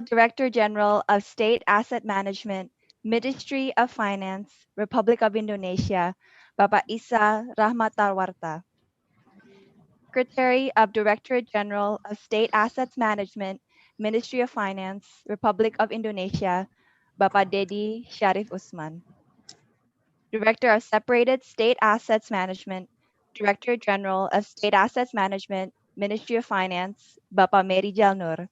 Director General of State Asset Management, Ministry of Finance, Republic of Indonesia, Bapak Isa Rahmatawarta. Secretary of Director General of State Assets Management, Ministry of Finance, Republic of Indonesia, Bapak Dedi Syarif Usman. Director of Separated State Assets Management, Director General of State Assets Management, Ministry of Finance, Bapak Mary Jalnur.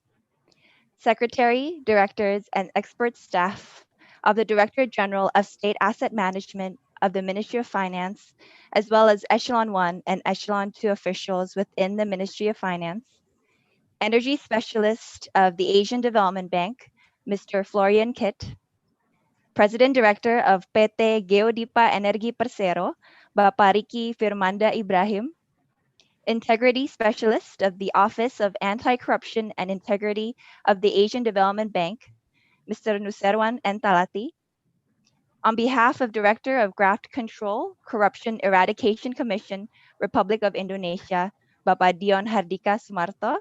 Secretary, Directors, and expert staff of the Director General of State Asset Management of the Ministry of Finance, as well as Echelon 1 and Echelon 2 officials within the Ministry of Finance. Energy Specialist of the Asian Development Bank, Mr. Florian Kitt. President Director of PT Geodipa Energi Persero, Bapak Riki Firmanda Ibrahim. Integrity Specialist of the Office of Anti-Corruption and Integrity of the Asian Development Bank, Mr. Nuserwan Entalati. On behalf of Director of Graft Control, Corruption Eradication Commission, Republic of Indonesia, Bapak Dion Hardika Sumarto.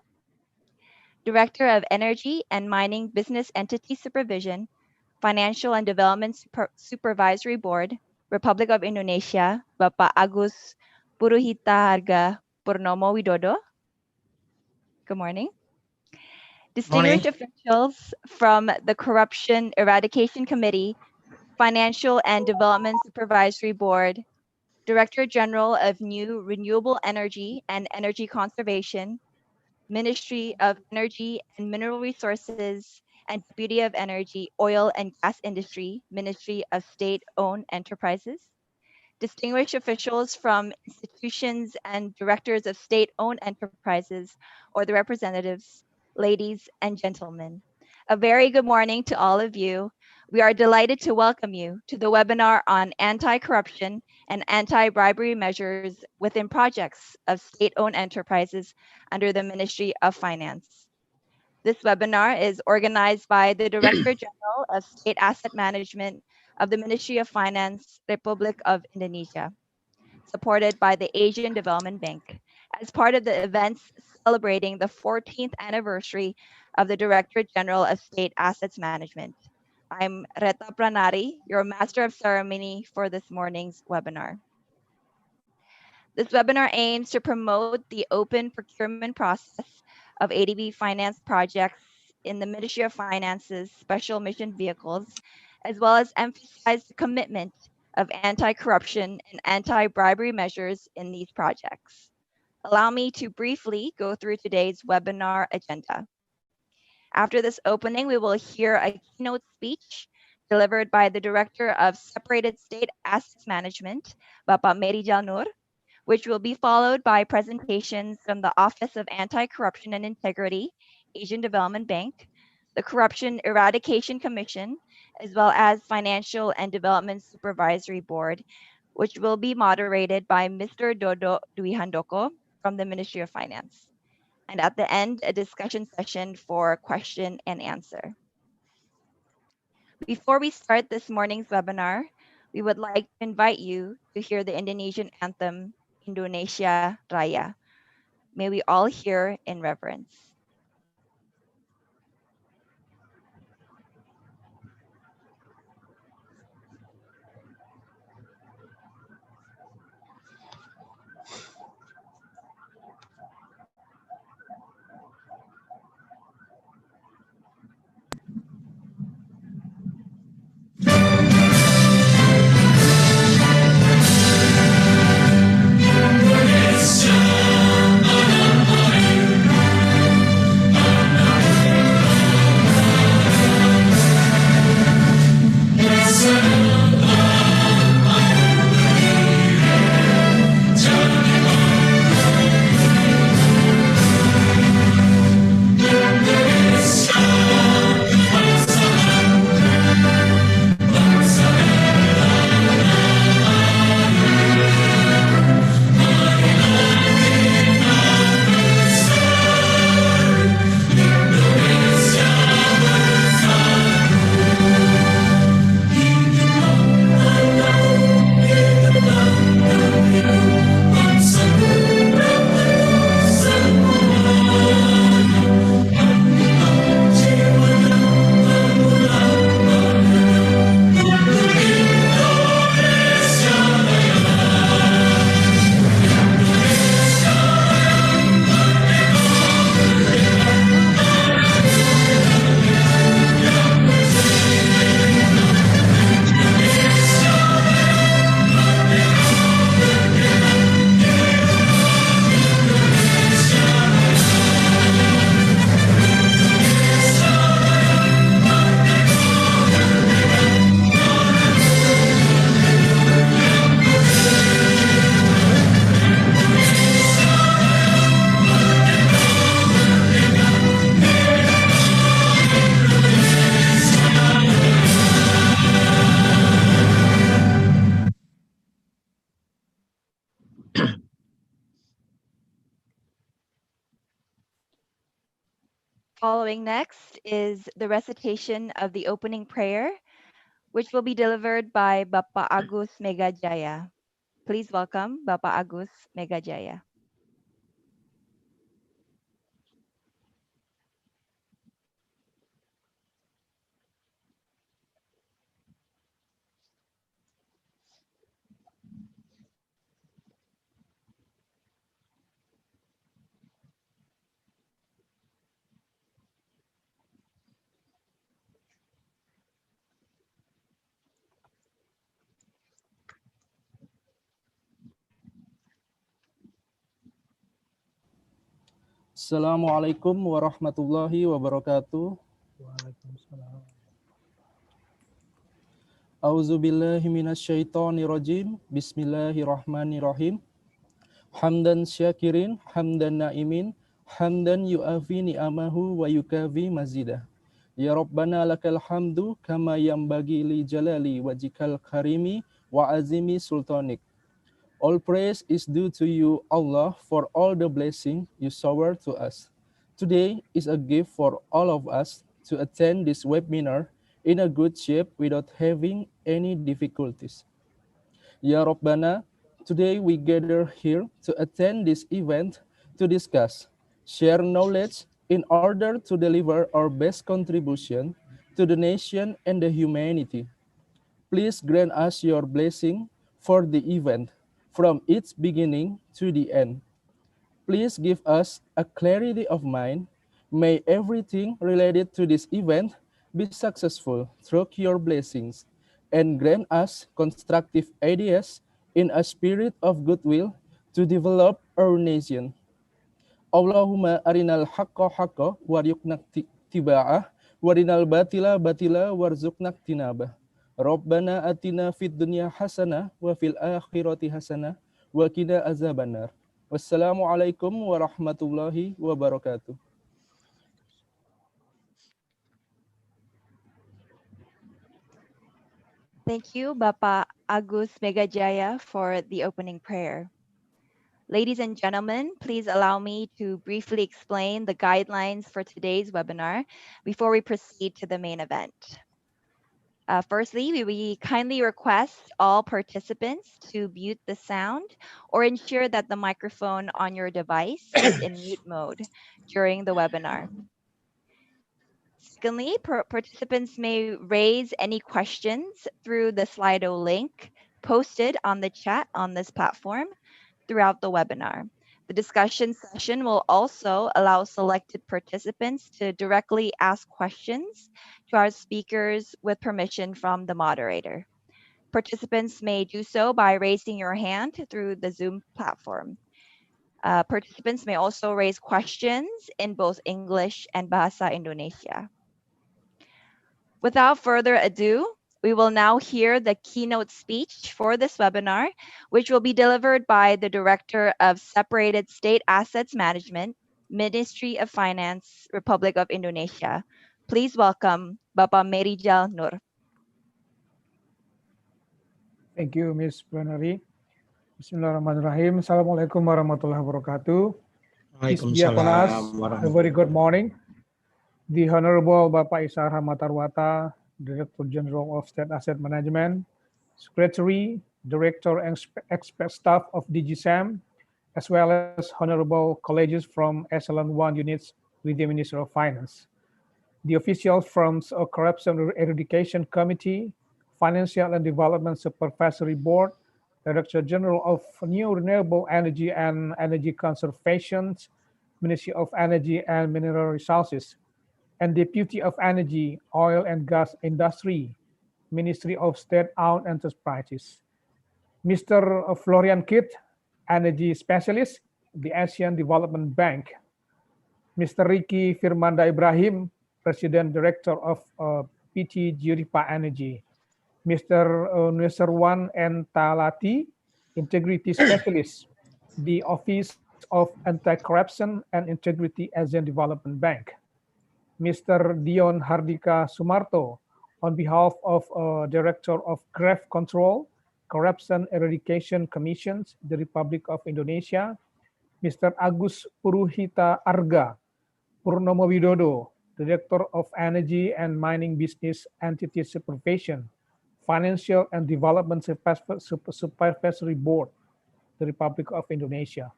Director of Energy and Mining Business Entity Supervision, Financial and Development Supervisory Board, Republic of Indonesia, Bapak Agus Puruhita Harga Purnomo Widodo. Good morning. Distinguished officials from the Corruption Eradication Committee, Financial and Development Supervisory Board, Director General of New Renewable Energy and Energy Conservation, Ministry of Energy and Mineral Resources, and Deputy of Energy, Oil and Gas Industry, Ministry of State-Owned Enterprises. Distinguished officials from institutions and directors of state-owned enterprises or the representatives, ladies and gentlemen. A very good morning to all of you. We are delighted to welcome you to the webinar on anti-corruption and anti-bribery measures within projects of state-owned enterprises under the Ministry of Finance. This webinar is organized by the Director General of State Asset Management of the Ministry of Finance, Republic of Indonesia, supported by the Asian Development Bank, as part of the events celebrating the 14th anniversary of the Director General of State Assets Management. I'm Reta Pranari, your Master of Ceremony for this morning's webinar. This webinar aims to promote the open procurement process of ADB-financed projects in the Ministry of Finance's special mission vehicles, as well as emphasize the commitment of anti-corruption and anti-bribery measures in these projects. Allow me to briefly go through today's webinar agenda. After this opening, we will hear a keynote speech delivered by the Director of Separated State Assets Management, Bapak Mary Jalnur, which will be followed by presentations from the Office of Anti-Corruption and Integrity, Asian Development Bank, the Corruption Eradication Commission, as well as Financial and Development Supervisory Board, which will be moderated by Mr. Dodo Dwi Handoko from the Ministry of Finance. And at the end, a discussion session for question and answer. Before we start this morning's webinar, we would like to invite you to hear the Indonesian anthem, Indonesia Raya. May we all hear in reverence. Following next is the recitation of the opening prayer, which will be delivered by Bapak Agus Megajaya. Please welcome Bapak Agus Megajaya. Assalamualaikum warahmatullahi wabarakatuh. Waalaikumsalam. Auzubillahi minasyaitonirrajim. Bismillahirrahmanirrahim. Hamdan syakirin, hamdan na'imin, hamdan yu'afi ni'amahu wa yukafi mazidah. Ya Rabbana lakal hamdu kama yambagi li jalali wajikal karimi wa azimi sultanik. All praise is due to you, Allah, for all the blessing you shower to us. Today is a gift for all of us to attend this webinar in a good shape without having any difficulties. Ya Rabbana, today we gather here to attend this event to discuss, share knowledge in order to deliver our best contribution to the nation and the humanity. Please grant us your blessing for the event from its beginning to the end. Please give us a clarity of mind. May everything related to this event be successful through your blessings, and grant us constructive ideas in a spirit of goodwill to develop our nation. Allahumma arinal haqqa haqqa warzuqna tiba'ah warinal batila batila warzuqna tinabah. Rabbana atina fid dunya hasanah wa fil akhirati hasanah wa qina azabannar. Wassalamualaikum warahmatullahi wabarakatuh. Thank you, Bapak Agus Megajaya, for the opening prayer. Ladies and gentlemen, please allow me to briefly explain the guidelines for today's webinar before we proceed to the main event. Firstly, we kindly request all participants to mute the sound or ensure that the microphone on your device is in mute mode during the webinar. Secondly, participants may raise any questions through the Slido link posted on the chat on this platform throughout the webinar. The discussion session will also allow selected participants to directly ask questions to our speakers with permission from the moderator. Participants may do so by raising your hand through the Zoom platform. Participants may also raise questions in both English and Bahasa Indonesia. Without further ado, we will now hear the keynote speech for this webinar, which will be delivered by the Director of Separated State Assets Management, Ministry of Finance, Republic of Indonesia. Please welcome Bapak Merijal Nur. Thank you, Ms. Plenary. Bismillahirrahmanirrahim. Assalamualaikum warahmatullahi wabarakatuh. Peace be upon us. A very good morning. The Honorable Bapak Isa Rahmatarwata, Director General of State Asset Management, Secretary, Director and Expert Staff of DGSAM, as well as Honorable colleagues from Echelon 1 units with the Ministry of Finance, the officials from Corruption Eradication Committee, Financial and Development Supervisory Board, Director General of New Renewable Energy and Energy Conservation, Ministry of Energy and Mineral Resources, and Deputy of Energy, Oil and Gas Industry, Ministry of State-Owned Enterprises. Mr. Florian Kitt, Energy Specialist, the Asian Development Bank. Mr. Ricky Firmanda Ibrahim, President Director of PT Juripa Energy. Mr. Nusirwan N. Talati, Integrity Specialist, the Office of Anti-Corruption and Integrity Asian Development Bank. Mr. Dion Hardika Sumarto, on behalf of Director of Graft Control, Corruption Eradication Commissions, the Republic of Indonesia. Mr. Agus Puruhita Arga, Purnomo Widodo, Director of Energy and Mining Business Entity Supervision, Financial and Development Supervisory Board, the Republic of Indonesia.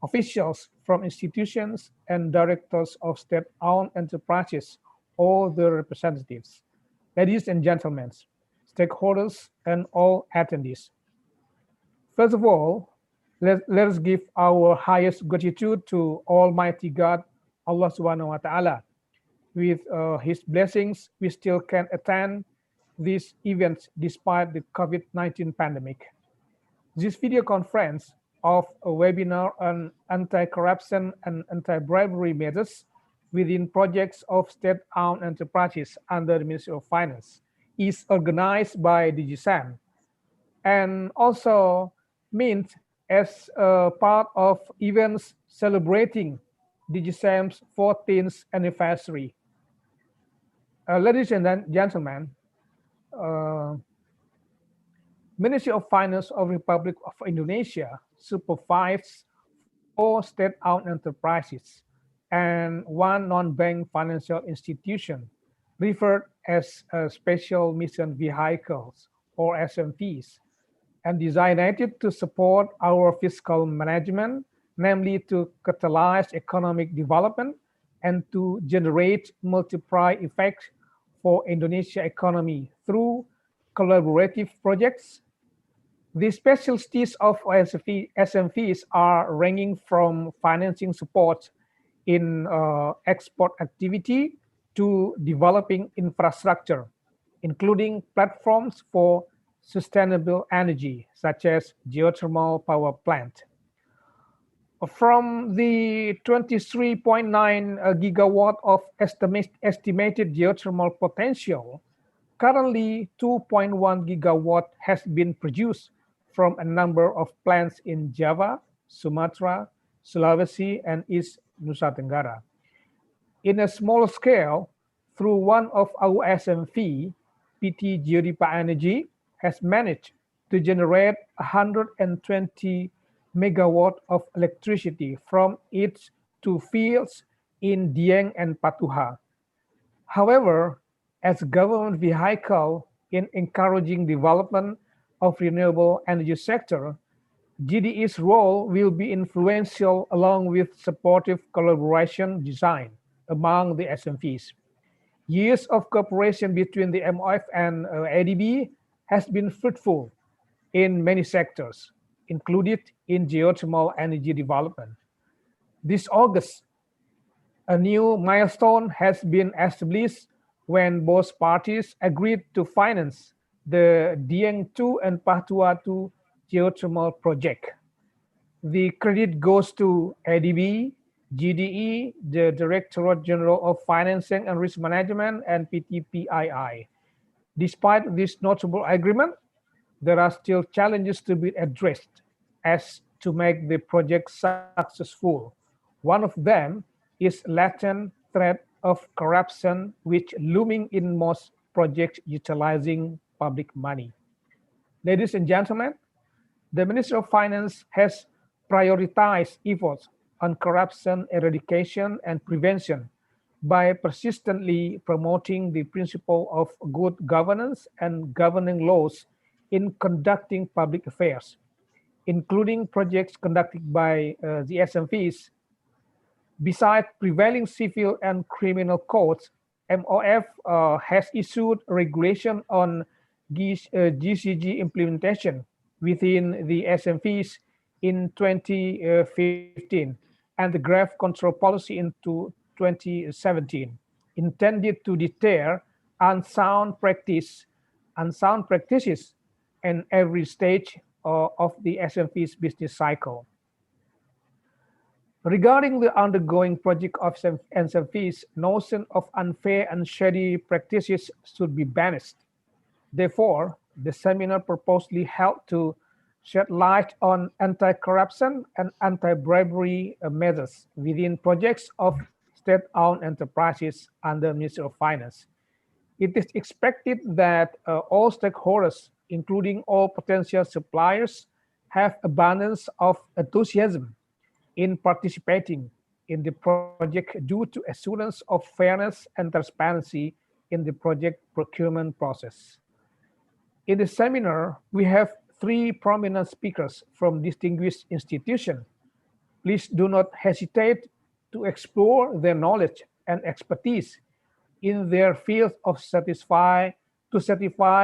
Officials from institutions and directors of state-owned enterprises, all their representatives. Ladies and gentlemen, stakeholders, and all attendees. First of all, let us give our highest gratitude to Almighty God, Allah Subhanahu wa Ta'ala. With His blessings, we still can attend these events despite the COVID-19 pandemic. This video conference of a webinar on anti-corruption and anti-bribery measures within projects of state-owned enterprises under the Ministry of Finance is organized by DigiSam and also meant as a part of events celebrating DigiSam's 14th anniversary. Ladies and gentlemen, Ministry of Finance of Republic of Indonesia supervises 4 state-owned enterprises and 1 non-bank financial institution referred as Special Mission Vehicles or SMVs, and designated to support our fiscal management, namely to catalyze economic development and to generate multiplier effects for Indonesia economy through collaborative projects. The specialties of SMVs are ranging from financing support in export activity to developing infrastructure, including platforms for sustainable energy, such as geothermal power plant. From the 23.9 gigawatt of estimated geothermal potential, currently 2.1 gigawatt has been produced from a number of plants in Java, Sumatra, Sulawesi, and East Nusa Tenggara. In a small scale, through one of our SMV, PT Geodipa Energy has managed to generate 120 megawatt of electricity from its 2 fields in Dieng and Patuha. However, as government vehicle in encouraging development of renewable energy sector, GDE's role will be influential along with supportive collaboration design among the SMVs. Years of cooperation between the MoF and ADB has been fruitful in many sectors, included in geothermal energy development. This August, a new milestone has been established when both parties agreed to finance the Dieng 2 and Patua 2 geothermal project. The credit goes to ADB, GDE, the Directorate General of Financing and Risk Management, and PTPII. Despite this notable agreement, there are still challenges to be addressed as to make the project successful. One of them is latent threat of corruption, which looming in most projects utilizing public money. Ladies and gentlemen, the Ministry of Finance has prioritized efforts on corruption eradication and prevention by persistently promoting the principle of good governance and governing laws in conducting public affairs, including projects conducted by the SMVs. Besides prevailing civil and criminal codes, MoF has issued regulation on GCG implementation within the SMVs in 2015 and the draft control policy into 2017, intended to deter unsound practices in every stage of the SMV's business cycle. Regarding the undergoing project of SMVs, notion of unfair and shady practices should be banished. Therefore, the seminar purposely held to shed light on anti-corruption and anti-bribery measures within projects of state-owned enterprises under Ministry of Finance. It is expected that all stakeholders, including all potential suppliers, have abundance of enthusiasm in participating in the project due to assurance of fairness and transparency in the project procurement process. In the seminar, we have 3 prominent speakers from distinguished institutions. Please do not hesitate to explore their knowledge and expertise in their field of satisfy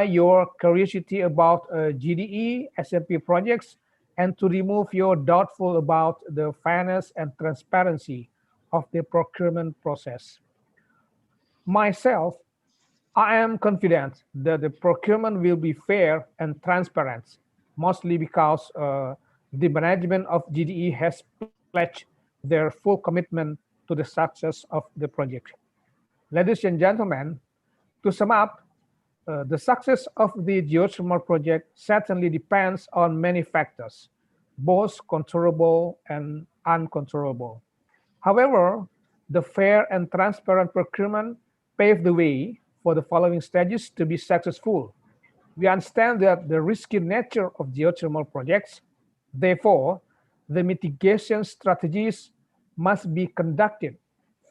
your curiosity about GDE, SMP projects, and to remove your doubtful about the fairness and transparency of the procurement process. Myself, I am confident that the procurement will be fair and transparent, mostly because the management of GDE has pledged their full commitment to the success of the project. Ladies and gentlemen, to sum up, the success of the geothermal project certainly depends on many factors, both controllable and uncontrollable. However, the fair and transparent procurement paved the way for the following stages to be successful. We understand that the risky nature of geothermal projects, therefore, the mitigation strategies must be conducted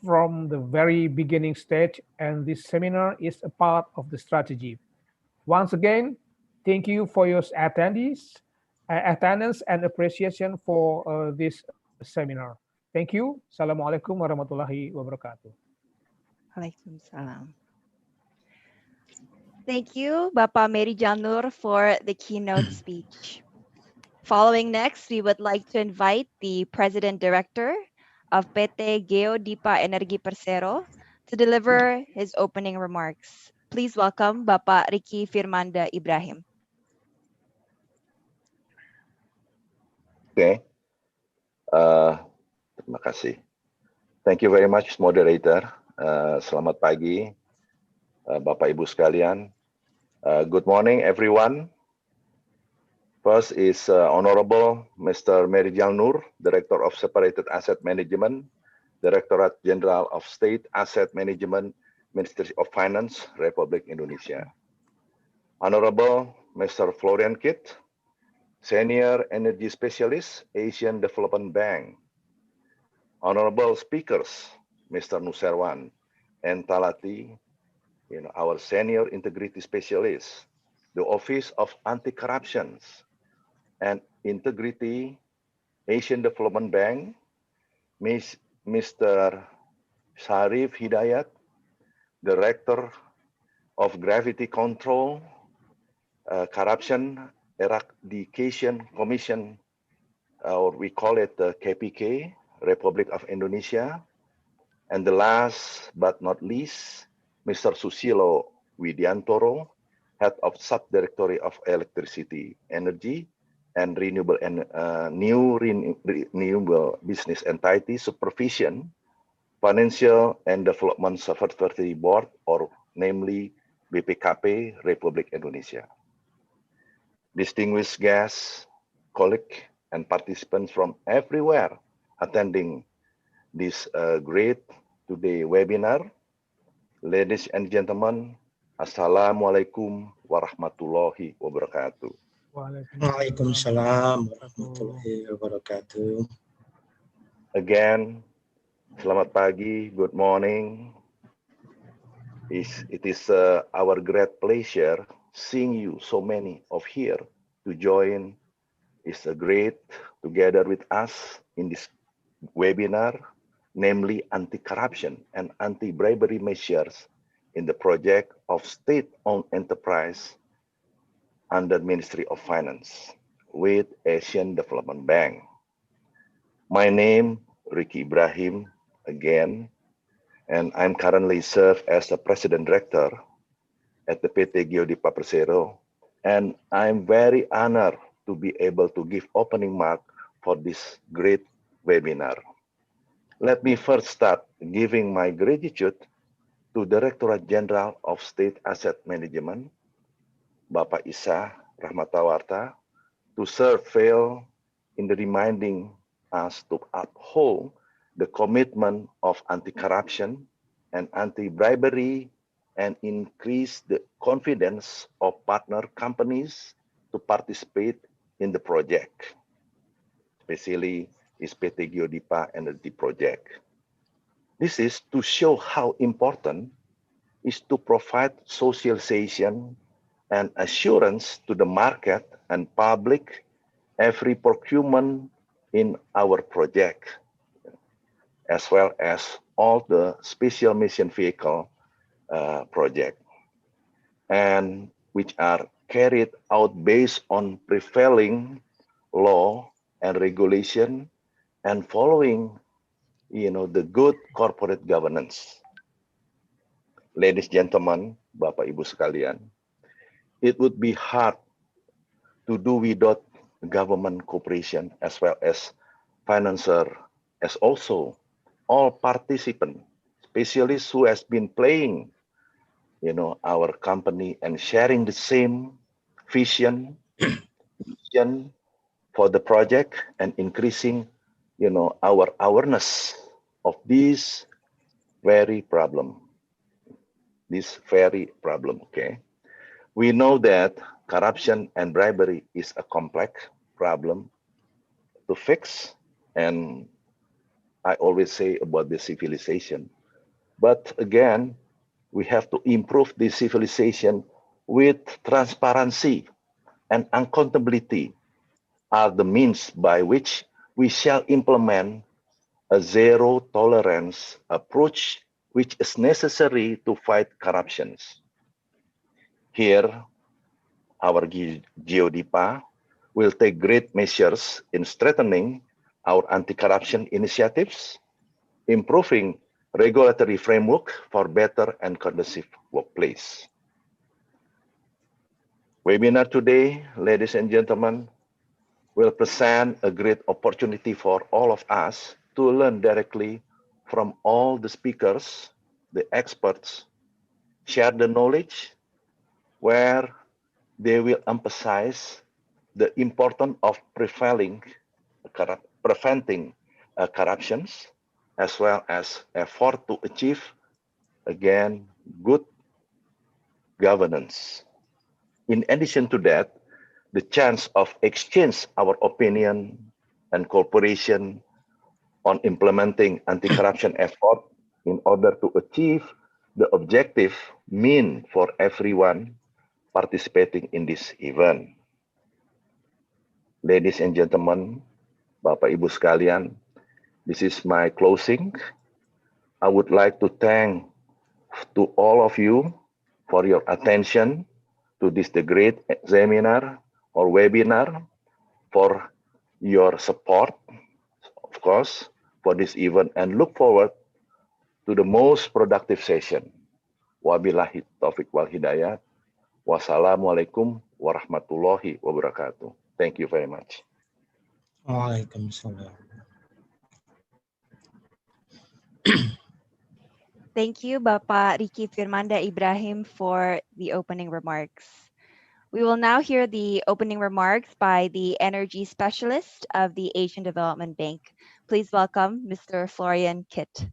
from the very beginning stage, and this seminar is a part of the strategy. Once again, thank you for your attendance and appreciation for this seminar. Thank you. Assalamualaikum warahmatullahi wabarakatuh. Waalaikumsalam. Thank you, Bapak Mary Janur, for the keynote speech. Following next, we would like to invite the President Director of PT Geodipa Energi Persero to deliver his opening remarks. Please welcome Bapak Ricky Firmanda Ibrahim. Okay. Terima kasih. Thank you very much, moderator. Selamat pagi, Bapak Ibu sekalian. Good morning, everyone. First is Honorable Mr. Mary Jalnur, Director of Separated Asset Management, Directorate General of State Asset Management, Ministry of Finance, Republic Indonesia. Honorable Mr. Florian Kit, Senior Energy Specialist, Asian Development Bank. Honorable speakers, Mr. Nusserwan and Talati, our Senior Integrity Specialist, the Office of Anti-Corruption and Integrity, Asian Development Bank, Mr. Sharif Hidayat, Director of Gravity Control, Corruption Eradication Commission, or we call it the KPK, Republic of Indonesia. And the last but not least, Mr. Susilo Widiantoro, Head of Subdirectorate of Electricity, Energy, and Renewable Renewable Business Entity Supervision, Financial and Development Supervisory Board, or namely BPKP, Republic Indonesia. Distinguished guests, colleagues, and participants from everywhere attending this great today webinar. Ladies and gentlemen, Assalamualaikum warahmatullahi wabarakatuh. Waalaikumsalam warahmatullahi wabarakatuh. Again, selamat pagi, good morning. It is our great pleasure seeing you, so many of here, to join. It's a great together with us in this webinar, namely anti-corruption and anti-bribery measures in the project of state-owned enterprise under Ministry of Finance with Asian Development Bank. My name, Ricky Ibrahim, again, and I'm currently serve as the President Director at the PT Geodipa Persero, and I'm very honored to be able to give opening mark for this great webinar. Let me first start giving my gratitude to Directorate General of State Asset Management, Bapak Isa Rahmatawarta, to serve well in the reminding us to uphold the commitment of anti-corruption and anti-bribery and increase the confidence of partner companies to participate in the project, especially is PT Geodipa Energy Project. This is to show how important is to provide socialization and assurance to the market and public every procurement in our project, as well as all the special mission vehicle project, and which are carried out based on prevailing law and regulation and following, the good corporate governance. Ladies, gentlemen, Bapak Ibu sekalian, it would be hard to do without government cooperation as well as financier, as also all participants, specialists who has been playing, our company and sharing the same vision for the project and increasing, our awareness of this very problem. Okay? We know that corruption and bribery is a complex problem to fix, and I always say about the civilization. But again, we have to improve the civilization with transparency and accountability are the means by which we shall implement a zero tolerance approach which is necessary to fight corruptions. Here, our GeoDipa will take great measures in strengthening our anti-corruption initiatives, improving regulatory framework for better and conducive workplace. Webinar today, ladies and gentlemen, will present a great opportunity for all of us to learn directly from all the speakers, the experts, share the knowledge where they will emphasize the importance of preventing corruptions, as well as effort to achieve, again, good governance. In addition to that, the chance of exchange our opinion and cooperation on implementing anti-corruption effort in order to achieve the objective mean for everyone participating in this event. Ladies and gentlemen, Bapak Ibu sekalian, this is my closing. I would like to thank to all of you for your attention to this great seminar or webinar, for your support, of course, for this event, and look forward to the most productive session. Wabillahi taufiq wal hidayah. Wassalamualaikum warahmatullahi wabarakatuh. Thank you very much. Waalaikumsalam. Thank you, Bapak Riki Firmanda Ibrahim, for the opening remarks. We will now hear the opening remarks by the energy specialist of the Asian Development Bank. Please welcome Mr. Florian Kitt.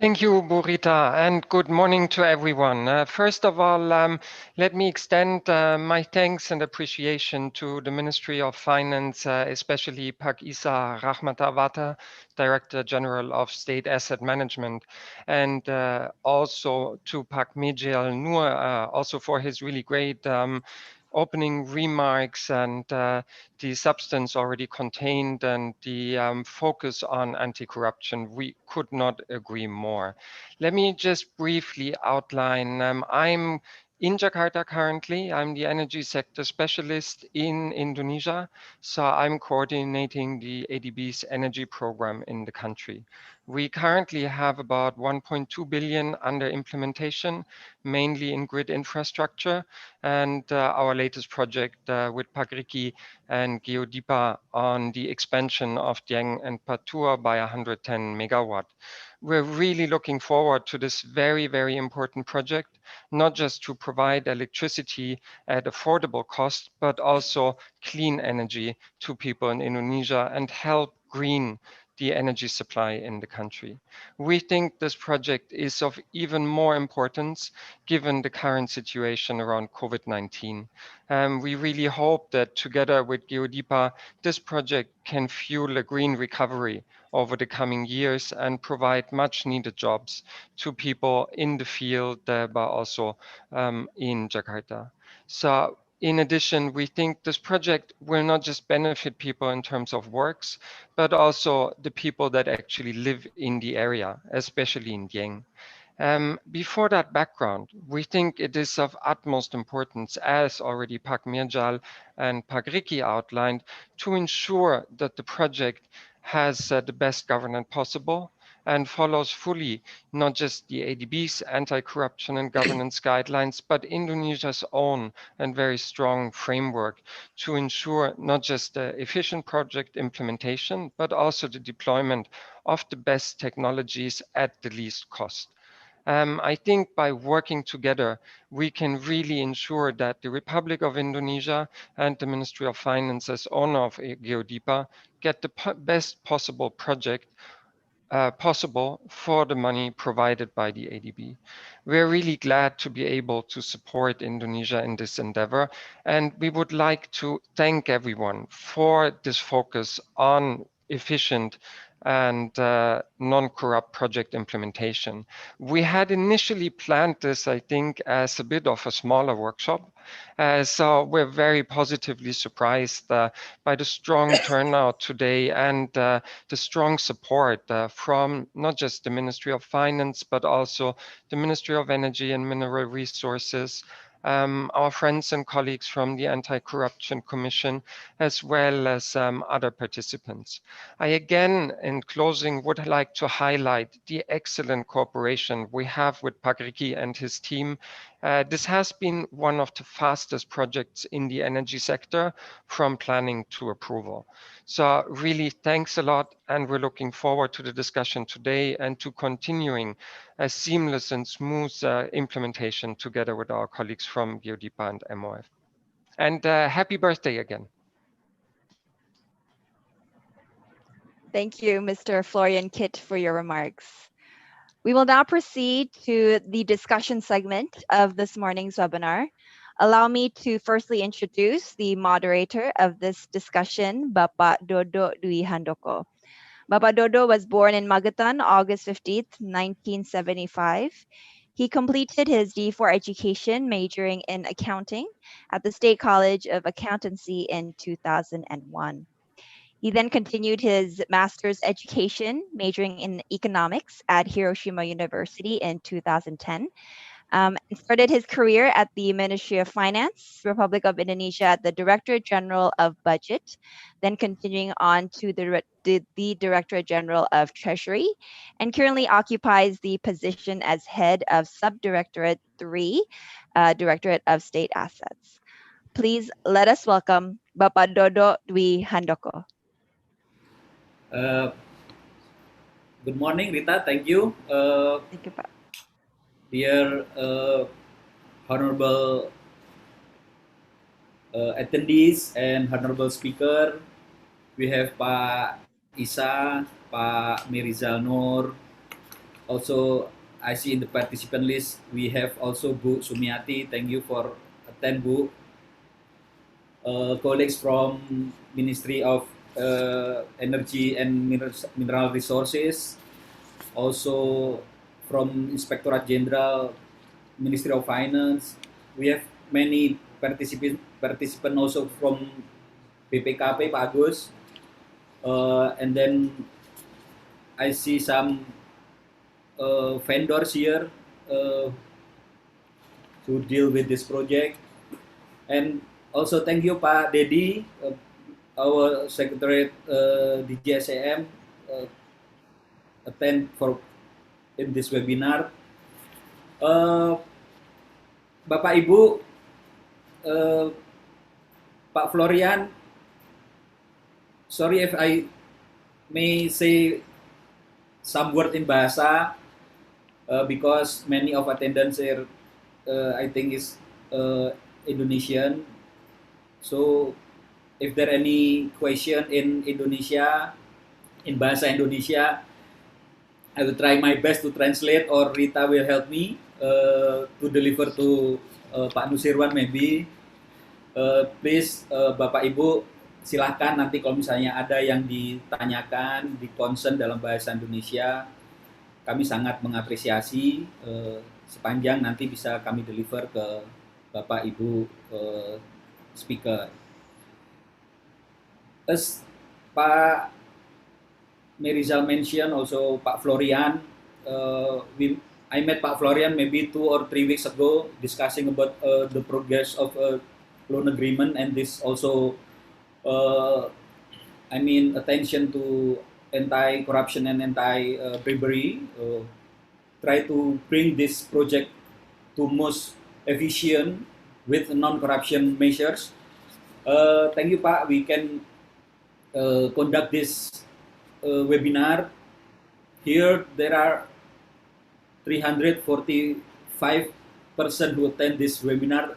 Thank you, Burita, and good morning to everyone. First of all, let me extend my thanks and appreciation to the Ministry of Finance, especially Pak Isa Rahmatawata, Director General of State Asset Management, and also to Pak Mijel Noor, also for his really great opening remarks and the substance already contained and the focus on anti-corruption. We could not agree more. Let me just briefly outline. I'm in Jakarta currently. I'm the energy sector specialist in Indonesia. So I'm coordinating the ADB's energy program in the country. We currently have about 1.2 billion under implementation, mainly in grid infrastructure, and our latest project with Pak Riki and GeoDipa on the expansion of Dieng and Patua by 110 megawatt. We're really looking forward to this very, very important project, not just to provide electricity at affordable cost, but also clean energy to people in Indonesia and help green the energy supply in the country. We think this project is of even more importance given the current situation around COVID-19. We really hope that together with Geodipa, this project can fuel a green recovery over the coming years and provide much needed jobs to people in the field, but also in Jakarta. So in addition, we think this project will not just benefit people in terms of works, but also the people that actually live in the area, especially in Dieng. Before that background, we think it is of utmost importance, as already Pak Mirjal and Pak Riki outlined, to ensure that the project has the best governance possible and follows fully not just the ADB's anti-corruption and governance guidelines, but Indonesia's own and very strong framework to ensure not just the efficient project implementation, but also the deployment of the best technologies at the least cost. I think by working together, we can really ensure that the Republic of Indonesia and the Ministry of Finance as owner of Geodipa get the best possible project possible for the money provided by the ADB. We're really glad to be able to support Indonesia in this endeavor, and we would like to thank everyone for this focus on efficient and non-corrupt project implementation. We had initially planned this, I think, as a bit of a smaller workshop. So we're very positively surprised by the strong turnout today and the strong support from not just the Ministry of Finance, but also the Ministry of Energy and Mineral Resources, our friends and colleagues from the Anti-Corruption Commission, as well as other participants. I again, in closing, would like to highlight the excellent cooperation we have with Pak Riki and his team. This has been one of the fastest projects in the energy sector from planning to approval. So really thanks a lot, and we're looking forward to the discussion today and to continuing a seamless and smooth implementation together with our colleagues from Geodipa and MoF. And happy birthday again. Thank you, Mr. Florian Kitt, for your remarks. We will now proceed to the discussion segment of this morning's webinar. Allow me to firstly introduce the moderator of this discussion, Bapak Dodo Dwi Handoko. Bapak Dodo was born in Magetan, August 15th, 1975. He completed his D4 education majoring in accounting at the State College of Accountancy in 2001. He then continued his master's education majoring in economics at Hiroshima University in 2010. And started his career at the Ministry of Finance, Republic of Indonesia, at the Directorate General of Budget, then continuing on to the Directorate General of Treasury, and currently occupies the position as head of Subdirectorate 3, Directorate of State Assets. Please let us welcome Bapak Dodo Dwi Handoko. Good morning, Rita. Thank you. Thank you, Pak. Dear honorable attendees and honorable speaker, we have Pak Isa, Pak Mirizal Nur. Also, I see in the participant list we have also Bu Sumiati. Thank you for attend, Bu. Colleagues from Ministry of Energy and Mineral Resources, also from Inspectorate General, Ministry of Finance. We have many participants also from BPKP, Pak Agus. And then I see some vendors here to deal with this project. And also thank you, Pak Dedi, our Secretary DGSAM, attend in this webinar. Bapak Ibu, Pak Florian, sorry if I may say some word in Bahasa, because many of attendants here, I think is Indonesian. So if there any question in Indonesia, in Bahasa Indonesia. I will try my best to translate, or Rita will help me to deliver to Pak Nusirwan maybe. Please Bapak Ibu silahkan nanti kalau misalnya ada yang ditanyakan, di concern dalam bahasa Indonesia, kami sangat mengapresiasi sepanjang nanti bisa kami deliver ke Bapak Ibu speaker. As Pak Merizal mentioned, also Pak Florian, I met Pak Florian maybe 2 or 3 weeks ago discussing about the progress of loan agreement, and this also I mean attention to anti-corruption and anti-bribery, try to bring this project to most efficient with non-corruption measures. Thank you, Pak. We can conduct this webinar. Here there are 345 persons who attend this webinar.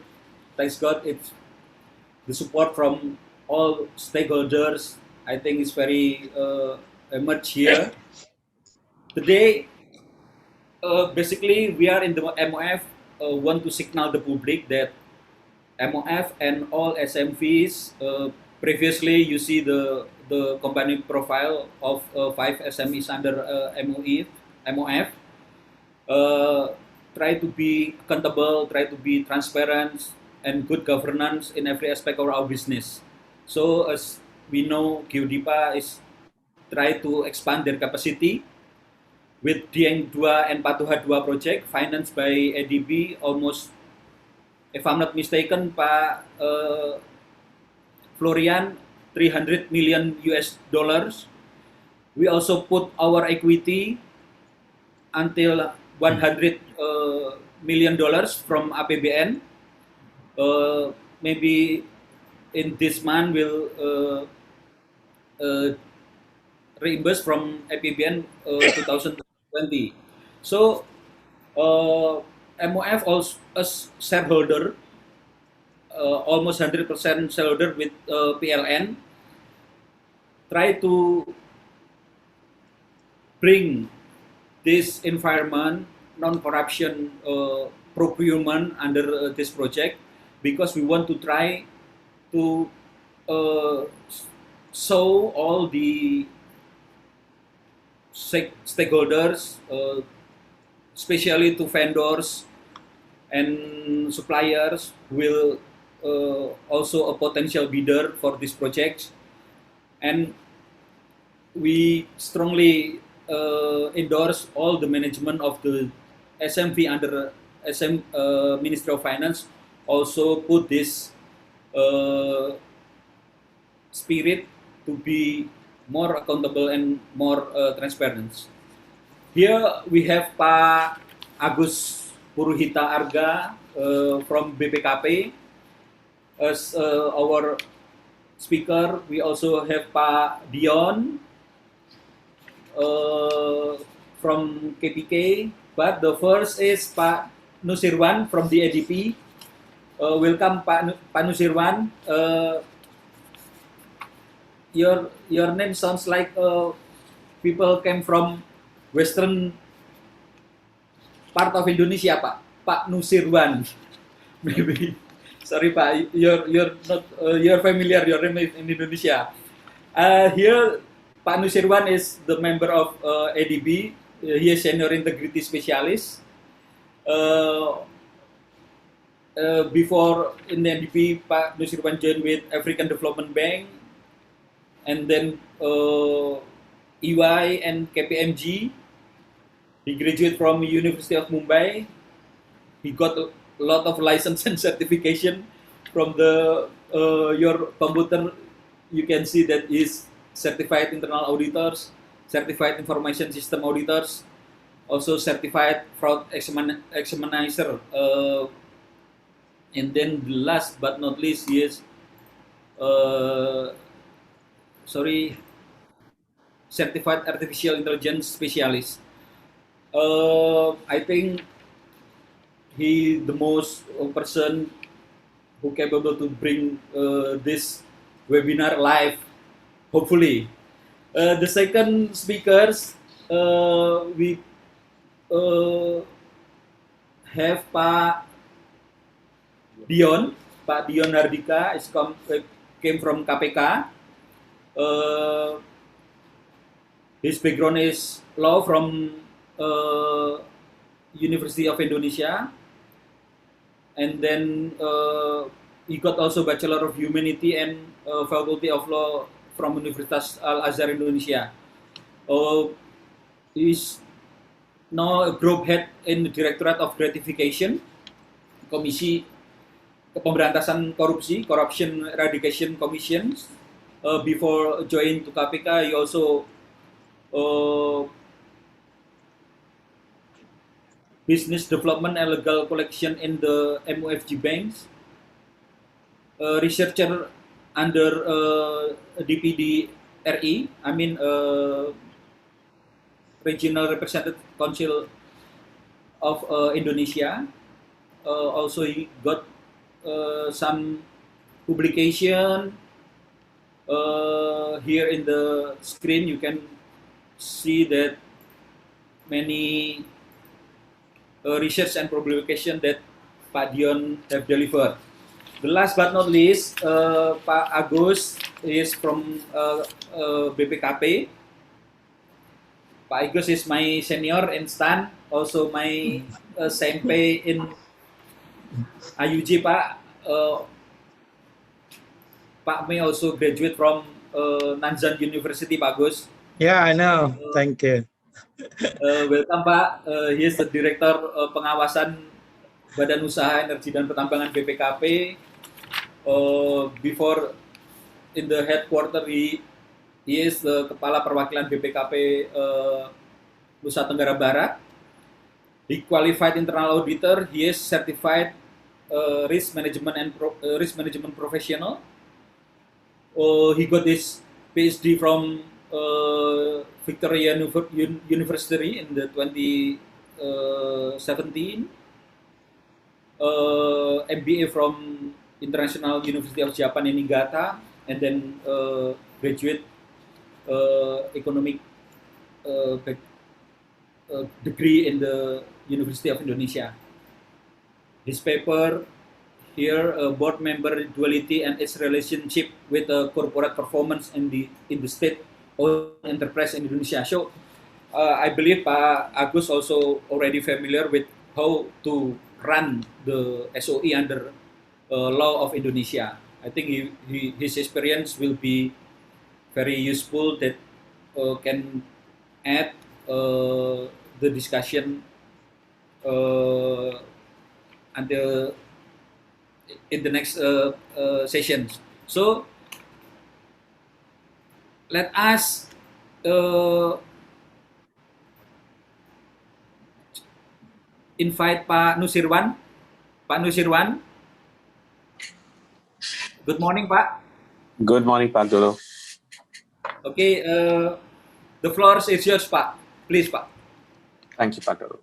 Thanks God, it's the support from all stakeholders. I think it's very much here. Today, basically we are in the MoF want to signal the public that MoF and all SMVs, previously you see the company profile of 5 SMEs under MoF. Try to be accountable, try to be transparent and good governance in every aspect of our business. So as we know, Geodipa is try to expand their capacity with Dieng 2 and Patuha 2 project financed by ADB, almost, if I'm not mistaken, Pak Florian, $300 million US. We also put our equity until $100 million from APBN. Maybe in this month we'll reimburse from APBN 2020. So MoF also as shareholder, almost 100% shareholder with PLN, try to bring this environment, non-corruption procurement under this project, because we want to try to show all the stakeholders, especially to vendors and suppliers, will also a potential bidder for this project. And we strongly endorse all the management of the SMV under Ministry of Finance also put this spirit to be more accountable and more transparent. Here we have Pak Agus Puruhita Arga from BPKP as our speaker. We also have Pak Dion from KPK, but the first is Pak Nusirwan from the ADB. Welcome, Pak Nusirwan. Your name sounds like people came from western part of Indonesia, Pak Nusirwan. Maybe. Sorry, Pak. You're not you're familiar. Your name is in Indonesia. Here, Pak Nusirwan is the member of ADB. He is senior integrity specialist. Before in ADB, Pak Nusirwan joined with African Development Bank, and then EY and KPMG. He graduated from University of Mumbai. He got a lot of license and certification from the your computer. You can see that he's certified internal auditors, certified information system auditors, also certified fraud examiner. And then last but not least, he is certified artificial intelligence specialist. I think he the most person who capable to bring this webinar live, hopefully. The second speakers, we have Pak Dion. Pak Dion Hardika came from KPK. His background is law from University of Indonesia, and then he got also Bachelor of Humanity and Faculty of Law from Universitas Al Azhar Indonesia. He's now a group head in the Directorate of Gratification, Komisi Pemberantasan Korupsi, Corruption Eradication Commission. Before joining to KPK, he also business development and legal collection in the MoFG banks. Researcher under DPD RI, I mean Regional Representative Council of Indonesia. Also, he got some publication. Here in the screen, you can see that many research and publication that Pak Dion have delivered. The last but not least, Pak Agus is from BPKP. Pak Agus is my senior in STAN, also my same pay in IUG, Pak. Pak May also graduate from Nanjang University, Pak Agus. Yeah, I know. Thank you. Welcome, Pak. He is the Director Pengawasan Badan Usaha Energi dan Pertambangan BPKP. Before in the headquarter, he is the Kepala Perwakilan BPKP Nusa Tenggara Barat. He qualified internal auditor. He is certified risk management and risk management professional. He got his PhD from Victoria University in the 2017. MBA from International University of Japan in Niigata, and then graduate economic degree in the University of Indonesia. His paper here, board member duality and its relationship with corporate performance in the state-owned enterprise in Indonesia. So I believe Pak Agus also already familiar with how to run the SOE under law of Indonesia. I think his experience will be very useful, that can add the discussion until in the next sessions. So let us invite Pak Nusirwan. Pak Nusirwan. Good morning, Pak. Good morning, Pak Dolo. Okay, the floor is yours, Pak. Please, Pak. Thank you, Pak Dolo.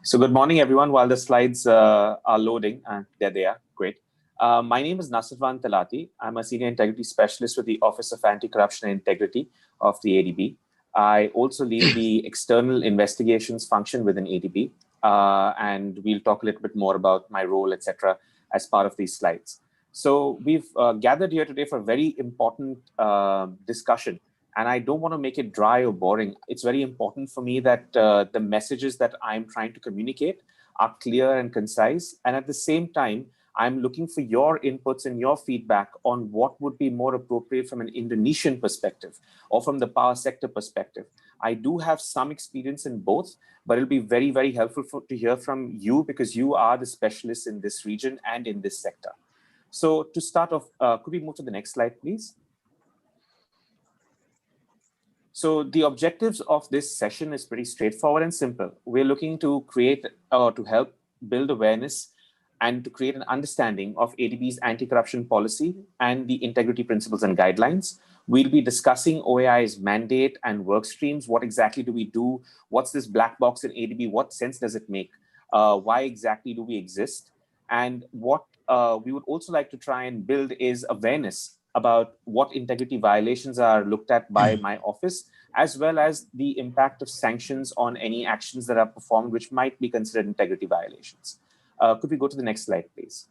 So good morning, everyone. While the slides are loading, there they are, great. My name is Nasirwan Talati. I'm a Senior Integrity Specialist with the Office of Anti-Corruption and Integrity of the ADB. I also lead the external investigations function within ADB, and we'll talk a little bit more about my role, etc., as part of these slides. So we've gathered here today for a very important discussion, and I don't want to make it dry or boring. It's very important for me that the messages that I'm trying to communicate are clear and concise, and at the same time, I'm looking for your inputs and your feedback on what would be more appropriate from an Indonesian perspective or from the power sector perspective. I do have some experience in both, but it'll be very, very helpful to hear from you, because you are the specialists in this region and in this sector. So to start off, could we move to the next slide, please? So the objectives of this session is pretty straightforward and simple. We're looking to create or to help build awareness and to create an understanding of ADB's anti-corruption policy and the integrity principles and guidelines. We'll be discussing OAI's mandate and work streams. What exactly do we do? What's this black box in ADB? What sense does it make? why exactly do we exist, and what we would also like to try and build is awareness about what integrity violations are looked at by my office, as well as the impact of sanctions on any actions that are performed which might be considered integrity violations. Could we go to the next slide, please?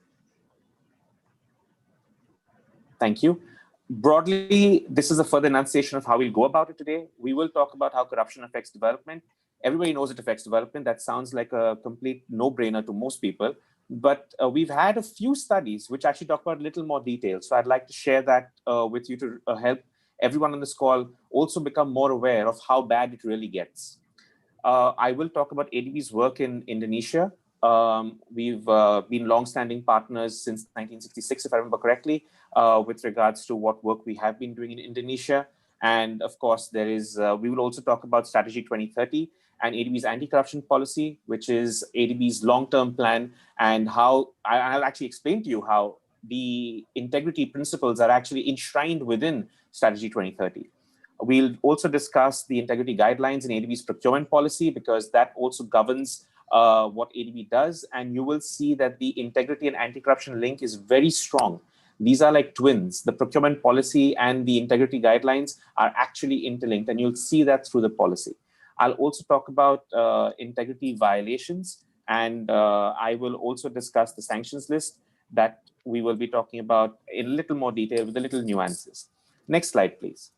Thank you. Broadly, this is a further enunciation of how we'll go about it today. We will talk about how corruption affects development. Everybody knows it affects development. That sounds like a complete no-brainer to most people. But we've had a few studies which actually talk about a little more detail. So I'd like to share that with you to help everyone on this call also become more aware of how bad it really gets. I will talk about ADB's work in Indonesia. We've been long-standing partners since 1966, if I remember correctly, with regards to what work we have been doing in Indonesia. And of course, there is, we will also talk about Strategy 2030 and ADB's anti-corruption policy, which is ADB's long-term plan, and how, I'll actually explain to you how the integrity principles are actually enshrined within Strategy 2030. We'll also discuss the integrity guidelines in ADB's procurement policy, because that also governs what ADB does. And you will see that the integrity and anti-corruption link is very strong. These are like twins. The procurement policy and the integrity guidelines are actually interlinked, and you'll see that through the policy. I'll also talk about integrity violations, and I will also discuss the sanctions list that we will be talking about in a little more detail with a little nuances. Next slide, please.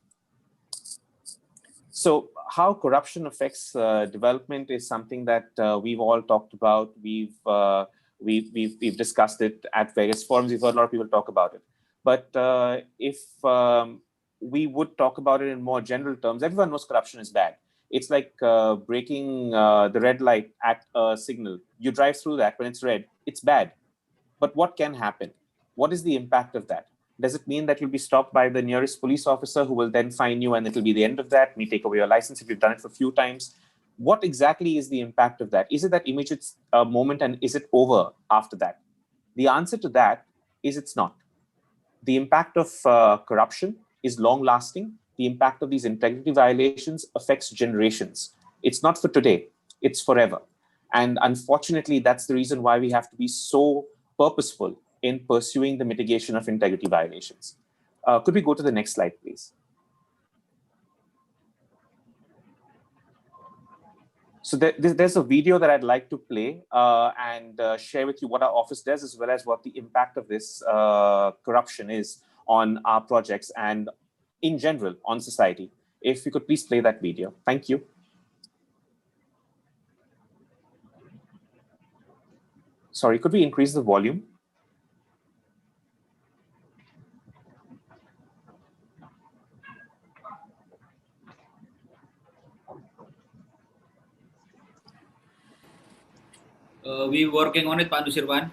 So how corruption affects development is something that we've all talked about. We've discussed it at various forums. We've heard a lot of people talk about it. But if we would talk about it in more general terms, everyone knows corruption is bad. It's like breaking the red light at a signal. You drive through that when it's red, it's bad. But what can happen? What is the impact of that? Does it mean that you'll be stopped by the nearest police officer who will then fine you and it'll be the end of that, may take away your license if you've done it for a few times? What exactly is the impact of that? Is it that immediate moment, and is it over after that? The answer to that is it's not. The impact of corruption is long-lasting. The impact of these integrity violations affects generations. It's not for today, it's forever. And unfortunately, that's the reason why we have to be so purposeful in pursuing the mitigation of integrity violations. Could we go to the next slide, please? So there's a video that I'd like to play and share with you what our office does, as well as what the impact of this corruption is on our projects and in general on society. If you could please play that video. Thank you. Sorry, could we increase the volume? We're working on it, Pak Nusirwan.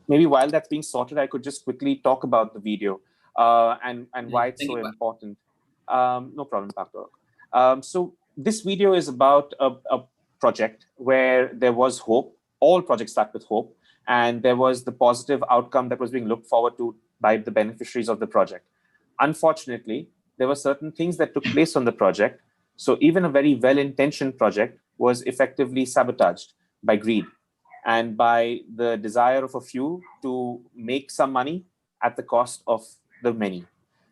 Maybe while that's being sorted, I could just quickly talk about the video and why it's so important. No problem, Pak. So this video is about a project where there was hope. All projects start with hope. And there was the positive outcome that was being looked forward to by the beneficiaries of the project. Unfortunately, there were certain things that took place on the project. So even a very well-intentioned project was effectively sabotaged by greed and by the desire of a few to make some money at the cost of the many.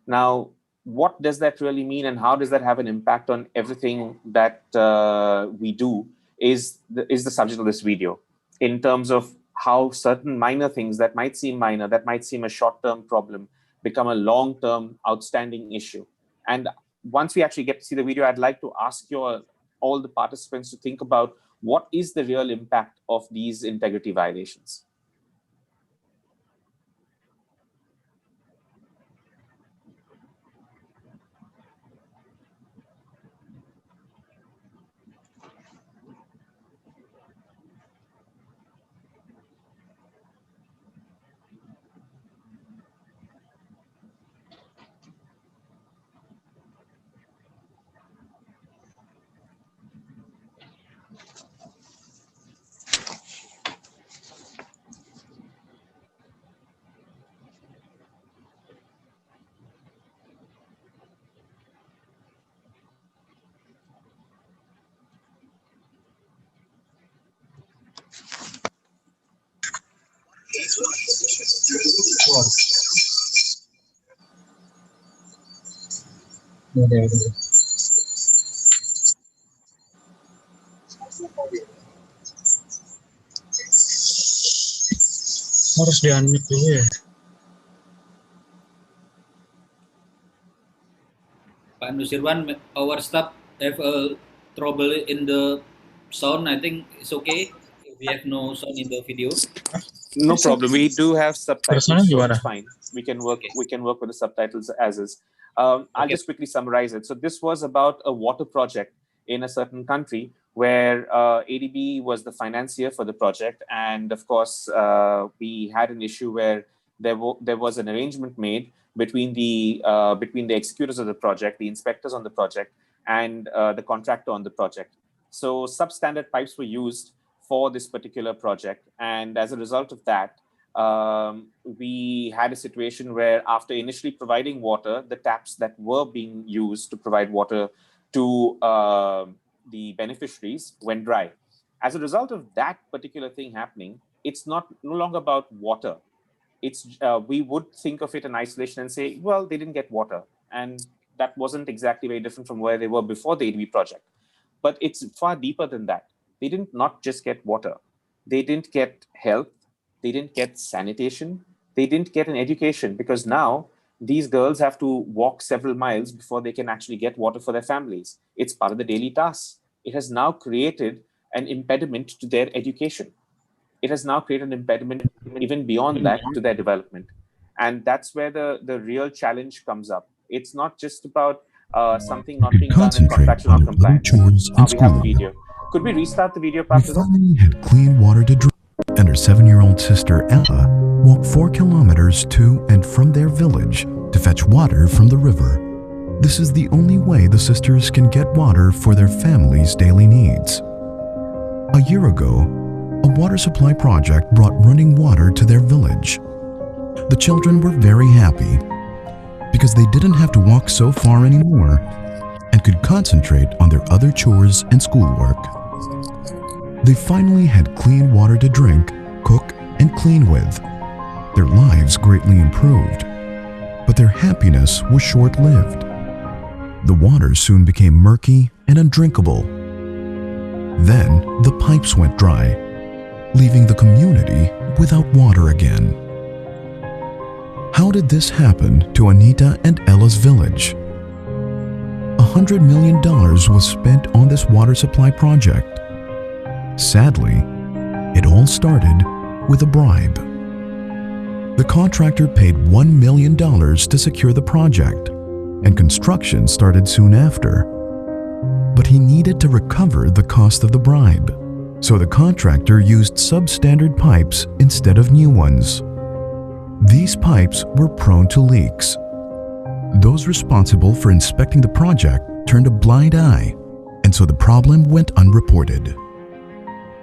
Now, what does that really mean, and how does that have an impact on everything that we do is the subject of this video, in terms of how certain minor things that might seem minor, that might seem a short-term problem, become a long-term outstanding issue. And once we actually get to see the video, I'd like to ask all the participants to think about what is the real impact of these integrity violations. Harus di-unmute dulu ya. Pak Nusirwan, our staff have trouble in the sound. I think it's okay if we have no sound in the video. No problem. We do have subtitles, so gimana? it's fine. We can work. Okay. We can work with the subtitles as is. I'll just quickly summarize it. So this was about a water project in a certain country where ADB was the financier for the project, and of course we had an issue where there was an arrangement made between the executors of the project, the inspectors on the project, and the contractor on the project. So substandard pipes were used for this particular project, and as a result of that, we had a situation where after initially providing water, the taps that were being used to provide water to the beneficiaries went dry. As a result of that particular thing happening, it's no longer about water. It's we would think of it in isolation and say, well, they didn't get water, and that wasn't exactly very different from where they were before the ADB project. But it's far deeper than that. They didn't not just get water. They didn't get health. They didn't get sanitation. They didn't get an education, because now these girls have to walk several miles before they can actually get water for their families. It's part of the daily tasks. It has now created an impediment to their education. It has now created an impediment even beyond that to their development. And that's where the real challenge comes up. It's not just about something not being done and contractual non-compliance. We have a video. Could we restart the video, Pratudha? Finally had clean water to drink, and her 7-year-old sister Ella walked 4 kilometers to and from their village to fetch water from the river. This is the only way the sisters can get water for their family's daily needs. A year ago, a water supply project brought running water to their village. The children were very happy because they didn't have to walk so far anymore and could concentrate on their other chores and schoolwork. They finally had clean water to drink, cook, and clean with. Their lives greatly improved, but their happiness was short-lived. The water soon became murky and undrinkable. Then the pipes went dry, leaving the community without water again. How did this happen to Anita and Ella's village? $100 million was spent on this water supply project. Sadly, it all started with a bribe. The contractor paid $1 million to secure the project, and construction started soon after. But he needed to recover the cost of the bribe, so the contractor used substandard pipes instead of new ones. These pipes were prone to leaks. Those responsible for inspecting the project turned a blind eye, and so the problem went unreported.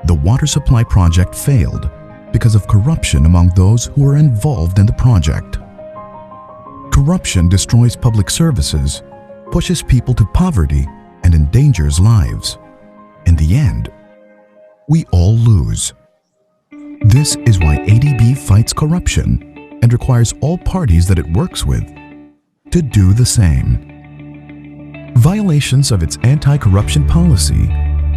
The water supply project failed because of corruption among those who were involved in the project. Corruption destroys public services, pushes people to poverty, and endangers lives. In the end, we all lose. This is why ADB fights corruption and requires all parties that it works with to do the same. Violations of its anti-corruption policy,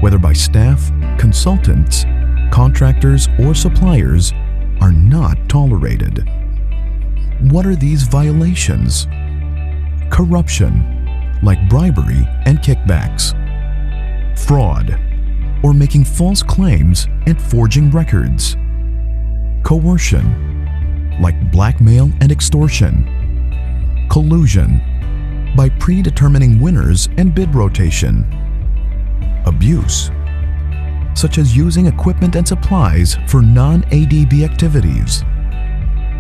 whether by staff, consultants, contractors, or suppliers, are not tolerated. What are these violations? Corruption, like bribery and kickbacks. Fraud, or making false claims and forging records. Coercion, like blackmail and extortion. Collusion, by predetermining winners and bid rotation. Abuse, such as using equipment and supplies for non-ADB activities.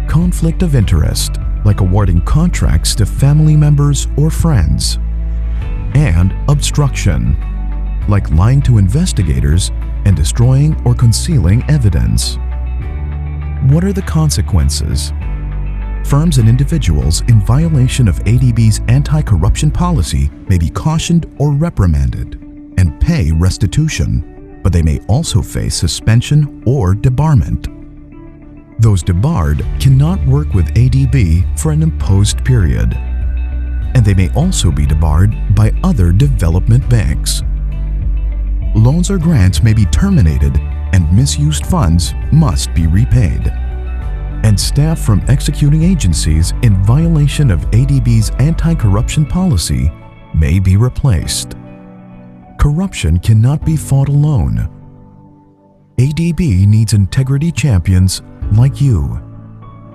Conflict of interest, like awarding contracts to family members or friends. And obstruction, like lying to investigators and destroying or concealing evidence. What are the consequences? Firms and individuals in violation of ADB's anti-corruption policy may be cautioned or reprimanded and pay restitution, but they may also face suspension or debarment. Those debarred cannot work with ADB for an imposed period, and they may also be debarred by other development banks. Loans or grants may be terminated, and misused funds must be repaid. And staff from executing agencies in violation of ADB's anti-corruption policy may be replaced. Corruption cannot be fought alone. ADB needs integrity champions like you.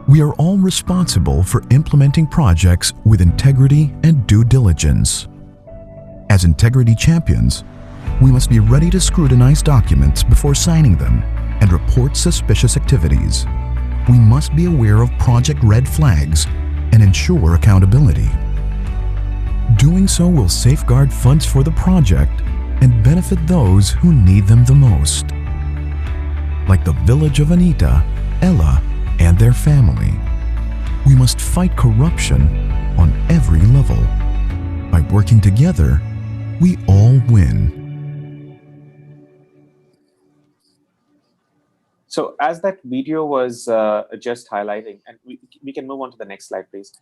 We are all responsible for implementing projects with integrity and due diligence. As integrity champions, we must be ready to scrutinize documents before signing them and report suspicious activities. We must be aware of project red flags and ensure accountability. Doing so will safeguard funds for the project and benefit those who need them the most. Like the village of Anita, Ella, and their family, we must fight corruption on every level. By working together, we all win. So as that video was just highlighting, and we can move on to the next slide, please.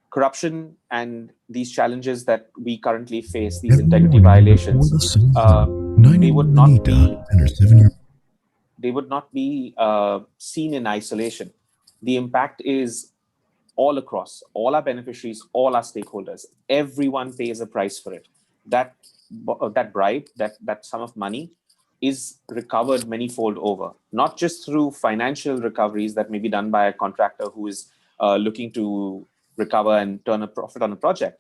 Corruption and these challenges that we currently face, these integrity violations, they would not be seen in isolation. The impact is all across, all our beneficiaries, all our stakeholders. Everyone pays a price for it. That bribe, that sum of money, is recovered manyfold over, not just through financial recoveries that may be done by a contractor who is looking to recover and turn a profit on a project,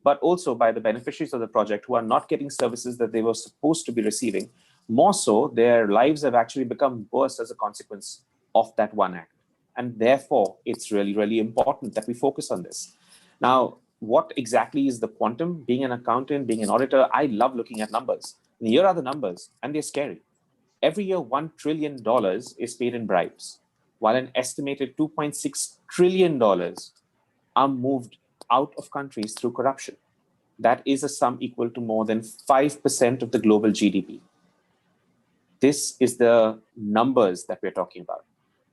but also by the beneficiaries of the project who are not getting services that they were supposed to be receiving. More so, their lives have actually become worse as a consequence of that one act. And therefore, it's really, really important that we focus on this. Now, what exactly is the quantum? Being an accountant, being an auditor, I love looking at numbers. And here are the numbers, and they're scary. Every year, $1 trillion is paid in bribes, while an estimated $2.6 trillion are moved out of countries through corruption. That is a sum equal to more than 5% of the global GDP. This is the numbers that we're talking about.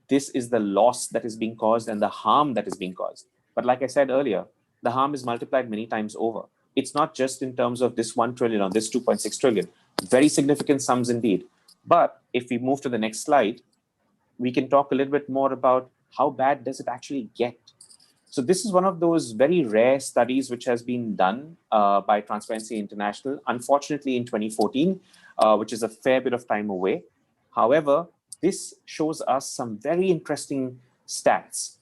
This is the loss that is being caused and the harm that is being caused. But like I said earlier, the harm is multiplied many times over. It's not just in terms of this 1 trillion or this 2.6 trillion. Very significant sums indeed. But if we move to the next slide, we can talk a little bit more about how bad does it actually get. So this is one of those very rare studies which has been done by Transparency International, unfortunately in 2014, which is a fair bit of time away. However, this shows us some very interesting stats.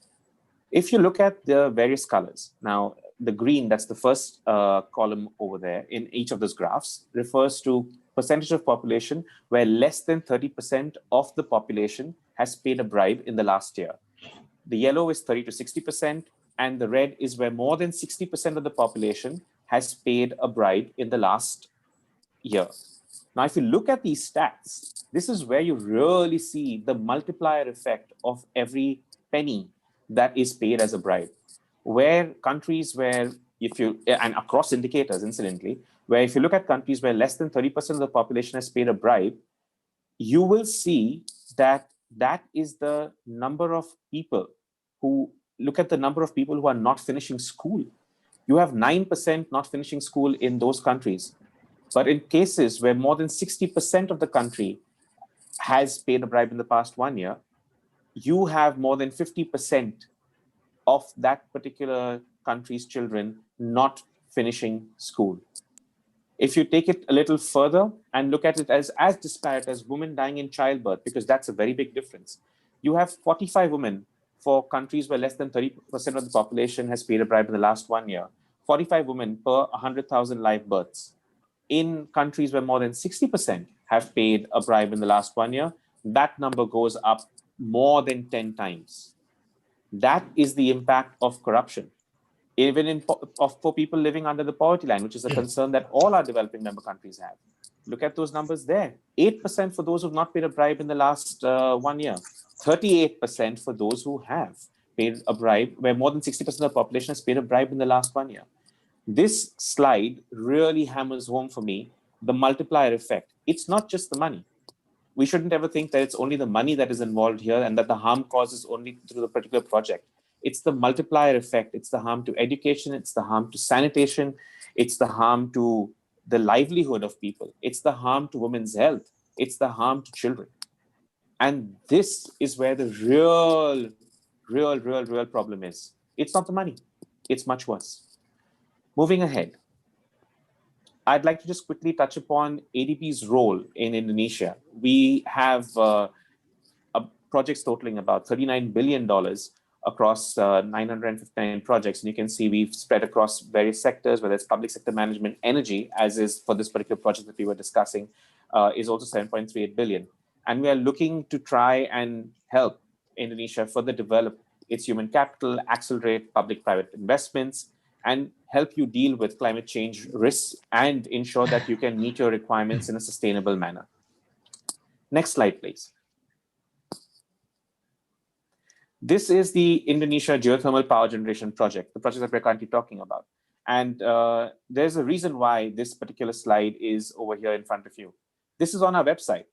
If you look at the various colors, now the green, that's the first column over there in each of those graphs, refers to percentage of population where less than 30% of the population has paid a bribe in the last year. The yellow is 30 to 60%, and the red is where more than 60% of the population has paid a bribe in the last year. Now, if you look at these stats, this is where you really see the multiplier effect of every penny that is paid as a bribe. Where countries where, and across indicators, incidentally, where if you look at countries where less than 30% of the population has paid a bribe, you will see that that is the number of people who look at the number of people who are not finishing school. You have 9% not finishing school in those countries. But in cases where more than 60% of the country has paid a bribe in the past 1 year, you have more than 50% of that particular country's children not finishing school. If you take it a little further and look at it as disparate as women dying in childbirth, because that's a very big difference, you have 45 women for countries where less than 30% of the population has paid a bribe in the last 1 year, 45 women per 100,000 live births. In countries where more than 60% have paid a bribe in the last 1 year, that number goes up more than 10 times. That is the impact of corruption. Even for people living under the poverty line, which is a concern that all our developing member countries have. Look at those numbers there. 8% for those who have not paid a bribe in the last 1 year. 38% for those who have paid a bribe, where more than 60% of the population has paid a bribe in the last 1 year. This slide really hammers home for me the multiplier effect. It's not just the money. We shouldn't ever think that it's only the money that is involved here and that the harm causes only through the particular project. It's the multiplier effect. It's the harm to education. It's the harm to sanitation. It's the harm to the livelihood of people. It's the harm to women's health. It's the harm to children. And this is where the real problem is. It's not the money. It's much worse. Moving ahead, I'd like to just quickly touch upon ADB's role in Indonesia. We have projects totaling about $39 billion across 959 projects. And you can see we've spread across various sectors, whether it's public sector management, energy, as is for this particular project that we were discussing, is also 7.38 billion. And we are looking to try and help Indonesia further develop its human capital, accelerate public-private investments, and help you deal with climate change risks and ensure that you can meet your requirements in a sustainable manner. Next slide, please. This is the Indonesia geothermal power generation project, the project that we're currently talking about. And there's a reason why this particular slide is over here in front of you. This is on our website.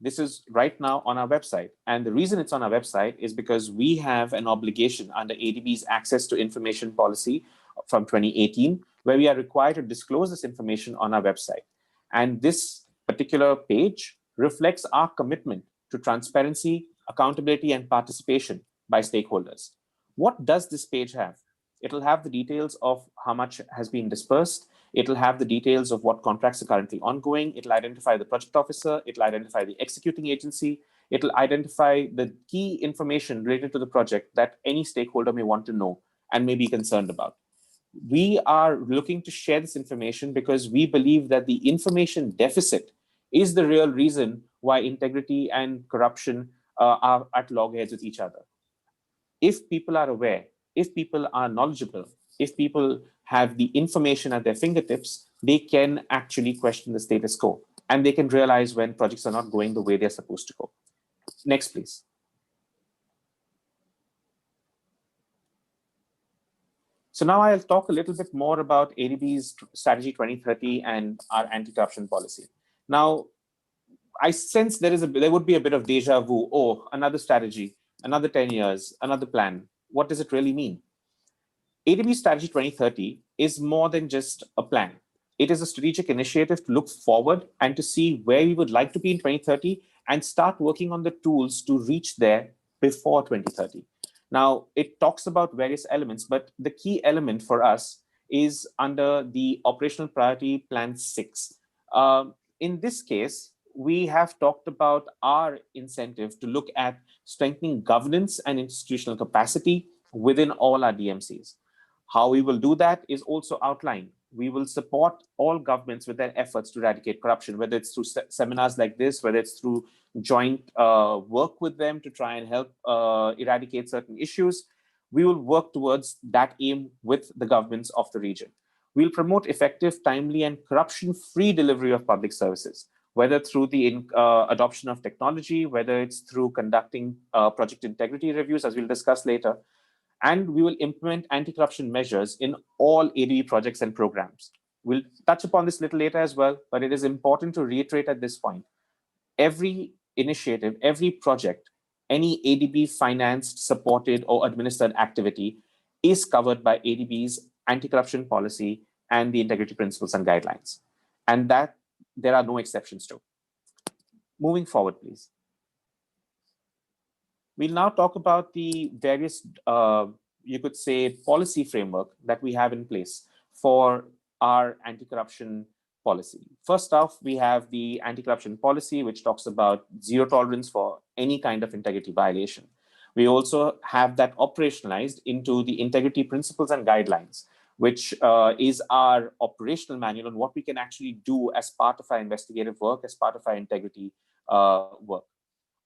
This is right now on our website. And the reason it's on our website is because we have an obligation under ADB's Access to Information Policy from 2018, where we are required to disclose this information on our website. And this particular page reflects our commitment to transparency, accountability, and participation by stakeholders. What does this page have? It'll have the details of how much has been dispersed. It'll have the details of what contracts are currently ongoing. It'll identify the project officer. It'll identify the executing agency. It'll identify the key information related to the project that any stakeholder may want to know and may be concerned about. We are looking to share this information because we believe that the information deficit is the real reason why integrity and corruption are at loggerheads with each other. If people are aware, if people are knowledgeable, if people have the information at their fingertips, they can actually question the status quo and they can realize when projects are not going the way they're supposed to go. Next, please. So now I'll talk a little bit more about ADB's Strategy 2030 and our anti-corruption policy. Now, I sense there would be a bit of deja vu. Oh, another strategy, another 10 years, another plan. What does it really mean? ADB Strategy 2030 is more than just a plan. It is a strategic initiative to look forward and to see where we would like to be in 2030 and start working on the tools to reach there before 2030. Now, it talks about various elements, but the key element for us is under the Operational Priority Plan 6. In this case, we have talked about our incentive to look at strengthening governance and institutional capacity within all our DMCs. How we will do that is also outlined. We will support all governments with their efforts to eradicate corruption, whether it's through seminars like this, whether it's through joint work with them to try and help eradicate certain issues. We will work towards that aim with the governments of the region. We'll promote effective, timely, and corruption-free delivery of public services, whether through the adoption of technology, whether it's through conducting project integrity reviews, as we'll discuss later. And we will implement anti-corruption measures in all ADB projects and programs. We'll touch upon this a little later as well, but it is important to reiterate at this point. Every initiative, every project, any ADB-financed, supported, or administered activity is covered by ADB's anti-corruption policy and the integrity principles and guidelines, and that there are no exceptions to. Moving forward, please. We'll now talk about the various, you could say, policy framework that we have in place for our anti-corruption policy. First off, we have the anti-corruption policy, which talks about zero tolerance for any kind of integrity violation. We also have that operationalized into the integrity principles and guidelines, which is our operational manual on what we can actually do as part of our investigative work, as part of our integrity work.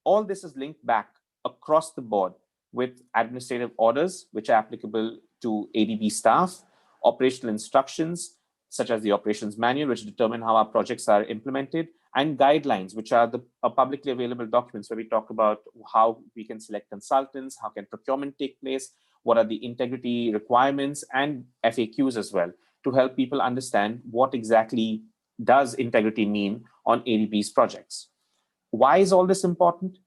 All this is linked back across the board with administrative orders, which are applicable to ADB staff, operational instructions, such as the operations manual, which determine how our projects are implemented, and guidelines, which are the publicly available documents where we talk about how we can select consultants, how can procurement take place, what are the integrity requirements, and FAQs as well, to help people understand what exactly does integrity mean on ADB's projects. Why is all this important?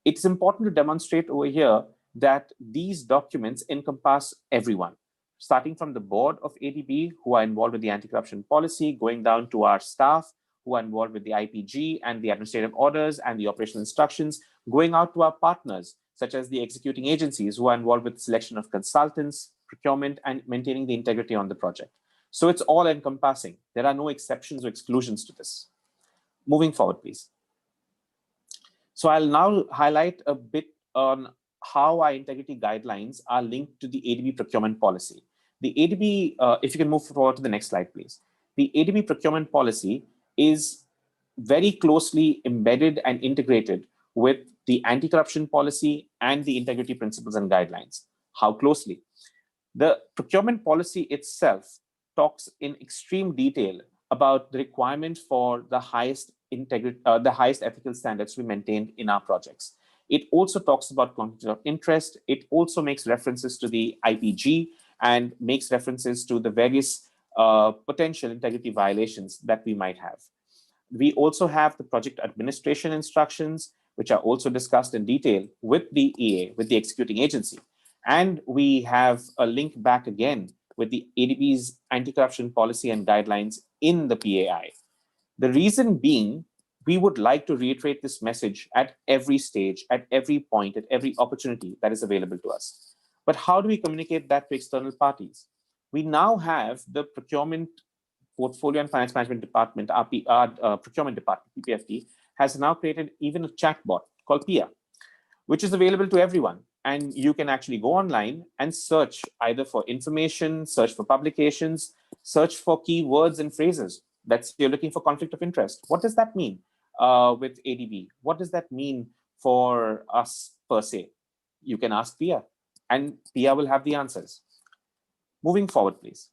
It's important to demonstrate over here that these documents encompass everyone, starting from the board of ADB, who are involved with the anti-corruption policy, going down to our staff, who are involved with the IPG and the administrative orders and the operational instructions, going out to our partners, such as the executing agencies, who are involved with selection of consultants, procurement, and maintaining the integrity on the project. So it's all encompassing. There are no exceptions or exclusions to this. Moving forward, please. So I'll now highlight a bit on how our integrity guidelines are linked to the ADB procurement policy. The ADB, if you can move forward to the next slide, please. The ADB procurement policy is very closely embedded and integrated with the anti-corruption policy and the integrity principles and guidelines. How closely? The procurement policy itself talks in extreme detail about the requirement for the highest integrity, the highest ethical standards to be maintained in our projects. It also talks about conflict of interest. It also makes references to the IPG and makes references to the various potential integrity violations that we might have. We also have the project administration instructions, which are also discussed in detail with the EA, with the executing agency. And we have a link back again with the ADB's anti-corruption policy and guidelines in the PAI. The reason being, we would like to reiterate this message at every stage, at every point, at every opportunity that is available to us. But how do we communicate that to external parties? We now have the procurement portfolio and finance management department, our procurement department, PPFD, has now created even a chatbot called PIA, which is available to everyone. And you can actually go online and search either for information, search for publications, search for keywords and phrases. That's you're looking for conflict of interest. What does that mean with ADB? What does that mean for us per se? You can ask PIA, and PIA will have the answers. Moving forward, please.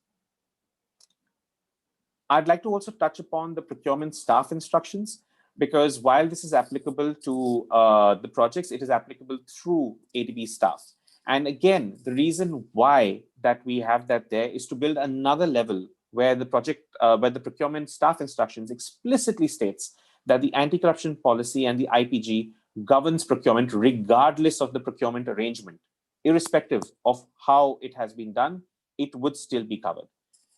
I'd like to also touch upon the procurement staff instructions, because while this is applicable to the projects, it is applicable through ADB staff. And again, the reason why that we have that there is to build another level where the procurement staff instructions explicitly states that the anti-corruption policy and the IPG governs procurement regardless of the procurement arrangement. Irrespective of how it has been done, it would still be covered.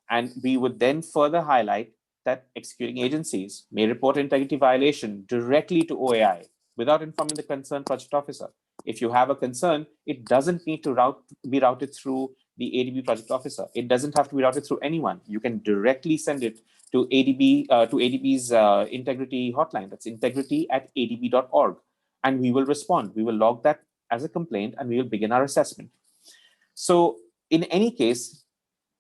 And we would then further highlight that executing agencies may report integrity violation directly to OAI without informing the concerned project officer. If you have a concern, it doesn't need to be routed through the ADB project officer. It doesn't have to be routed through anyone. You can directly send it to ADB's integrity hotline. That's integrity@adb.org. And we will respond. We will log that as a complaint and we will begin our assessment. So in any case,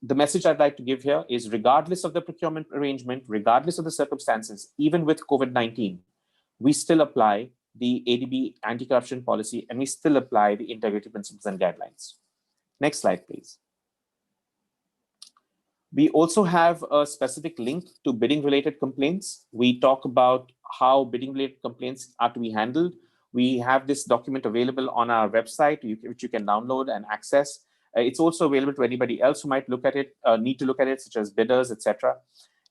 the message I'd like to give here is regardless of the procurement arrangement, regardless of the circumstances, even with COVID-19, we still apply the ADB anti-corruption policy and we still apply the integrity principles and guidelines. Next slide, please. We also have a specific link to bidding-related complaints. We talk about how bidding-related complaints are to be handled. We have this document available on our website, which you can download and access. It's also available to anybody else who might look at it, need to look at it, such as bidders, etc.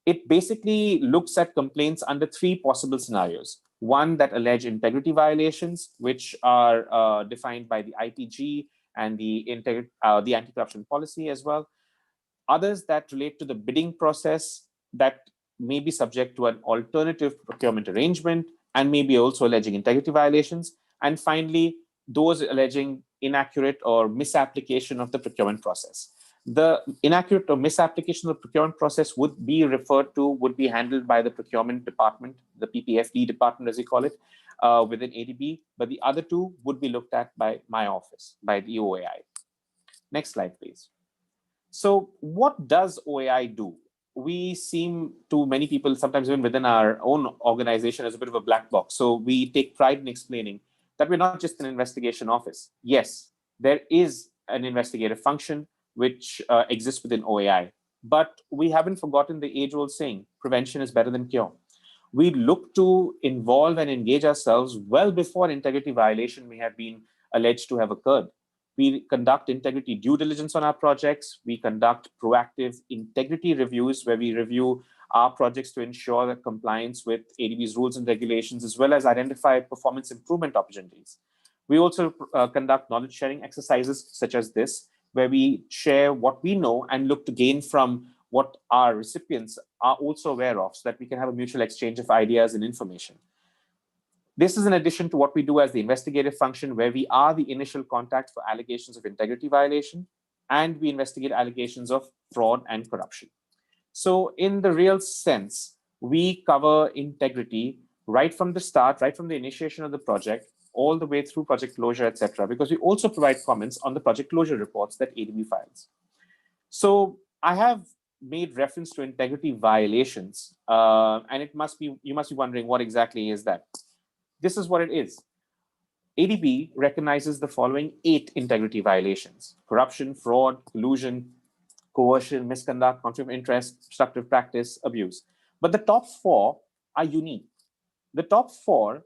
It basically looks at complaints under three possible scenarios. One that allege integrity violations, which are defined by the IPG and the anti-corruption policy as well. Others that relate to the bidding process that may be subject to an alternative procurement arrangement and may be also alleging integrity violations. And finally, those alleging inaccurate or misapplication of the procurement process. The inaccurate or misapplication of the procurement process would be handled by the procurement department, the PPFD department as we call it, within ADB, but the other two would be looked at by my office, by the OAI. Next slide, please. So what does OAI do? We seem to many people, sometimes even within our own organization, as a bit of a black box. So we take pride in explaining that we're not just an investigation office. Yes, there is an investigative function which exists within OAI, but we haven't forgotten the age-old saying, prevention is better than cure. We look to involve and engage ourselves well before integrity violation may have been alleged to have occurred. We conduct integrity due diligence on our projects. We conduct proactive integrity reviews where we review our projects to ensure that compliance with ADB's rules and regulations, as well as identify performance improvement opportunities. We also conduct knowledge sharing exercises such as this, where we share what we know and look to gain from what our recipients are also aware of, so that we can have a mutual exchange of ideas and information. This is in addition to what we do as the investigative function, where we are the initial contact for allegations of integrity violation, and we investigate allegations of fraud and corruption. So in the real sense, we cover integrity right from the start, right from the initiation of the project, all the way through project closure, etc., because we also provide comments on the project closure reports that ADB files. So I have made reference to integrity violations, and you must be wondering, what exactly is that? This is what it is. ADB recognizes the following 8 integrity violations: corruption, fraud, collusion, coercion, misconduct, conflict of interest, obstructive practice, abuse. But the top 4 are unique. The top 4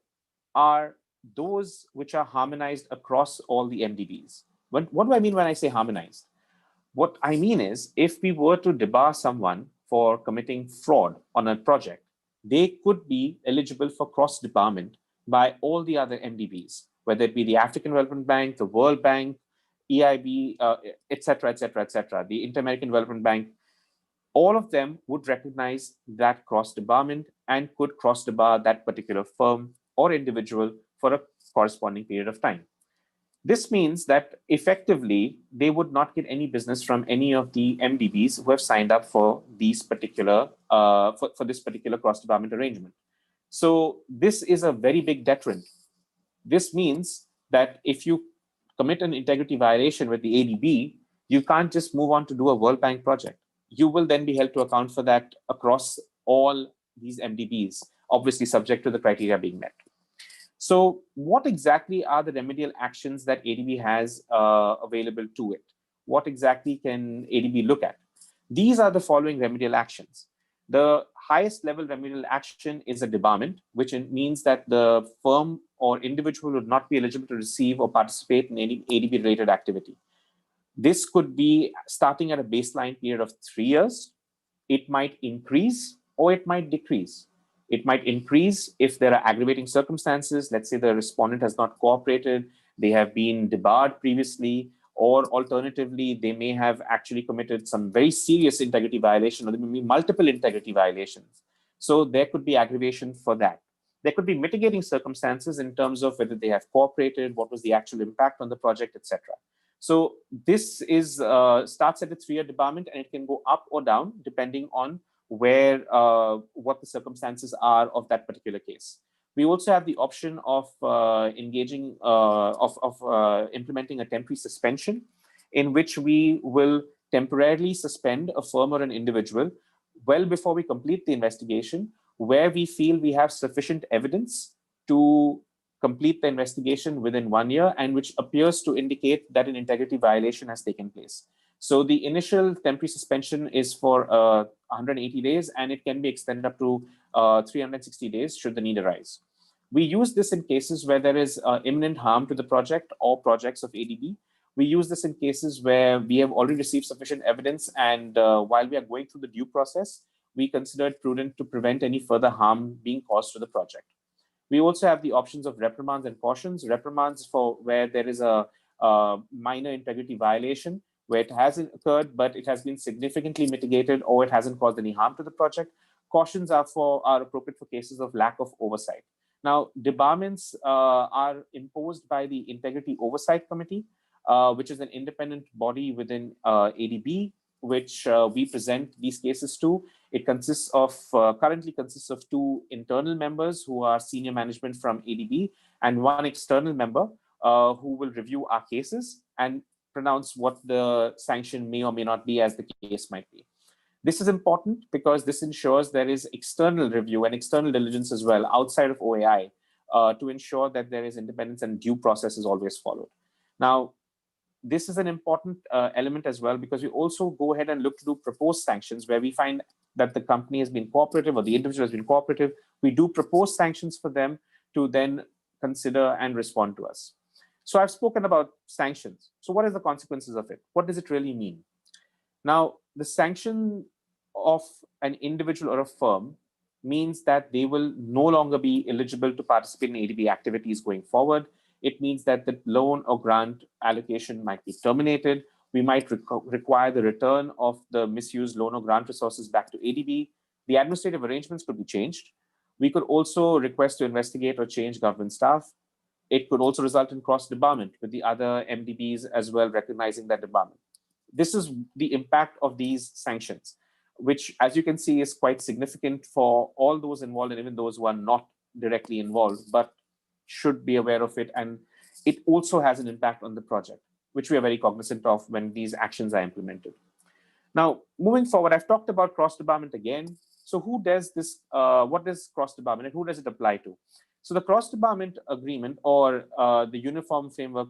are those which are harmonized across all the MDBs. What do I mean when I say harmonized? What I mean is, if we were to debar someone for committing fraud on a project, they could be eligible for cross-debarment by all the other MDBs, whether it be the African Development Bank, the World Bank, EIB, etc., etc., etc., the Inter-American Development Bank. All of them would recognize that cross-debarment and could cross-debar that particular firm or individual for a corresponding period of time. This means that effectively they would not get any business from any of the MDBs who have signed up for these particular for this particular cross-debarment arrangement. So this is a very big deterrent. This means that if you commit an integrity violation with the ADB, you can't just move on to do a World Bank project. You will then be held to account for that across all these MDBs, obviously subject to the criteria being met. So what exactly are the remedial actions that ADB has available to it? What exactly can ADB look at? These are the following remedial actions. The highest level remedial action is a debarment, which means that the firm or individual would not be eligible to receive or participate in any ADB-related activity. This could be starting at a baseline period of 3 years. It might increase or it might decrease. It might increase if there are aggravating circumstances. Let's say the respondent has not cooperated, they have been debarred previously, or alternatively, they may have actually committed some very serious integrity violation, or there may be multiple integrity violations. So there could be aggravation for that. There could be mitigating circumstances in terms of whether they have cooperated, what was the actual impact on the project, etc. So this is starts at a 3-year debarment, and it can go up or down depending on where what the circumstances are of that particular case. We also have the option of implementing a temporary suspension, in which we will temporarily suspend a firm or an individual well before we complete the investigation, where we feel we have sufficient evidence to complete the investigation within 1 year, and which appears to indicate that an integrity violation has taken place. So the initial temporary suspension is for 180 days, and it can be extended up to 360 days should the need arise. We use this in cases where there is imminent harm to the project or projects of ADB. We use this in cases where we have already received sufficient evidence, and while we are going through the due process, we consider it prudent to prevent any further harm being caused to the project. We also have the options of reprimands and cautions. Reprimands for where there is a minor integrity violation, where it hasn't occurred, but it has been significantly mitigated, or it hasn't caused any harm to the project. Cautions are appropriate for cases of lack of oversight. Now, debarments are imposed by the Integrity Oversight Committee, which is an independent body within ADB, which we present these cases to. It consists of, currently consists of 2 internal members who are senior management from ADB, and 1 external member who will review our cases and pronounce what the sanction may or may not be, as the case might be. This is important because this ensures there is external review and external diligence as well outside of OAI to ensure that there is independence and due process is always followed. Now, this is an important element as well, because we also go ahead and look to do proposed sanctions where we find that the company has been cooperative or the individual has been cooperative. We do propose sanctions for them to then consider and respond to us. So I've spoken about sanctions. So what are the consequences of it? What does it really mean? Now, the sanction of an individual or a firm means that they will no longer be eligible to participate in ADB activities going forward. It means that the loan or grant allocation might be terminated. We might require the return of the misused loan or grant resources back to ADB. The administrative arrangements could be changed. We could also request to investigate or change government staff. It could also result in cross-debarment with the other MDBs as well, recognizing that debarment. This is the impact of these sanctions, which, as you can see, is quite significant for all those involved and even those who are not directly involved, but should be aware of it. And it also has an impact on the project, which we are very cognizant of when these actions are implemented. Now, moving forward, I've talked about cross-debarment again. So who does this? What is cross-debarment and who does it apply to? So the cross-debarment agreement, or the Uniform Framework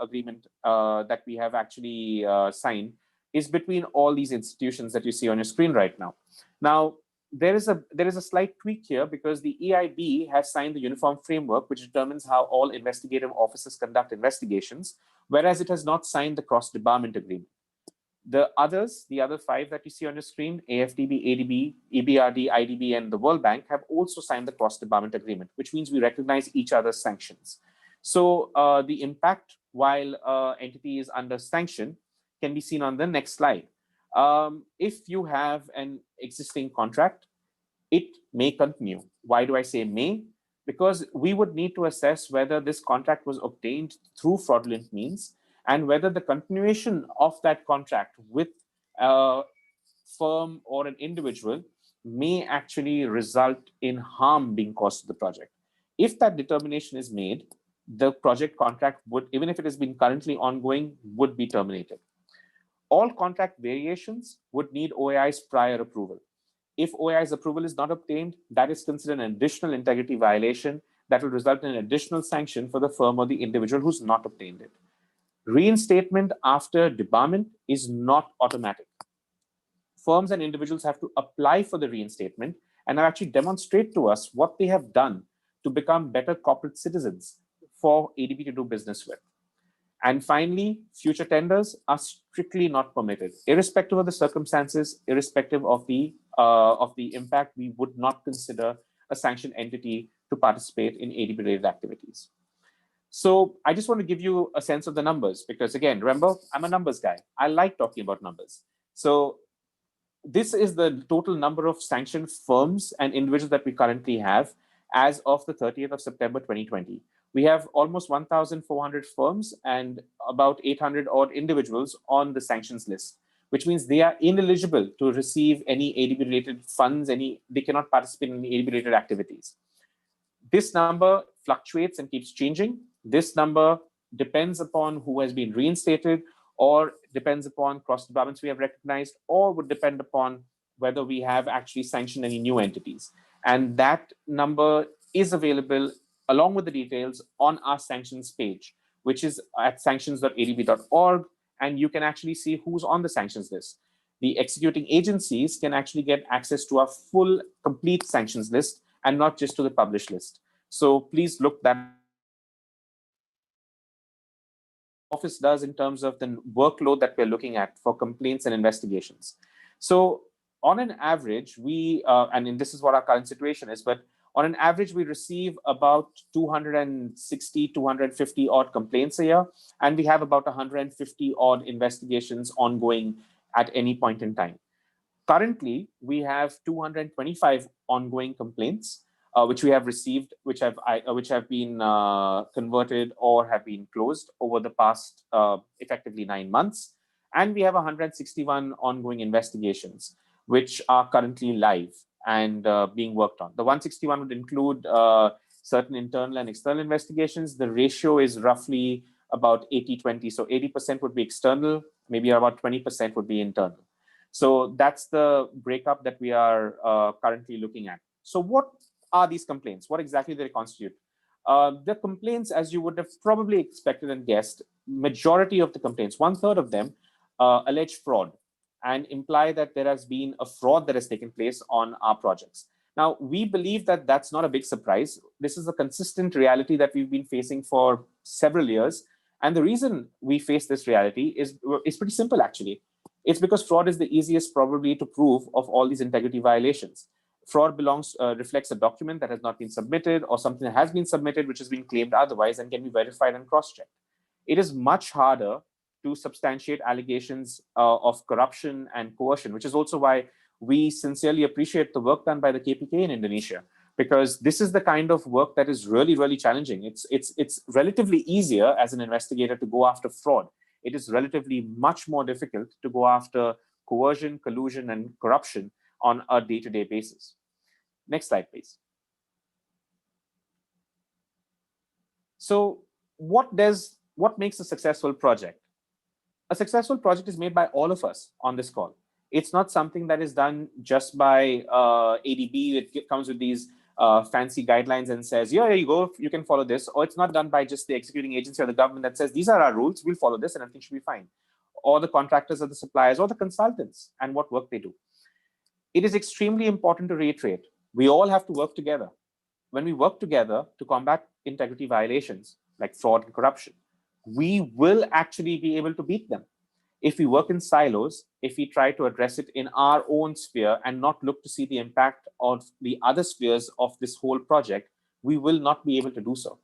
Agreement that we have actually signed, is between all these institutions that you see on your screen right now. Now, there is a slight tweak here because the EIB has signed the Uniform Framework, which determines how all investigative officers conduct investigations, whereas it has not signed the cross-debarment agreement. The other 5 that you see on your screen, AFDB, ADB, EBRD, IDB, and the World Bank, have also signed the cross-debarment agreement, which means we recognize each other's sanctions. So the impact while entity is under sanction can be seen on the next slide. If you have an existing contract, it may continue. Why do I say may? Because we would need to assess whether this contract was obtained through fraudulent means and whether the continuation of that contract with a firm or an individual may actually result in harm being caused to the project. If that determination is made, the project contract would, even if it has been currently ongoing, would be terminated. All contract variations would need OAI's prior approval. If OAI's approval is not obtained, that is considered an additional integrity violation that will result in an additional sanction for the firm or the individual who's not obtained it. Reinstatement after debarment is not automatic. Firms and individuals have to apply for the reinstatement and actually demonstrate to us what they have done to become better corporate citizens for ADB to do business with. And finally, future tenders are strictly not permitted. Irrespective of the circumstances, irrespective of the impact, we would not consider a sanctioned entity to participate in ADB-related activities. So I just want to give you a sense of the numbers because, again, remember, I'm a numbers guy. I like talking about numbers. So this is the total number of sanctioned firms and individuals that we currently have as of the 30th of September 2020. We have almost 1,400 firms and about 800 odd individuals on the sanctions list, which means they are ineligible to receive any ADB-related funds, they cannot participate in any ADB-related activities. This number fluctuates and keeps changing. This number depends upon who has been reinstated or depends upon cross-debarments we have recognized or would depend upon whether we have actually sanctioned any new entities. And that number is available along with the details on our sanctions page, which is at sanctions.adb.org, and you can actually see who's on the sanctions list. The executing agencies can actually get access to our full, complete sanctions list and not just to the published list. So please look that office does in terms of the workload that we're looking at for complaints and investigations. So on an average, and this is what our current situation is, but on an average, we receive about 260, 250 odd complaints a year, and we have about 150 odd investigations ongoing at any point in time. Currently, we have 225 ongoing complaints, which we have received, which have been converted or have been closed over the past effectively 9 months. And we have 161 ongoing investigations, which are currently live and being worked on. The 161 would include certain internal and external investigations. The ratio is roughly about 80-20. So 80% would be external, maybe about 20% would be internal. So that's the breakup that we are currently looking at. So what are these complaints? What exactly do they constitute? The complaints, as you would have probably expected and guessed, majority of the complaints, 1/3 of them, allege fraud and imply that there has been a fraud that has taken place on our projects. Now, we believe that that's not a big surprise. This is a consistent reality that we've been facing for several years. And the reason we face this reality is pretty simple, actually. It's because fraud is the easiest probably to prove of all these integrity violations. Fraud reflects a document that has not been submitted or something that has been submitted which has been claimed otherwise and can be verified and cross-checked. It is much harder to substantiate allegations of corruption and coercion, which is also why we sincerely appreciate the work done by the KPK in Indonesia, because this is the kind of work that is really, really challenging. It's relatively easier as an investigator to go after fraud. It is relatively much more difficult to go after coercion, collusion, and corruption on a day-to-day basis. Next slide, please. So what makes a successful project? A successful project is made by all of us on this call. It's not something that is done just by ADB. It comes with these fancy guidelines and says, yeah, here you go, you can follow this. Or it's not done by just the executing agency or the government that says, these are our rules, we'll follow this and everything should be fine. Or the contractors or the suppliers or the consultants and what work they do. It is extremely important to reiterate, we all have to work together. When we work together to combat integrity violations like fraud and corruption, we will actually be able to beat them. If we work in silos, if we try to address it in our own sphere and not look to see the impact of the other spheres of this whole project, we will not be able to do so.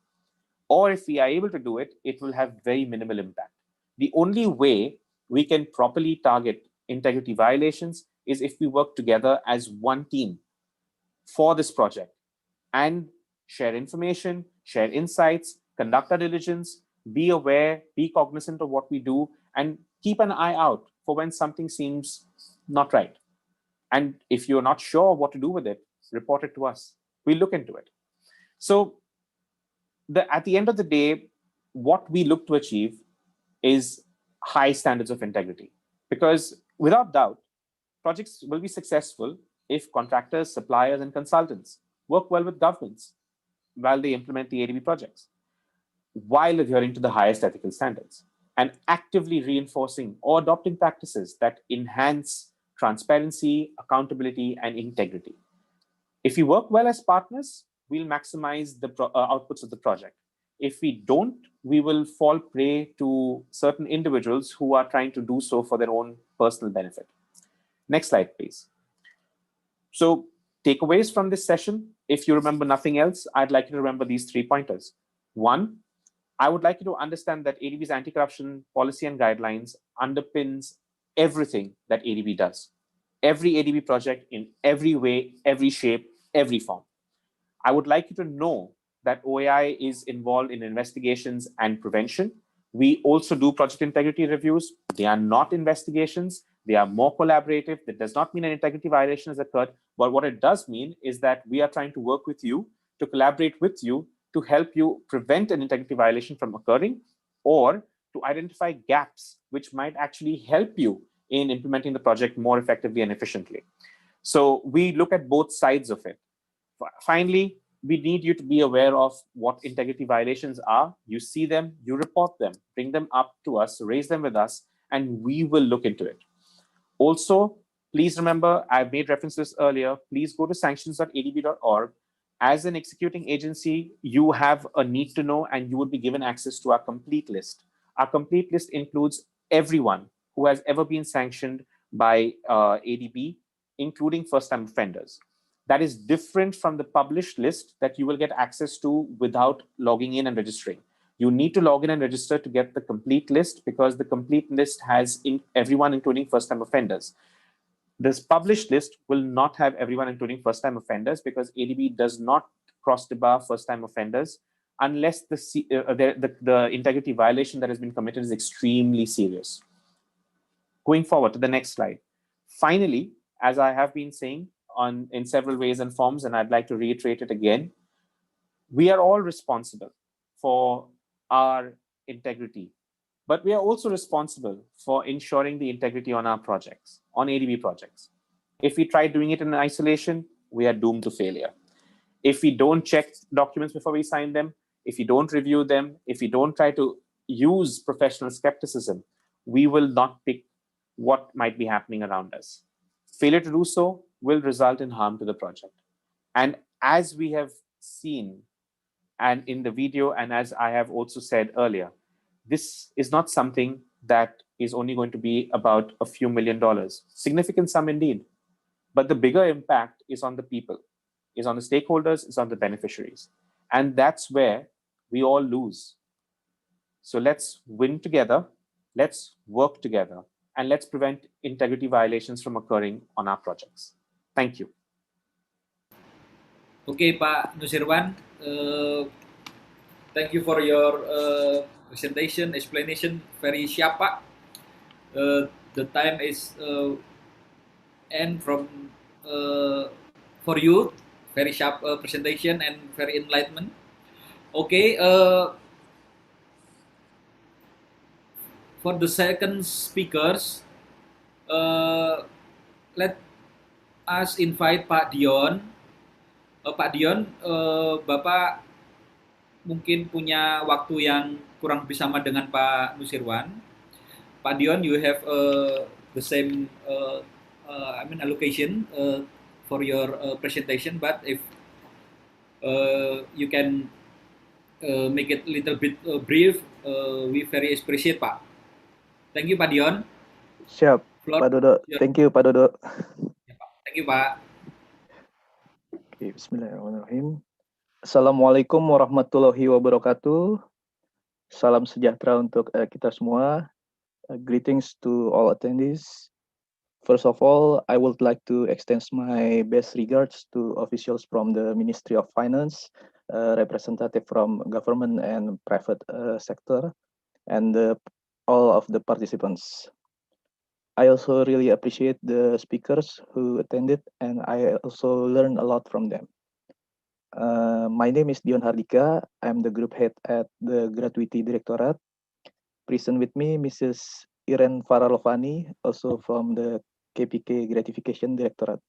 Or if we are able to do it, it will have very minimal impact. The only way we can properly target integrity violations is if we work together as one team for this project and share information, share insights, conduct our diligence, be aware, be cognizant of what we do, and keep an eye out for when something seems not right. And if you're not sure what to do with it, report it to us. We'll look into it. So at the end of the day, what we look to achieve is high standards of integrity. Because without doubt, projects will be successful if contractors, suppliers, and consultants work well with governments while they implement the ADB projects, while adhering to the highest ethical standards and actively reinforcing or adopting practices that enhance transparency, accountability, and integrity. If we work well as partners, we'll maximize the outputs of the project. If we don't, we will fall prey to certain individuals who are trying to do so for their own personal benefit. Next slide, please. So takeaways from this session, if you remember nothing else, I'd like you to remember these 3 pointers. 1, I would like you to understand that ADB's anti-corruption policy and guidelines underpins everything that ADB does. Every ADB project in every way, every shape, every form. I would like you to know that OAI is involved in investigations and prevention. We also do project integrity reviews. They are not investigations. They are more collaborative. That does not mean an integrity violation has occurred. But what it does mean is that we are trying to work with you, to collaborate with you, to help you prevent an integrity violation from occurring, or to identify gaps which might actually help you in implementing the project more effectively and efficiently. So we look at both sides of it. Finally, we need you to be aware of what integrity violations are. You see them, you report them, bring them up to us, raise them with us, and we will look into it. Also, please remember, I've made reference to this earlier, please go to sanctions.adb.org. As an executing agency, you have a need to know and you will be given access to our complete list. Our complete list includes everyone who has ever been sanctioned by ADB, including first-time offenders. That is different from the published list that you will get access to without logging in and registering. You need to log in and register to get the complete list because the complete list has everyone, including first-time offenders. This published list will not have everyone, including first-time offenders, because ADB does not cross the bar first-time offenders unless the integrity violation that has been committed is extremely serious. Going forward to the next slide. Finally, as I have been saying in several ways and forms, and I'd like to reiterate it again, we are all responsible for our integrity, but we are also responsible for ensuring the integrity on our projects, on ADB projects. If we try doing it in isolation, we are doomed to failure. If we don't check documents before we sign them, if we don't review them, if we don't try to use professional skepticism, we will not pick what might be happening around us. Failure to do so will result in harm to the project. And as we have seen and in the video, and as I have also said earlier, this is not something that is only going to be about a few $1 million. Significant sum indeed. But the bigger impact is on the people, is on the stakeholders, is on the beneficiaries. And that's where we all lose. So let's win together, let's work together, and let's prevent integrity violations from occurring on our projects. Thank you. Okay, Pak Nusirwan, thank you for your presentation, explanation. Very sharp, Pak. The time is end from for you. Very sharp presentation and very enlightenment. Okay, for the second speakers, let us invite Pak Dion. Pak Dion, Bapak mungkin punya waktu yang kurang lebih sama dengan Pak Nusirwan. Pak Dion, you have the same allocation for your presentation, but if you can make it a little bit brief, we very appreciate, Pak. Thank you, Pak Dion. Siap, Pak Dodo. Thank you, Pak Dodo. Thank you, Pak. Oke, bismillahirrahmanirrahim. Assalamualaikum warahmatullahi wabarakatuh. Salam sejahtera untuk kita semua. Greetings to all attendees. First of all, I would like to extend my best regards to officials from the Ministry of Finance, representative from government and private sector, and all of the participants. I also really appreciate the speakers who attended, and I also learned a lot from them. My name is Dion Hardika. I'm the group head at the Gratuity Directorate. Present with me, Mrs. Iren Faralovani, also from the KPK Gratification Directorate.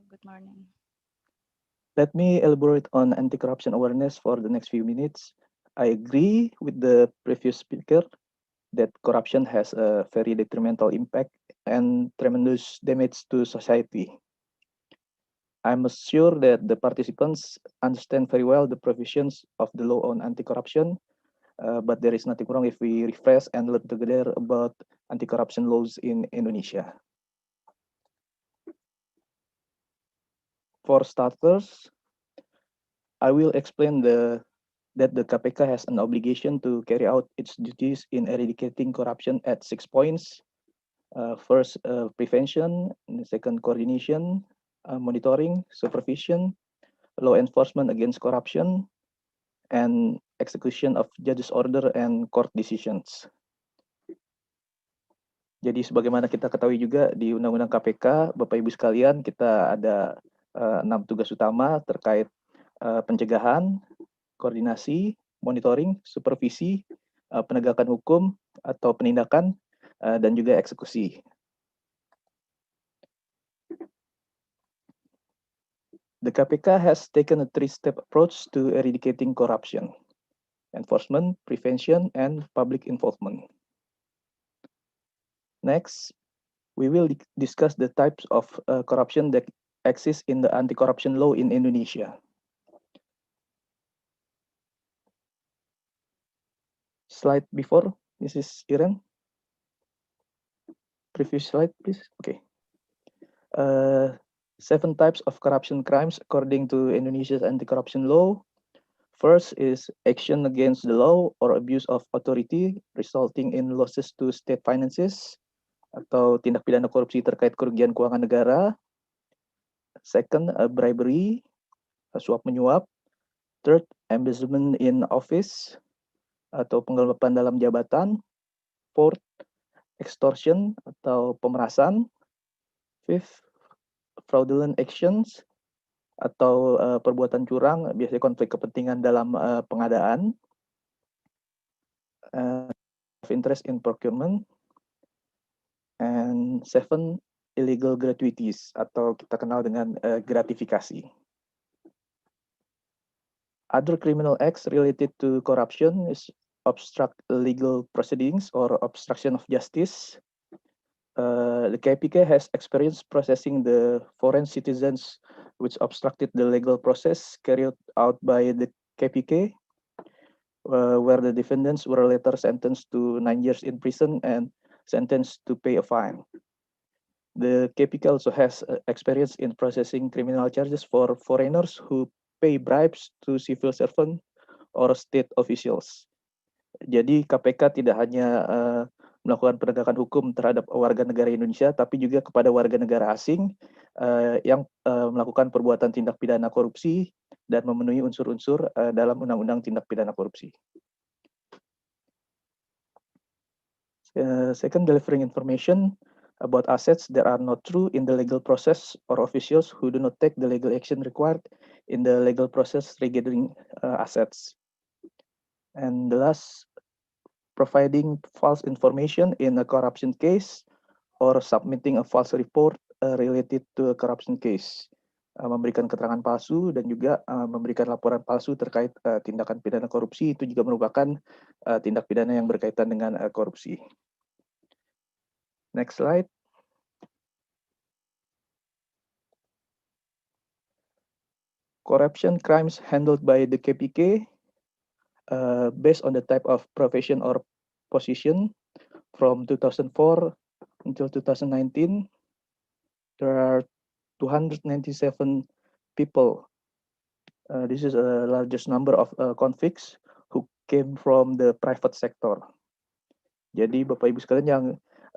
Good morning. Let me elaborate on anti-corruption awareness for the next few minutes. I agree with the previous speaker that corruption has a very detrimental impact and tremendous damage to society. I'm sure that the participants understand very well the provisions of the law on anti-corruption, but there is nothing wrong if we refresh and learn together about anti-corruption laws in Indonesia. For starters, I will explain that the KPK has an obligation to carry out its duties in eradicating corruption at 6 points. First, prevention, second, coordination, monitoring, supervision, law enforcement against corruption, and execution of judge's order and court decisions. Jadi sebagaimana kita ketahui juga di Undang-Undang KPK, Bapak Ibu sekalian, kita ada 6 tugas utama terkait pencegahan, koordinasi, monitoring, supervisi, penegakan hukum atau penindakan, dan juga eksekusi. The KPK has taken a 3-step approach to eradicating corruption: enforcement, prevention, and public involvement. Next, we will discuss the types of corruption that exist in the anti-corruption law in Indonesia. Slide before, Mrs. Iren. Previous slide, please. Okay. 7 types of corruption crimes according to Indonesia's anti-corruption law. First is action against the law or abuse of authority resulting in losses to state finances, atau tindak pidana korupsi terkait kerugian keuangan negara. Second, bribery, suap menyuap. Third, embezzlement in office, atau penggelapan dalam jabatan. Fourth, extortion atau pemerasan. Fifth, fraudulent actions atau perbuatan curang, biasanya konflik kepentingan dalam pengadaan. Of interest in procurement. And 7, illegal gratuities atau kita kenal dengan gratifikasi. Other criminal acts related to corruption is obstruct legal proceedings or obstruction of justice. The KPK has experience processing the foreign citizens which obstructed the legal process carried out by the KPK. where the defendants were later sentenced to 9 years in prison and sentenced to pay a fine. The KPK also has experience in processing criminal charges for foreigners who pay bribes to civil servants or state officials. Jadi KPK tidak hanya melakukan penegakan hukum terhadap warga negara Indonesia, tapi juga kepada warga negara asing yang melakukan perbuatan tindak pidana korupsi dan memenuhi unsur-unsur dalam Undang-Undang Tindak Pidana Korupsi. Second, delivering information about assets that are not true in the legal process or officials who do not take the legal action required in the legal process regarding assets. And the last, providing false information in a corruption case or submitting a false report related to a corruption case. Memberikan keterangan palsu dan juga memberikan laporan palsu terkait tindakan pidana korupsi itu juga merupakan tindak pidana yang berkaitan dengan korupsi. Next slide. Corruption crimes handled by the KPK based on the type of profession or position from 2004 until 2019, there are 297 people. This is the largest number of convicts who came from the private sector. Jadi Bapak Ibu sekalian, yang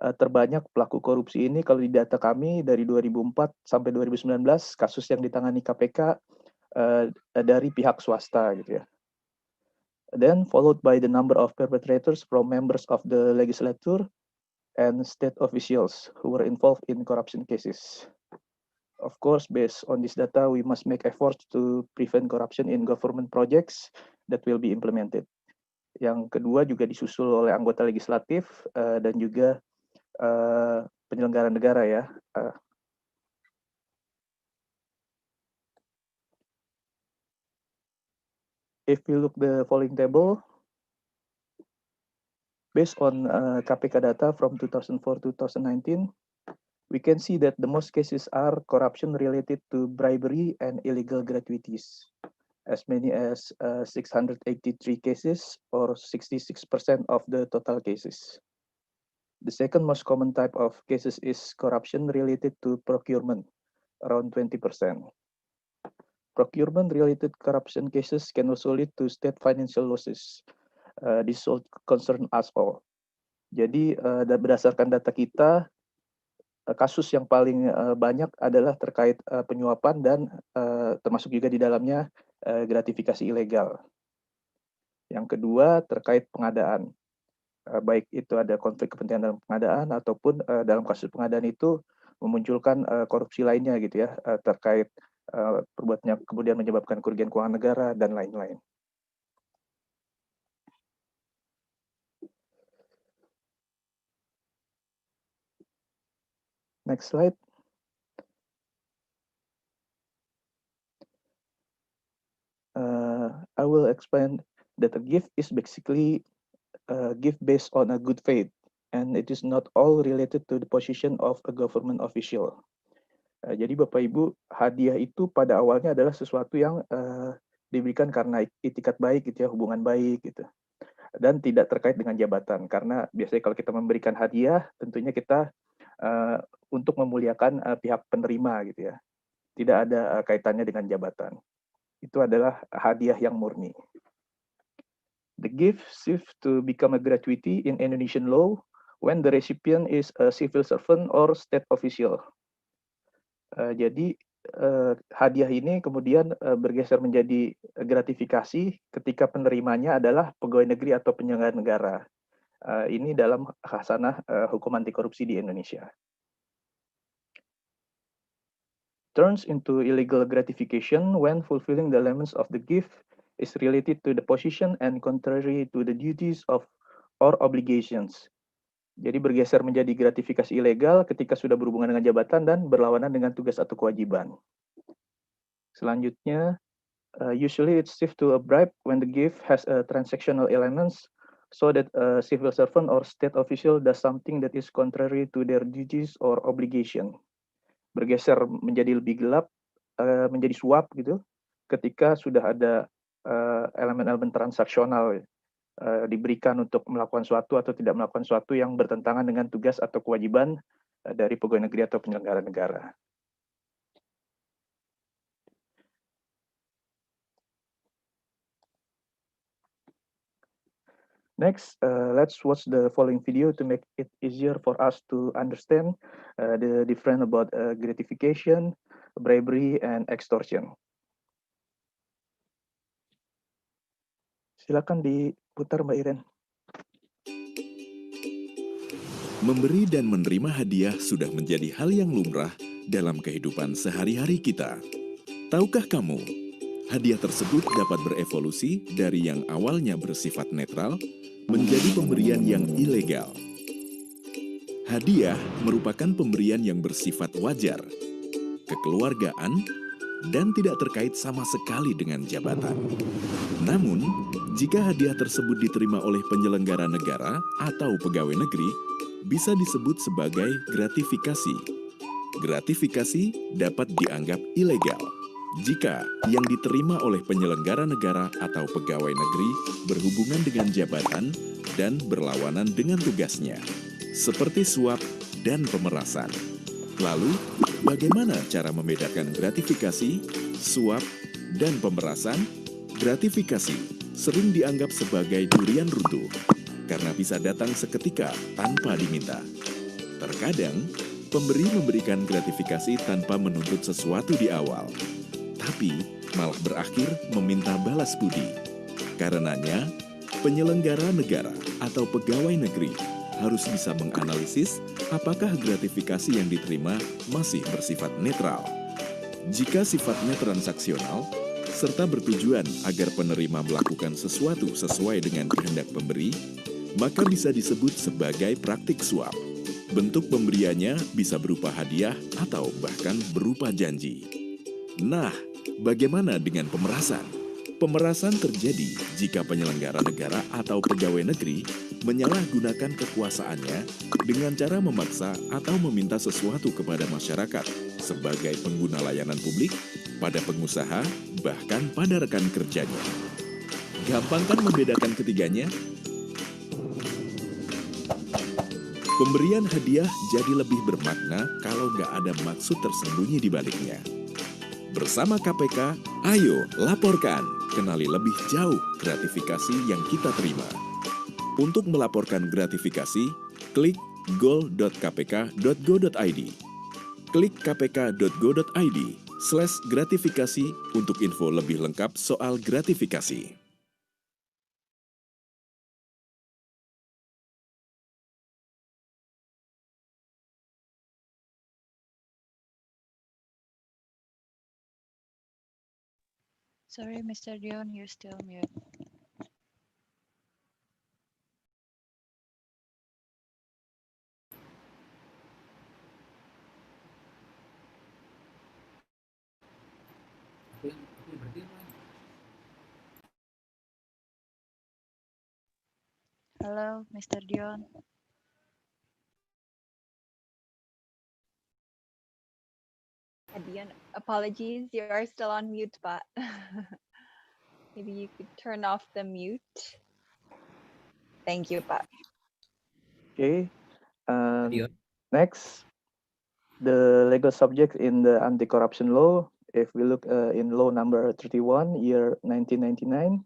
terbanyak pelaku korupsi ini kalau di data kami dari 2004 sampai 2019 kasus yang ditangani KPK dari pihak swasta gitu ya. Then followed by the number of perpetrators from members of the legislature and state officials who were involved in corruption cases. Of course, based on this data, we must make efforts to prevent corruption in government projects that will be implemented. Yang kedua juga disusul oleh anggota legislatif dan juga penyelenggara negara ya. If we look the following table, based on KPK data from 2004-2019, we can see that the most cases are corruption related to bribery and illegal gratuities, as many as 683 cases or 66% of the total cases. The second most common type of cases is corruption related to procurement, around 20%. Procurement-related corruption cases can also lead to state financial losses. This will concern us all. Jadi berdasarkan data kita, kasus yang paling banyak adalah terkait penyuapan dan termasuk juga di dalamnya gratifikasi ilegal. Yang kedua terkait pengadaan, baik itu ada konflik kepentingan dalam pengadaan ataupun dalam kasus pengadaan itu memunculkan korupsi lainnya gitu ya, terkait perbuatannya kemudian menyebabkan kerugian keuangan negara dan lain-lain. Next slide. I will explain that a gift is basically a gift based on a good faith, and it is not all related to the position of a government official. Jadi Bapak Ibu, hadiah itu pada awalnya adalah sesuatu yang diberikan karena itikat baik gitu ya, hubungan baik gitu. Dan tidak terkait dengan jabatan, karena biasanya kalau kita memberikan hadiah tentunya kita untuk memuliakan pihak penerima gitu ya. Tidak ada kaitannya dengan jabatan. Itu adalah hadiah yang murni. The gift shifts to become a gratuity in Indonesian law when the recipient is a civil servant or state official. Jadi hadiah ini kemudian bergeser menjadi gratifikasi ketika penerimanya adalah pegawai negeri atau penyelenggara negara. Ini dalam khasanah hukum anti korupsi di Indonesia. Turns into illegal gratification when fulfilling the elements of the gift is related to the position and contrary to the duties of or obligations. Jadi bergeser menjadi gratifikasi ilegal ketika sudah berhubungan dengan jabatan dan berlawanan dengan tugas atau kewajiban. Selanjutnya, usually it shifts to a bribe when the gift has a transactional elements, so that a civil servant or state official does something that is contrary to their duties or obligation. Bergeser menjadi lebih gelap, menjadi suap gitu, ketika sudah ada elemen-elemen transaksional diberikan untuk melakukan suatu atau tidak melakukan suatu yang bertentangan dengan tugas atau kewajiban dari pegawai negeri atau penyelenggara negara. Next, let's watch the following video to make it easier for us to understand the difference about gratification, bribery, and extortion. Silakan diputar, Mbak Iren. Memberi dan menerima hadiah sudah menjadi hal yang lumrah dalam kehidupan sehari-hari kita. Tahukah kamu, hadiah tersebut dapat berevolusi dari yang awalnya bersifat netral menjadi pemberian yang ilegal. Hadiah merupakan pemberian yang bersifat wajar, kekeluargaan, dan tidak terkait sama sekali dengan jabatan. Namun, jika hadiah tersebut diterima oleh penyelenggara negara atau pegawai negeri, bisa disebut sebagai gratifikasi. Gratifikasi dapat dianggap ilegal jika yang diterima oleh penyelenggara negara atau pegawai negeri berhubungan dengan jabatan dan berlawanan dengan tugasnya, seperti suap dan pemerasan. Lalu, bagaimana cara membedakan gratifikasi, suap, dan pemerasan? Gratifikasi sering dianggap sebagai durian runtuh karena bisa datang seketika tanpa diminta. Terkadang, pemberi memberikan gratifikasi tanpa menuntut sesuatu di awal, tapi malah berakhir meminta balas budi. Karenanya, penyelenggara negara atau pegawai negeri harus bisa menganalisis apakah gratifikasi yang diterima masih bersifat netral. Jika sifatnya transaksional, serta bertujuan agar penerima melakukan sesuatu sesuai dengan kehendak pemberi, maka bisa disebut sebagai praktik suap. Bentuk pemberiannya bisa berupa hadiah atau bahkan berupa janji. Nah, bagaimana dengan pemerasan? Pemerasan terjadi jika penyelenggara negara atau pegawai negeri menyalahgunakan kekuasaannya dengan cara memaksa atau meminta sesuatu kepada masyarakat sebagai pengguna layanan publik, pada pengusaha, bahkan pada rekan kerjanya. Gampang kan membedakan ketiganya? Pemberian hadiah jadi lebih bermakna kalau nggak ada maksud tersembunyi di baliknya. Bersama KPK, ayo laporkan, kenali lebih jauh gratifikasi yang kita terima. Untuk melaporkan gratifikasi, klik goal.kpk.go.id. Klik kpk.go.id/gratifikasi untuk info lebih lengkap soal gratifikasi. Sorry, Mr. Dion, you're still mute. Hello, Mr. Dion. Dion, apologies, you are still on mute, Pak. Maybe you could turn off the mute. Thank you, Pak. Okay. Next, the legal subject in the anti-corruption law. If we look in law number 31, year 1999,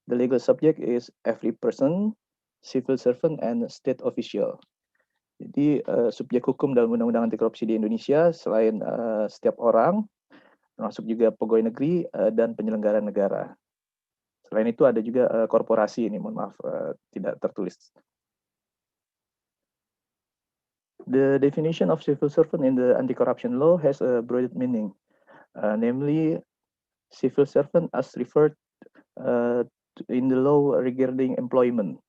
the legal subject is every person, civil servant, and state official. Jadi subjek hukum dalam undang-undang anti korupsi di Indonesia selain setiap orang, termasuk juga pegawai negeri dan penyelenggara negara. Selain itu ada juga korporasi, ini mohon maaf tidak tertulis. The definition of civil servant in the anti-corruption law has a broad meaning, namely civil servant as referred in the law regarding employment.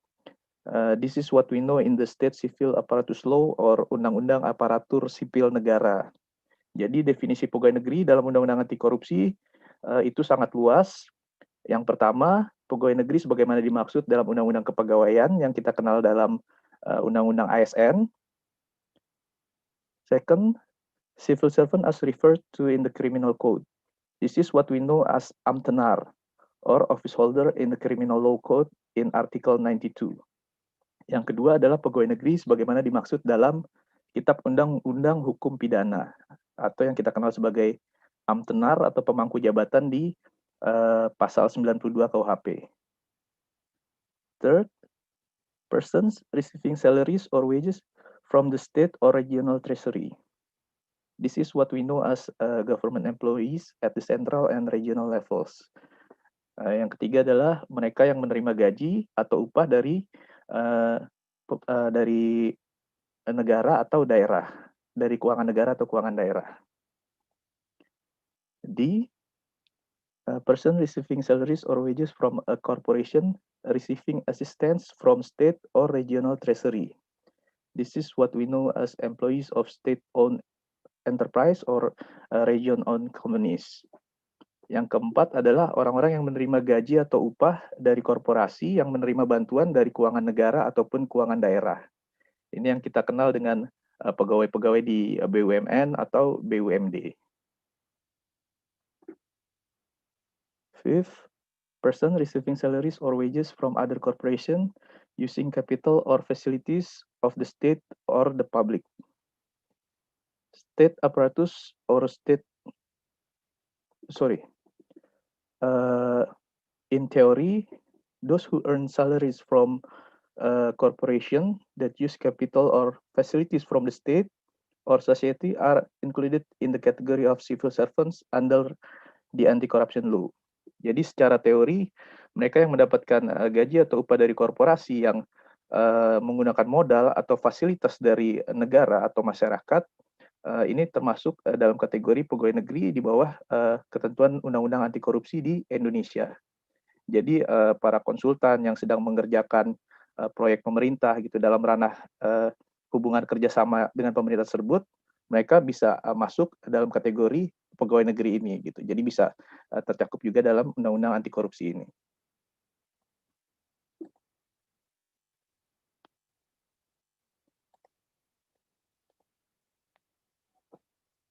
This is what we know in the State Civil Apparatus Law or Undang-Undang Aparatur Sipil Negara. Jadi definisi pegawai negeri dalam Undang-Undang Anti Korupsi itu sangat luas. Yang pertama, pegawai negeri sebagaimana dimaksud dalam Undang-Undang Kepegawaian yang kita kenal dalam Undang-Undang ASN. Second, civil servant as referred to in the Criminal Code. This is what we know as amtenar or office holder in the Criminal Law Code in Article 92. Yang kedua adalah pegawai negeri sebagaimana dimaksud dalam Kitab Undang-Undang Hukum Pidana atau yang kita kenal sebagai amtenar atau pemangku jabatan di pasal 92 KUHP. Third, persons receiving salaries or wages from the state or regional treasury. This is what we know as government employees at the central and regional levels. Yang ketiga adalah mereka yang menerima gaji atau upah dari negara atau daerah, dari keuangan negara atau keuangan daerah. D, person receiving salaries or wages from a corporation receiving assistance from state or regional treasury. This is what we know as employees of state-owned enterprise or region-owned companies. Yang keempat adalah orang-orang yang menerima gaji atau upah dari korporasi yang menerima bantuan dari keuangan negara ataupun keuangan daerah. Ini yang kita kenal dengan pegawai-pegawai di BUMN atau BUMD. Fifth, person receiving salaries or wages from other corporation using capital or facilities of the state or the public. State apparatus or in theory, those who earn salaries from a corporation that use capital or facilities from the state or society are included in the category of civil servants under the anti-corruption law. Jadi secara teori, mereka yang mendapatkan gaji atau upah dari korporasi yang menggunakan modal atau fasilitas dari negara atau masyarakat, ini termasuk dalam kategori pegawai negeri di bawah ketentuan Undang-Undang Anti Korupsi di Indonesia. Jadi para konsultan yang sedang mengerjakan proyek pemerintah gitu dalam ranah hubungan kerjasama dengan pemerintah tersebut, mereka bisa masuk dalam kategori pegawai negeri ini gitu. Jadi bisa tercakup juga dalam Undang-Undang Anti Korupsi ini.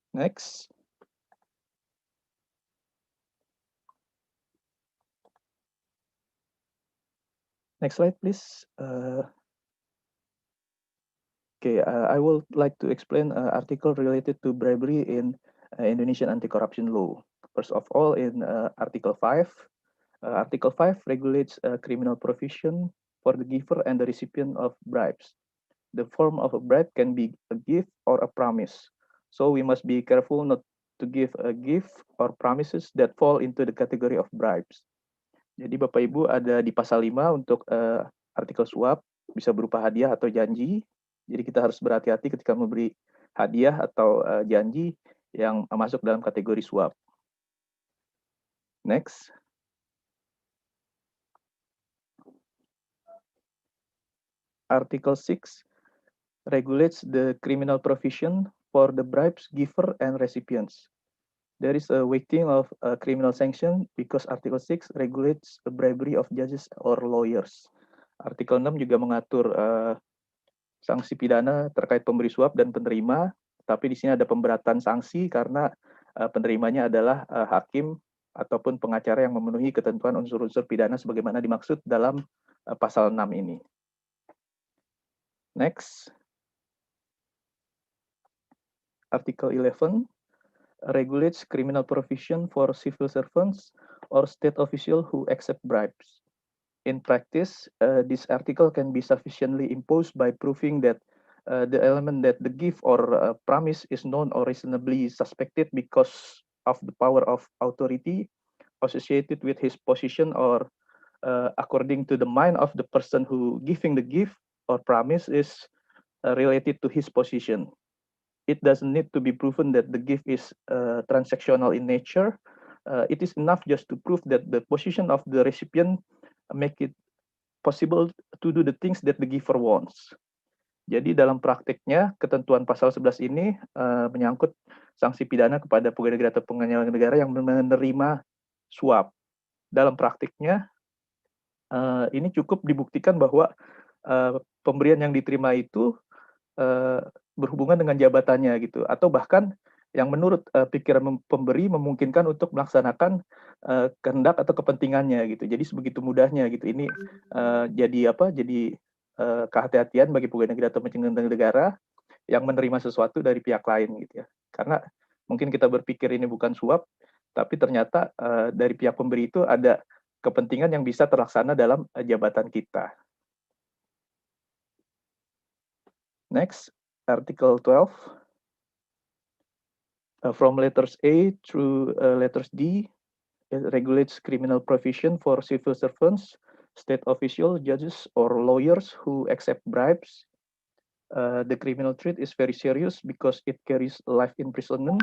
Next. Next slide, please. I would like to explain an article related to bribery in Indonesian anti-corruption law. First of all, in Article 5, Article 5 regulates criminal provision for the giver and the recipient of bribes. The form of a bribe can be a gift or a promise. So we must be careful not to give a gift or promises that fall into the category of bribes. Jadi Bapak Ibu ada di pasal 5 untuk artikel suap, bisa berupa hadiah atau janji. Jadi kita harus berhati-hati ketika memberi hadiah atau janji yang masuk dalam kategori suap. Next. Article 6 regulates the criminal provision for the bribes giver and recipients. There is a weighting of a criminal sanction because Article 6 regulates the bribery of judges or lawyers. Artikel 6 juga mengatur sanksi pidana terkait pemberi suap dan penerima, tapi di sini ada pemberatan sanksi karena penerimanya adalah hakim ataupun pengacara yang memenuhi ketentuan unsur-unsur pidana sebagaimana dimaksud dalam pasal 6 ini. Next. Article 11 regulates criminal provision for civil servants or state official who accept bribes. In practice, this article can be sufficiently imposed by proving that the element that the gift or promise is known or reasonably suspected because of the power of authority associated with his position or according to the mind of the person who giving the gift or promise is related to his position. It doesn't need to be proven that the gift is transactional in nature. It is enough just to prove that the position of the recipient make it possible to do the things that the giver wants. Jadi dalam praktiknya, ketentuan pasal 11 ini menyangkut sanksi pidana kepada pegawai negara atau penyelenggara negara yang menerima suap. Dalam praktiknya, ini cukup dibuktikan bahwa pemberian yang diterima itu berhubungan dengan jabatannya gitu, atau bahkan yang menurut pikiran pemberi memungkinkan untuk melaksanakan kehendak atau kepentingannya gitu. Jadi sebegitu mudahnya gitu. Ini jadi apa? Jadi kehati-hatian bagi pegawai negeri atau penyelenggara negara yang menerima sesuatu dari pihak lain gitu ya. Karena mungkin kita berpikir ini bukan suap, tapi ternyata dari pihak pemberi itu ada kepentingan yang bisa terlaksana dalam jabatan kita. Next, Article 12. From letters A through letters D, it regulates criminal provision for civil servants, state officials, judges, or lawyers who accept bribes. The criminal treat is very serious because it carries life imprisonment.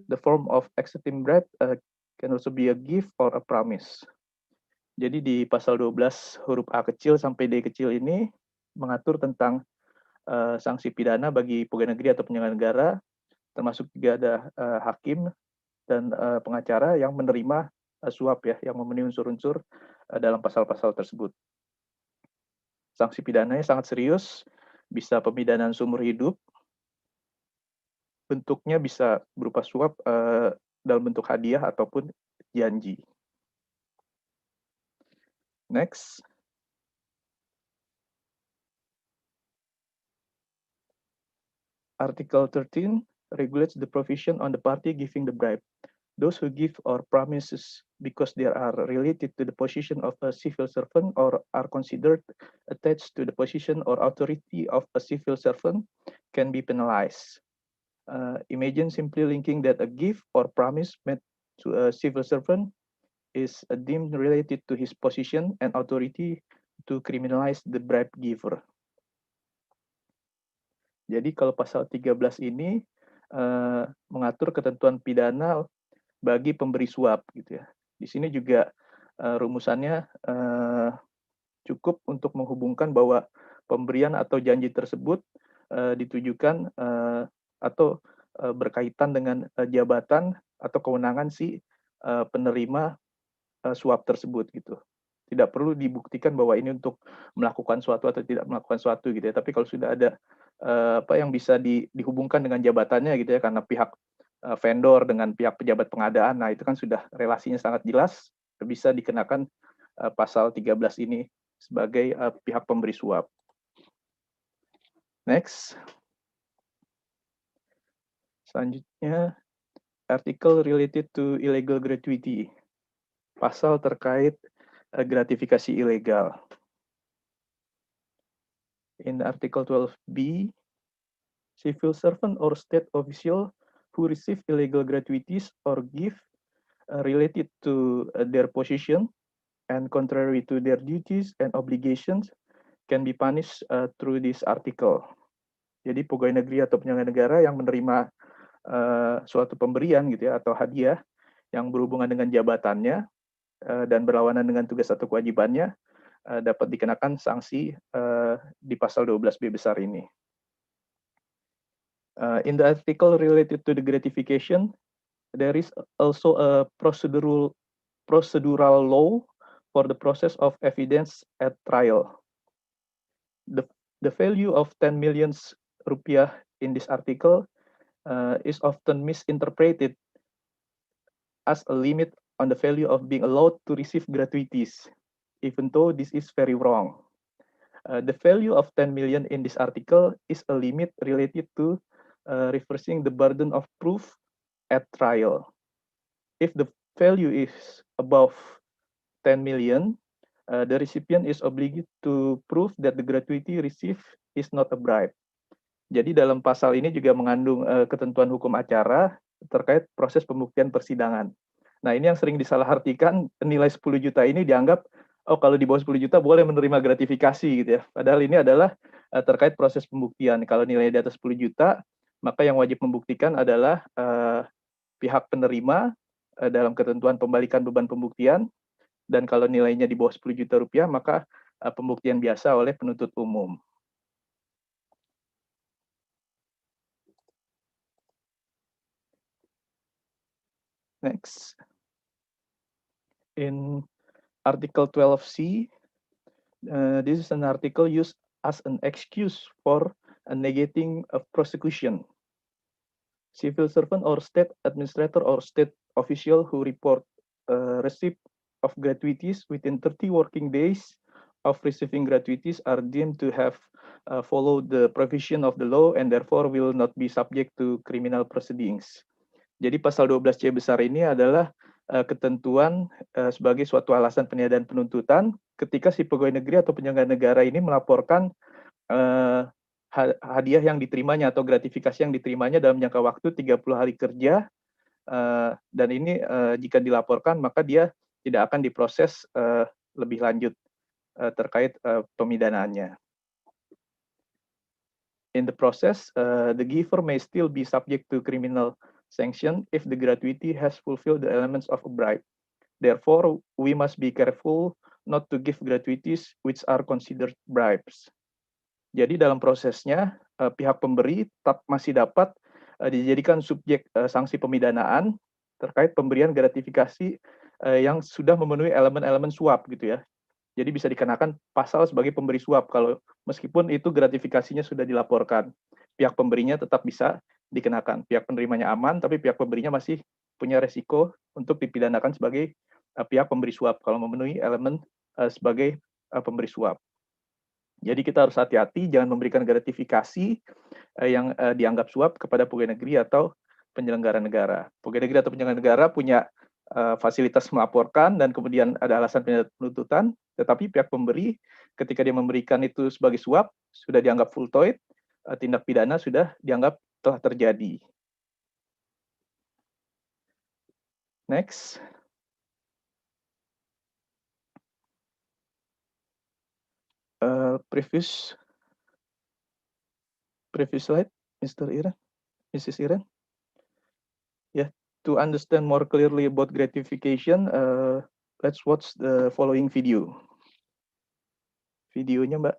The form of accepting bribe can also be a gift or a promise. Jadi di pasal 12 huruf A kecil sampai D kecil ini mengatur tentang sanksi pidana bagi pegawai negeri atau penyelenggara negara, termasuk juga ada hakim dan pengacara yang menerima suap ya, yang memenuhi unsur-unsur dalam pasal-pasal tersebut. Sanksi pidananya sangat serius, bisa pemidanaan seumur hidup, bentuknya bisa berupa suap dalam bentuk hadiah ataupun janji. Next. Article 13 regulates the provision on the party giving the bribe. Those who give or promises because they are related to the position of a civil servant or are considered attached to the position or authority of a civil servant can be penalized. Imagine simply linking that a gift or promise made to a civil servant is deemed related to his position and authority to criminalize the bribe giver. Jadi kalau pasal 13 ini mengatur ketentuan pidana bagi pemberi suap gitu ya. Di sini juga rumusannya cukup untuk menghubungkan bahwa pemberian atau janji tersebut ditujukan atau berkaitan dengan jabatan atau kewenangan si penerima suap tersebut gitu. Tidak perlu dibuktikan bahwa ini untuk melakukan suatu atau tidak melakukan suatu gitu ya. Tapi kalau sudah ada apa yang bisa dihubungkan dengan jabatannya gitu ya, karena pihak vendor dengan pihak pejabat pengadaan, nah itu kan sudah relasinya sangat jelas, bisa dikenakan pasal 13 ini sebagai pihak pemberi suap. Next. Selanjutnya, artikel related to illegal gratuity. Pasal terkait gratifikasi ilegal. In Article 12B, civil servant or state official who receive illegal gratuities or gift related to their position and contrary to their duties and obligations can be punished through this article. Jadi pegawai negeri atau penyelenggara negara yang menerima suatu pemberian gitu ya atau hadiah yang berhubungan dengan jabatannya dan berlawanan dengan tugas atau kewajibannya dapat dikenakan sanksi di pasal 12B besar ini. In the article related to the gratification, there is also a procedural law for the process of evidence at trial. The value of 10 million rupiah in this article is often misinterpreted as a limit on the value of being allowed to receive gratuities, even though this is very wrong. The value of 10 million in this article is a limit related to reversing the burden of proof at trial. If the value is above 10 million, the recipient is obligated to prove that the gratuity received is not a bribe. Jadi dalam pasal ini juga mengandung ketentuan hukum acara terkait proses pembuktian persidangan. Nah ini yang sering disalahartikan, nilai 10 juta ini dianggap, oh kalau di bawah 10 juta boleh menerima gratifikasi gitu ya. Padahal ini adalah terkait proses pembuktian. Kalau nilainya di atas 10 juta, maka yang wajib membuktikan adalah pihak penerima dalam ketentuan pembalikan beban pembuktian, dan kalau nilainya di bawah 10 juta rupiah, maka pembuktian biasa oleh penuntut umum. Next. In Article 12C, this is an article used as an excuse for negating a prosecution. Civil servant or state administrator or state official who report receipt of gratuities within 30 working days of receiving gratuities are deemed to have followed the provision of the law and therefore will not be subject to criminal proceedings. Jadi pasal 12C besar ini adalah ketentuan sebagai suatu alasan peniadaan penuntutan ketika si pegawai negeri atau penyelenggara negara ini melaporkan hadiah yang diterimanya atau gratifikasi yang diterimanya dalam jangka waktu 30 hari kerja, dan ini jika dilaporkan maka dia tidak akan diproses lebih lanjut terkait pemidanaannya. In the process, the giver may still be subject to criminal sanction if the gratuity has fulfilled the elements of a bribe. Therefore, we must be careful not to give gratuities which are considered bribes. Jadi dalam prosesnya, pihak pemberi tetap masih dapat dijadikan subjek sanksi pemidanaan terkait pemberian gratifikasi yang sudah memenuhi elemen-elemen suap gitu ya. Jadi bisa dikenakan pasal sebagai pemberi suap kalau meskipun itu gratifikasinya sudah dilaporkan. Pihak pemberinya tetap bisa dikenakan. Pihak penerimanya aman, tapi pihak pemberinya masih punya resiko untuk dipidanakan sebagai pihak pemberi suap kalau memenuhi elemen sebagai pemberi suap. Jadi kita harus hati-hati jangan memberikan gratifikasi yang dianggap suap kepada pegawai negeri atau penyelenggara negara. Pegawai negeri atau penyelenggara negara punya fasilitas melaporkan dan kemudian ada alasan penuntutan, tetapi pihak pemberi ketika dia memberikan itu sebagai suap sudah dianggap fultoid, tindak pidana sudah dianggap telah terjadi. Next. Previous slide, Mr. Iran, Mrs. Iran. Yeah, to understand more clearly about gratification, let's watch the following video. Videonya, Mbak.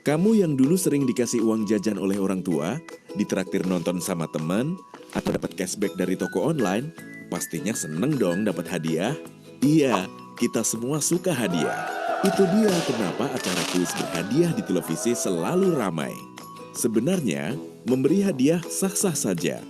Kamu yang dulu sering dikasih uang jajan oleh orang tua, ditraktir nonton sama teman, atau dapat cashback dari toko online, pastinya seneng dong dapat hadiah. Iya, kita semua suka hadiah. Itu dia kenapa acara kuis berhadiah di televisi selalu ramai. Sebenarnya, memberi hadiah sah-sah saja.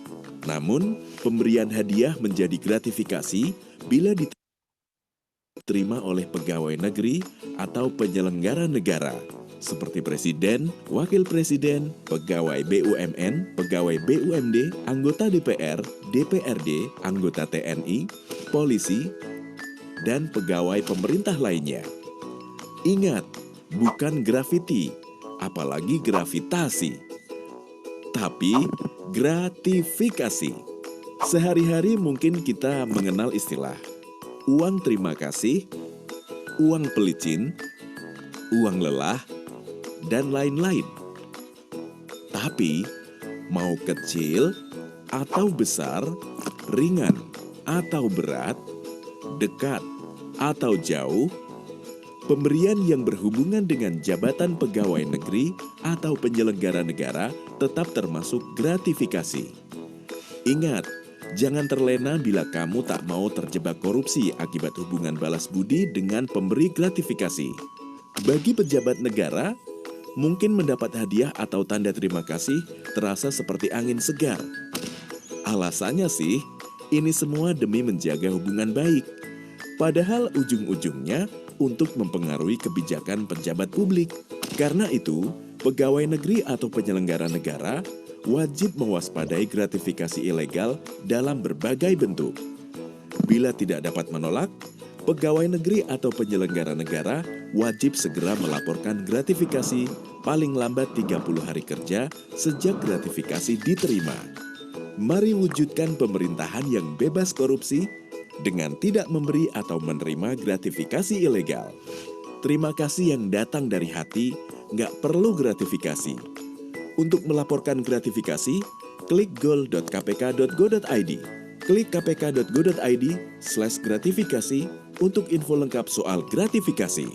Namun, pemberian hadiah menjadi gratifikasi bila diterima oleh pegawai negeri atau penyelenggara negara, seperti presiden, wakil presiden, pegawai BUMN, pegawai BUMD, anggota DPR, DPRD, anggota TNI, polisi, dan pegawai pemerintah lainnya. Ingat, bukan grafiti, apalagi gravitasi, tapi gratifikasi. Sehari-hari mungkin kita mengenal istilah uang terima kasih, uang pelicin, uang lelah, dan lain-lain. Tapi, mau kecil atau besar, ringan atau berat, dekat atau jauh, pemberian yang berhubungan dengan jabatan pegawai negeri atau penyelenggara negara tetap termasuk gratifikasi. Ingat, jangan terlena bila kamu tak mau terjebak korupsi akibat hubungan balas budi dengan pemberi gratifikasi. Bagi pejabat negara, mungkin mendapat hadiah atau tanda terima kasih terasa seperti angin segar. Alasannya sih, ini semua demi menjaga hubungan baik. Padahal ujung-ujungnya untuk mempengaruhi kebijakan pejabat publik. Karena itu, pegawai negeri atau penyelenggara negara wajib mewaspadai gratifikasi ilegal dalam berbagai bentuk. Bila tidak dapat menolak, pegawai negeri atau penyelenggara negara wajib segera melaporkan gratifikasi paling lambat 30 hari kerja sejak gratifikasi diterima. Mari wujudkan pemerintahan yang bebas korupsi dengan tidak memberi atau menerima gratifikasi ilegal. Terima kasih yang datang dari hati, nggak perlu gratifikasi. Untuk melaporkan gratifikasi, klik goal.kpk.go.id. Klik kpk.go.id/gratifikasi untuk info lengkap soal gratifikasi.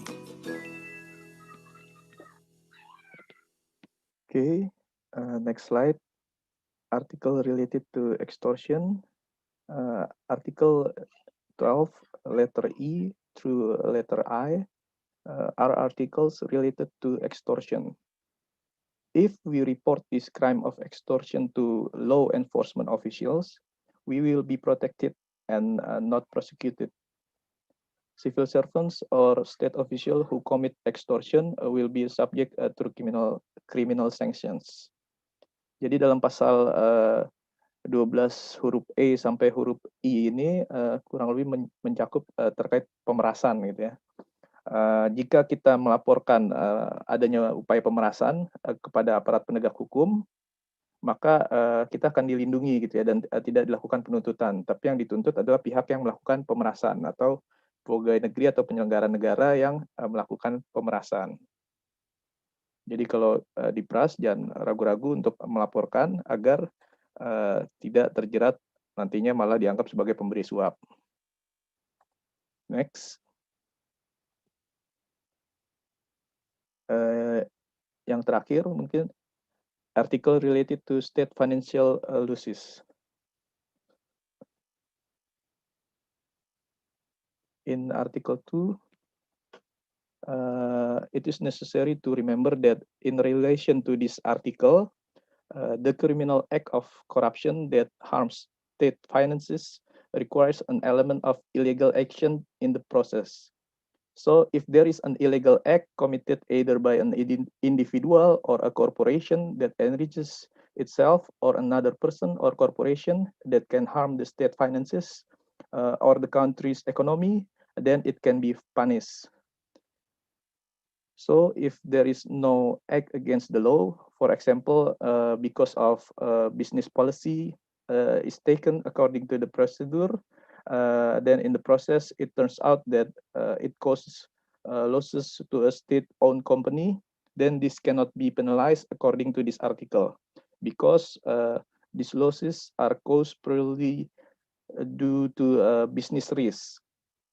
Okay, next slide. Article related to extortion. Article 12, letter E through letter I, are articles related to extortion. if we report this crime of extortion to law enforcement officials, we will be protected and not prosecuted. Civil servants or state officials who commit extortion will be subject to criminal sanctions. Jadi dalam pasal 12 huruf E sampai huruf I ini kurang lebih mencakup terkait pemerasan gitu ya. Jika kita melaporkan adanya upaya pemerasan kepada aparat penegak hukum, maka kita akan dilindungi gitu ya dan tidak dilakukan penuntutan. Tapi yang dituntut adalah pihak yang melakukan pemerasan atau pegawai negeri atau penyelenggara negara yang melakukan pemerasan. Jadi kalau diperas jangan ragu-ragu untuk melaporkan agar tidak terjerat nantinya malah dianggap sebagai pemberi suap. Next. Yang terakhir mungkin article related to state financial losses. In Article 2, it is necessary to remember that in relation to this article, the criminal act of corruption that harms state finances requires an element of illegal action in the process. So if there is an illegal act committed either by an individual or a corporation that enriches itself or another person or corporation that can harm the state finances or the country's economy, then it can be punished. So if there is no act against the law, for example, because of business policy is taken according to the procedure, then in the process, it turns out that it causes losses to a state-owned company, then this cannot be penalized according to this article because these losses are caused purely due to business risk.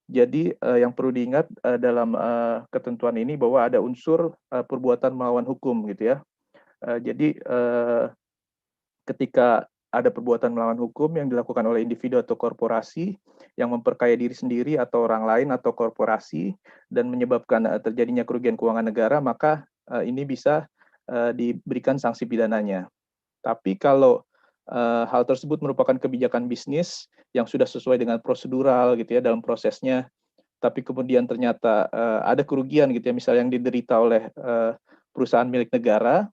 Jadi yang perlu diingat dalam ketentuan ini bahwa ada unsur perbuatan melawan hukum gitu ya. Jadi ketika ada perbuatan melawan hukum yang dilakukan oleh individu atau korporasi yang memperkaya diri sendiri atau orang lain atau korporasi dan menyebabkan terjadinya kerugian keuangan negara, maka ini bisa diberikan sanksi pidananya. Tapi kalau hal tersebut merupakan kebijakan bisnis yang sudah sesuai dengan prosedural gitu ya dalam prosesnya, tapi kemudian ternyata ada kerugian gitu ya, misalnya yang diderita oleh perusahaan milik negara,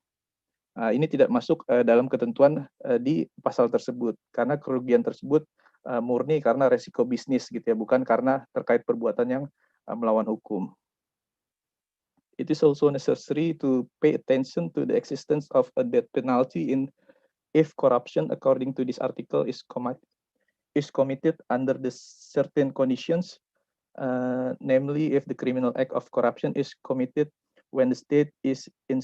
ini tidak masuk dalam ketentuan di pasal tersebut karena kerugian tersebut murni karena resiko bisnis gitu ya, bukan karena terkait perbuatan yang melawan hukum. It is also necessary to pay attention to the existence of a death penalty if corruption according to this article is committed under the certain conditions, namely if the criminal act of corruption is committed when the state is in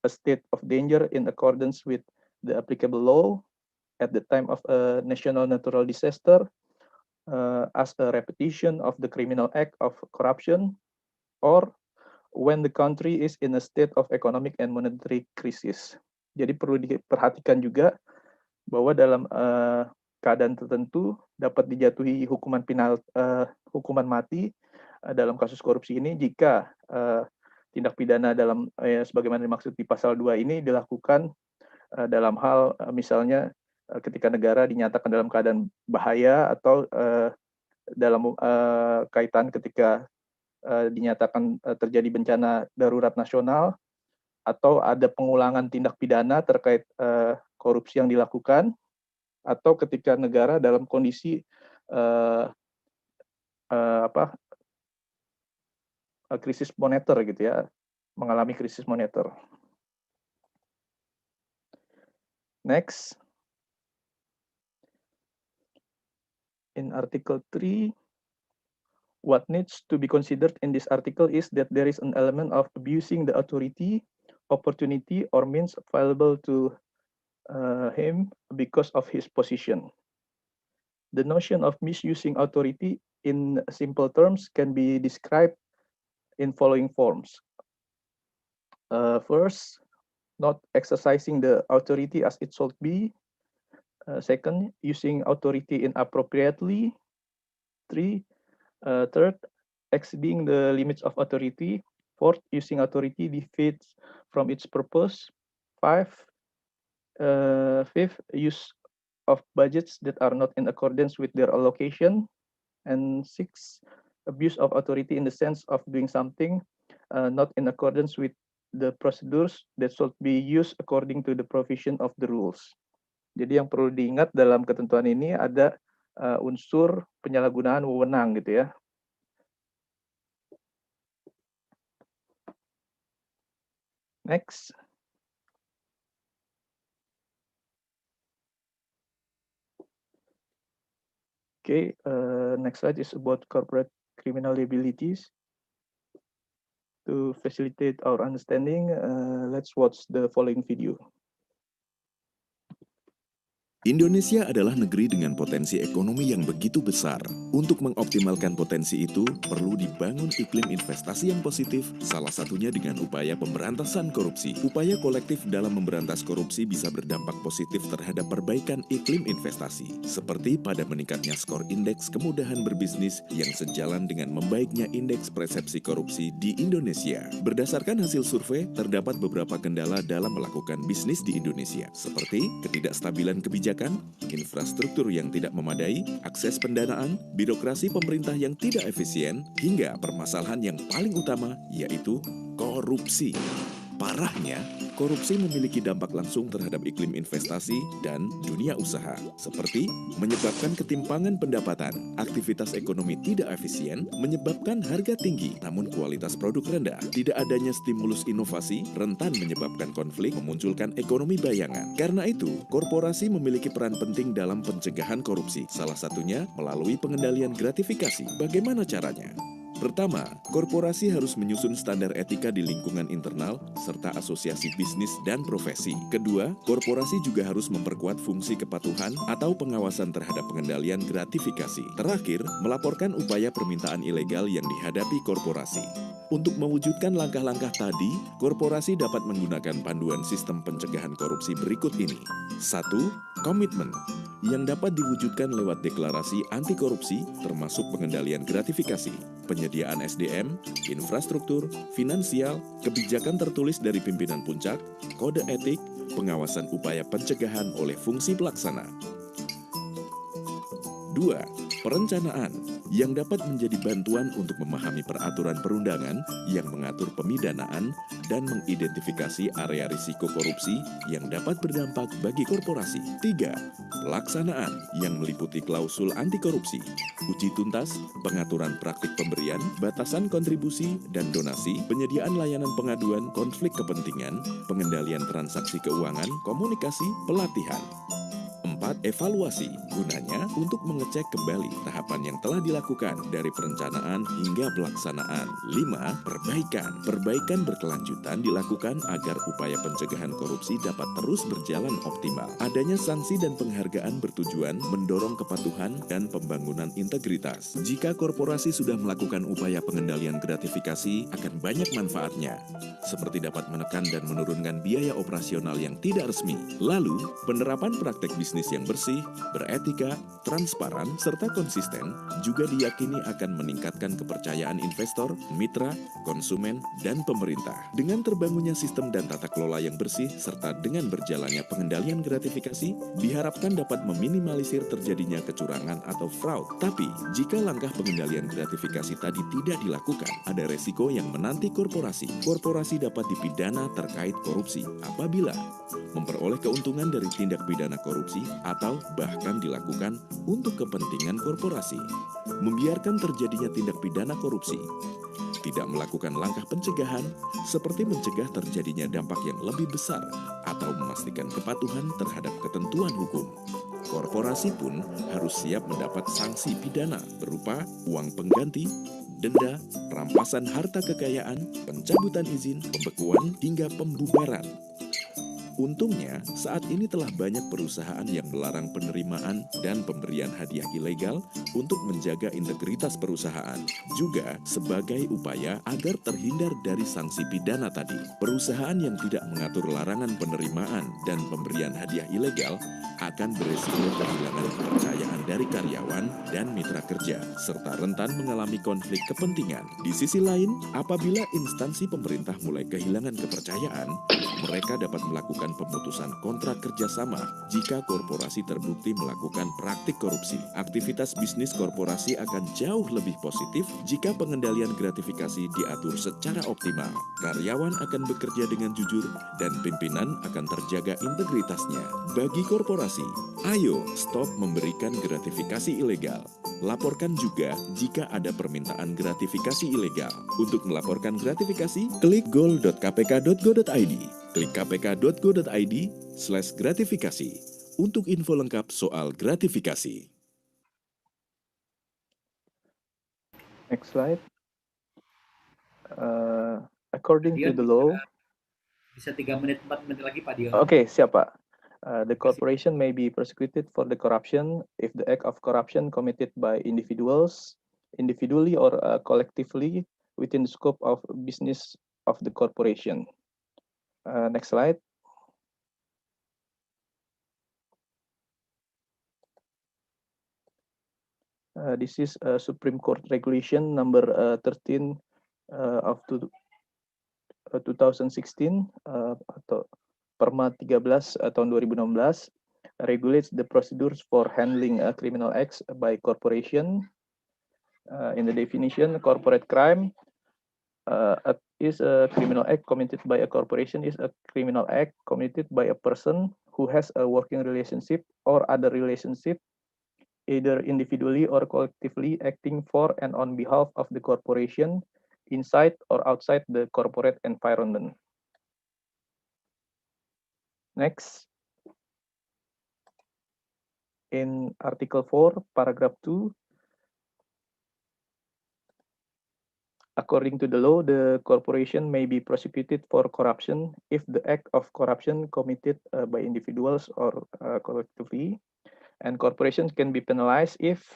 a state of danger in accordance with the applicable law at the time of a national natural disaster as a repetition of the criminal act of corruption, or when the country is in a state of economic and monetary crisis. Jadi perlu diperhatikan juga bahwa dalam keadaan tertentu dapat dijatuhi hukuman mati dalam kasus korupsi ini jika tindak pidana dalam sebagaimana dimaksud di pasal 2 ini dilakukan dalam hal misalnya ketika negara dinyatakan dalam keadaan bahaya atau dalam kaitan ketika dinyatakan terjadi bencana darurat nasional atau ada pengulangan tindak pidana terkait korupsi yang dilakukan atau ketika negara dalam kondisi krisis moneter gitu ya, mengalami krisis moneter. Next. In Article 3, what needs to be considered in this article is that there is an element of abusing the authority, opportunity, or means available to him because of his position. The notion of misusing authority in simple terms can be described in following forms. First, not exercising the authority as it should be. Second, using authority inappropriately. Third, exceeding the limits of authority. Fourth, using authority deviates from its purpose. Fifth, use of budgets that are not in accordance with their allocation. And 6, abuse of authority in the sense of doing something not in accordance with the procedures that should be used according to the provision of the rules. Jadi yang perlu diingat dalam ketentuan ini ada unsur penyalahgunaan wewenang gitu ya. Next. Okay, next slide is about corporate criminal liabilities. To facilitate our understanding, let's watch the following video. Indonesia adalah negeri dengan potensi ekonomi yang begitu besar. Untuk mengoptimalkan potensi itu, perlu dibangun iklim investasi yang positif, salah satunya dengan upaya pemberantasan korupsi. Upaya kolektif dalam memberantas korupsi bisa berdampak positif terhadap perbaikan iklim investasi, seperti pada meningkatnya skor indeks kemudahan berbisnis yang sejalan dengan membaiknya indeks persepsi korupsi di Indonesia. Berdasarkan hasil survei, terdapat beberapa kendala dalam melakukan bisnis di Indonesia, seperti ketidakstabilan kebijakan, infrastruktur yang tidak memadai, akses pendanaan, birokrasi pemerintah yang tidak efisien, hingga permasalahan yang paling utama yaitu korupsi. Parahnya, korupsi memiliki dampak langsung terhadap iklim investasi dan dunia usaha, seperti menyebabkan ketimpangan pendapatan, aktivitas ekonomi tidak efisien, menyebabkan harga tinggi, namun kualitas produk rendah, tidak adanya stimulus inovasi, rentan menyebabkan konflik, memunculkan ekonomi bayangan. Karena itu, korporasi memiliki peran penting dalam pencegahan korupsi, salah satunya melalui pengendalian gratifikasi. Bagaimana caranya? Pertama, korporasi harus menyusun standar etika di lingkungan internal serta asosiasi bisnis dan profesi. Kedua, korporasi juga harus memperkuat fungsi kepatuhan atau pengawasan terhadap pengendalian gratifikasi. Terakhir, melaporkan upaya permintaan ilegal yang dihadapi korporasi. Untuk mewujudkan langkah-langkah tadi, korporasi dapat menggunakan panduan sistem pencegahan korupsi berikut ini. 1. Komitmen yang dapat diwujudkan lewat deklarasi anti korupsi termasuk pengendalian gratifikasi, penyediaan SDM, infrastruktur, finansial, kebijakan tertulis dari pimpinan puncak, kode etik, pengawasan upaya pencegahan oleh fungsi pelaksana. 2. Perencanaan yang dapat menjadi bantuan untuk memahami peraturan perundangan yang mengatur pemidanaan dan mengidentifikasi area risiko korupsi yang dapat berdampak bagi korporasi. 3. Pelaksanaan yang meliputi klausul anti korupsi, uji tuntas, pengaturan praktik pemberian, batasan kontribusi dan donasi, penyediaan layanan pengaduan, konflik kepentingan, pengendalian transaksi keuangan, komunikasi, pelatihan. 4. Evaluasi, gunanya untuk mengecek kembali tahapan yang telah dilakukan dari perencanaan hingga pelaksanaan. 5. Perbaikan. Perbaikan berkelanjutan dilakukan agar upaya pencegahan korupsi dapat terus berjalan optimal. Adanya sanksi dan penghargaan bertujuan mendorong kepatuhan dan pembangunan integritas. Jika korporasi sudah melakukan upaya pengendalian gratifikasi, akan banyak manfaatnya, seperti dapat menekan dan menurunkan biaya operasional yang tidak resmi. Lalu, penerapan praktek bisnis yang bersih, beretika, transparan, serta konsisten juga diyakini akan meningkatkan kepercayaan investor, mitra, konsumen, dan pemerintah. Dengan terbangunnya sistem dan tata kelola yang bersih, serta dengan berjalannya pengendalian gratifikasi, diharapkan dapat meminimalisir terjadinya kecurangan atau fraud. Tapi, jika langkah pengendalian gratifikasi tadi tidak dilakukan, ada resiko yang menanti korporasi. Korporasi dapat dipidana terkait korupsi apabila memperoleh keuntungan dari tindak pidana korupsi atau bahkan dilakukan untuk kepentingan korporasi, membiarkan terjadinya tindak pidana korupsi, tidak melakukan langkah pencegahan seperti mencegah terjadinya dampak yang lebih besar atau memastikan kepatuhan terhadap ketentuan hukum. Korporasi pun harus siap mendapat sanksi pidana berupa uang pengganti, denda, rampasan harta kekayaan, pencabutan izin, pembekuan, hingga pembubaran. Untungnya, saat ini telah banyak perusahaan yang melarang penerimaan dan pemberian hadiah ilegal untuk menjaga integritas perusahaan. Juga sebagai upaya agar terhindar dari sanksi pidana tadi. Perusahaan yang tidak mengatur larangan penerimaan dan pemberian hadiah ilegal akan beresiko kehilangan kepercayaan dari karyawan dan mitra kerja, serta rentan mengalami konflik kepentingan. Di sisi lain, apabila instansi pemerintah mulai kehilangan kepercayaan, mereka dapat melakukan melakukan pemutusan kontrak kerjasama jika korporasi terbukti melakukan praktik korupsi. Aktivitas bisnis korporasi akan jauh lebih positif jika pengendalian gratifikasi diatur secara optimal. Karyawan akan bekerja dengan jujur dan pimpinan akan terjaga integritasnya. Bagi korporasi, ayo stop memberikan gratifikasi ilegal. Laporkan juga jika ada permintaan gratifikasi ilegal. Untuk melaporkan gratifikasi, klik goal.kpk.go.id. Klik kpk.go.id/gratifikasi untuk info lengkap soal gratifikasi. Next slide. According to the law, bisa 3 menit 4 menit lagi Pak Dion. Okay, siap Pak. The corporation may be prosecuted for the corruption if the act of corruption committed by individually or collectively within the scope of business of the corporation. Next slide. This is Supreme Court Regulation number 13 of 2016 atau Perma 13 tahun 2016 regulates the procedures for handling criminal acts by corporation. In the definition, corporate crime is a criminal act committed by a corporation is a criminal act committed by a person who has a working relationship or other relationship, either individually or collectively acting for and on behalf of the corporation inside or outside the corporate environment. Next. In Article 4, Paragraph 2, according to the law, the corporation may be prosecuted for corruption if the act of corruption committed by individuals or collectively, and corporations can be penalized if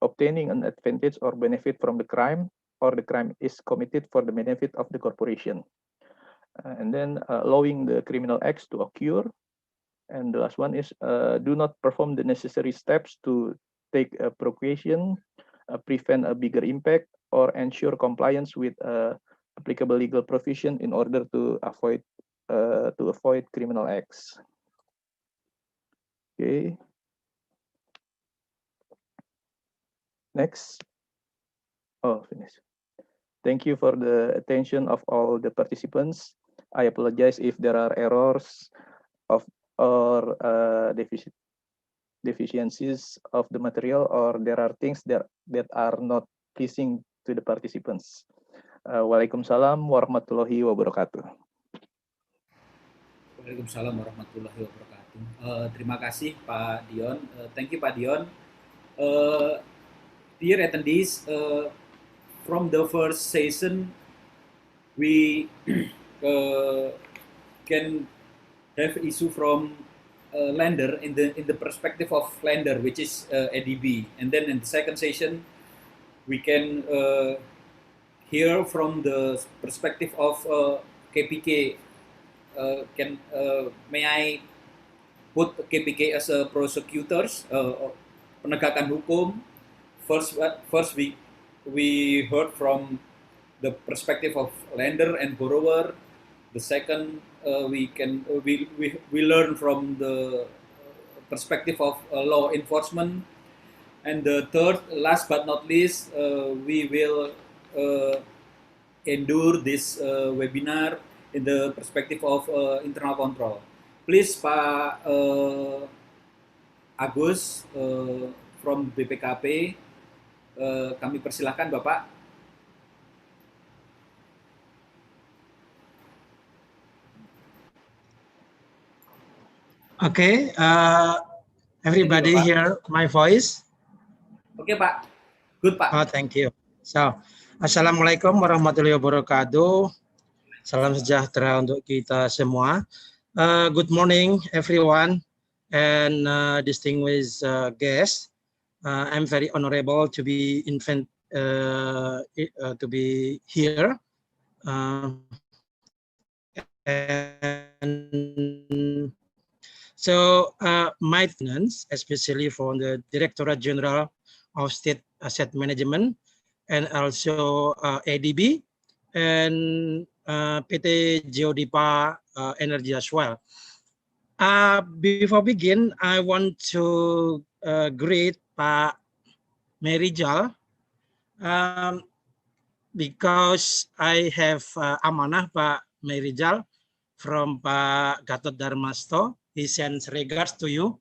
obtaining an advantage or benefit from the crime, or the crime is committed for the benefit of the corporation. And then allowing the criminal acts to occur. And the last one is do not perform the necessary steps to take a provocation, prevent a bigger impact, or ensure compliance with applicable legal provision in order to avoid criminal acts. Okay. Next. Oh, finish. Thank you for the attention of all the participants. I apologize if there are errors or deficiencies of the material, or there are things that are not pleasing to the participants. Waalaikumsalam warahmatullahi wabarakatuh. Waalaikumsalam warahmatullahi wabarakatuh. Terima kasih Pak Dion. Thank you Pak Dion. Dear attendees, from the first session, we can have issue from lender in the perspective of lender, which is ADB, and then in the second session, we can hear from the perspective of KPK. May I put KPK as a prosecutors, penegakan hukum? First we heard from the perspective of lender and borrower. The second, we learn from the perspective of law enforcement, and the third, last but not least, we will endure this webinar in the perspective of internal control. Please, Pak Agus from BPKP, kami persilahkan Bapak. Okay, everybody hear my voice? Okay, Pak. Good, Pak. Oh, thank you. So, Assalamualaikum warahmatullahi wabarakatuh. Salam sejahtera untuk kita semua. Good morning, everyone, and distinguished guests. I'm very honorable to be here. And so my finance, especially from the Directorate General of State Asset Management, and also ADB, and PT Geodipa Energy as well. Before begin, I want to greet Pak Merijal because I have amanah Pak Merijal from Pak Gatot Darmasto. He sends regards to you.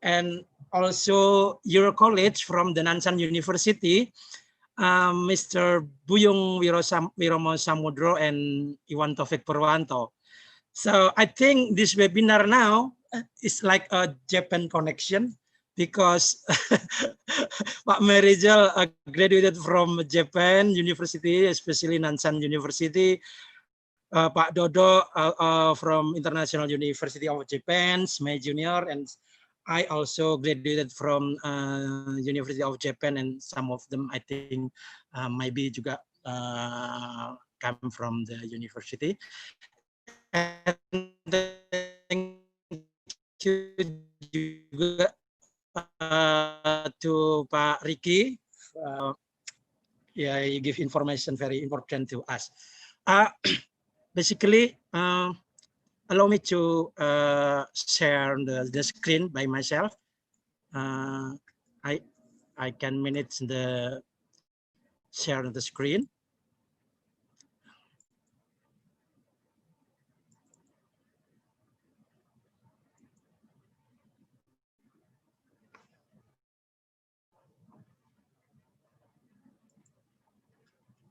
And also your colleague from the Nansan University, Mr. Buyung Wiromo Samudro and Iwan Taufik Purwanto. So I think this webinar now is like a Japan connection because Pak Merijal graduated from Japan University, especially Nansan University. Pak Dodo from International University of Japan, my junior, and I also graduated from University of Japan, and some of them I think maybe juga come from the university. And thank you juga to Pak Ricky. Yeah, you give information very important to us. Basically, allow me to share the screen by myself. I can manage the share the screen.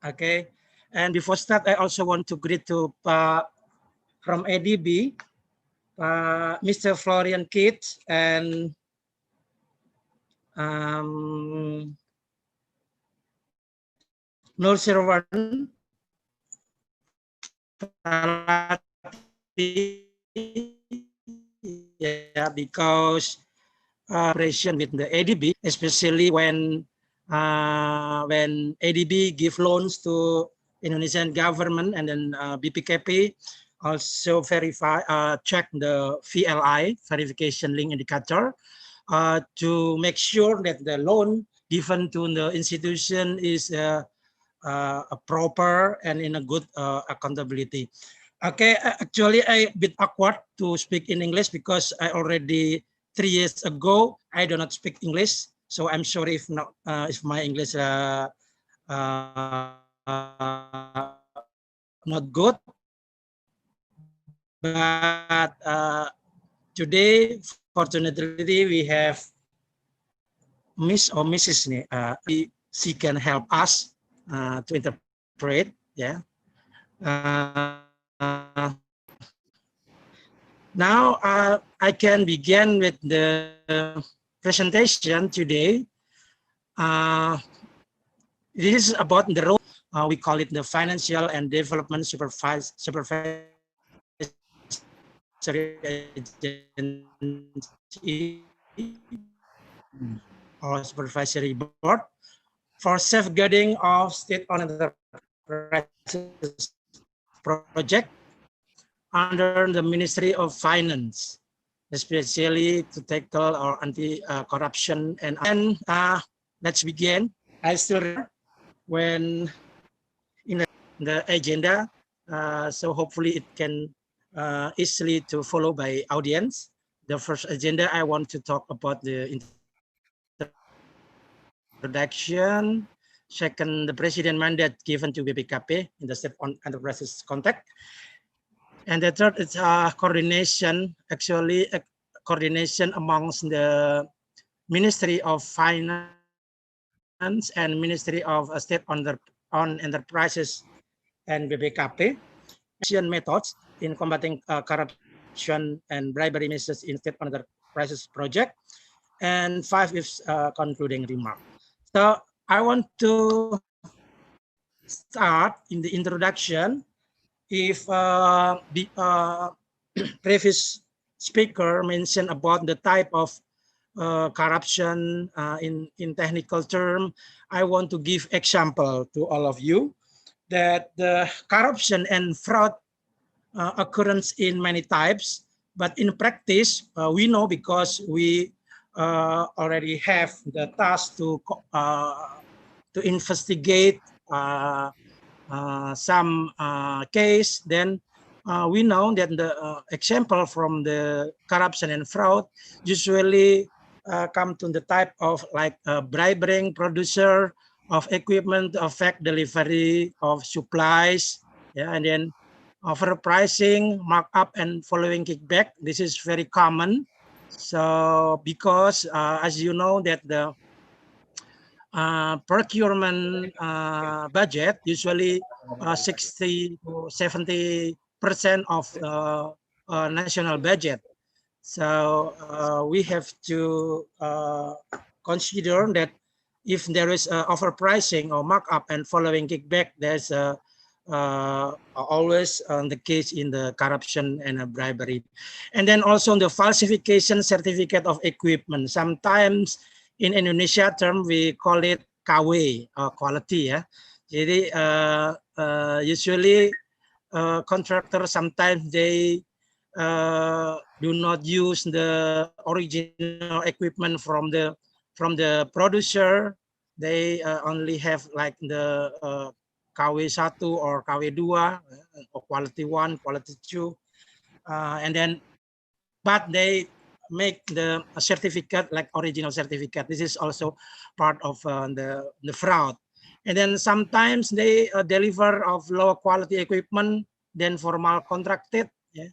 Okay, and before start, I also want to greet to from ADB, Mr. Florian Kitts and Nur Sirwan, yeah, because operation with the ADB, especially when ADB give loans to Indonesian government, and then BPKP also verify, check the VLI, verification link indicator, to make sure that the loan given to the institution is proper and in a good accountability. Okay, actually I a bit awkward to speak in English because I already 3 years ago I do not speak English, so I'm sorry if not if my English not good. But today, fortunately, we have Miss or Mrs. She can help us to interpret. Yeah. Now I can begin with the presentation today. This is about the role. We call it the financial and development supervisory agency or supervisory board for safeguarding of state-owned enterprises project under the Ministry of Finance, especially to tackle our anti-corruption. And let's begin. I still remember when in the agenda, so hopefully it can easily to follow by audience. The first agenda, I want to talk about the introduction. Second, the president mandate given to BPKP in the state-owned enterprises context. And the third is coordination, actually coordination amongst the Ministry of Finance and Ministry of State-owned enterprises and BPKP. Methods in combating corruption and bribery measures in state-owned enterprises project. And 5 is concluding remark. So I want to start in the introduction. If the previous speaker mentioned about the type of corruption in technical term, I want to give example to all of you that the corruption and fraud occurrence in many types, but in practice we know because we already have the task to investigate some case, then we know that the example from the corruption and fraud usually come to the type of like bribing producer of equipment to affect delivery of supplies, yeah, and then overpricing, markup, and following kickback. This is very common. So because as you know that the procurement budget usually 60 to 70% of national budget. So we have to consider that if there is overpricing or markup and following kickback, there's always the case in the corruption and bribery. And then also the falsification certificate of equipment. Sometimes in Indonesia term, we call it KW, quality. Ya. Jadi usually contractors sometimes they do not use the original equipment from the producer. They only have like the KW1 or KW2 or quality 1, quality 2, and then but they make the certificate like original certificate. This is also part of the fraud. And then sometimes they deliver of low quality equipment than formal contracted. Yeah?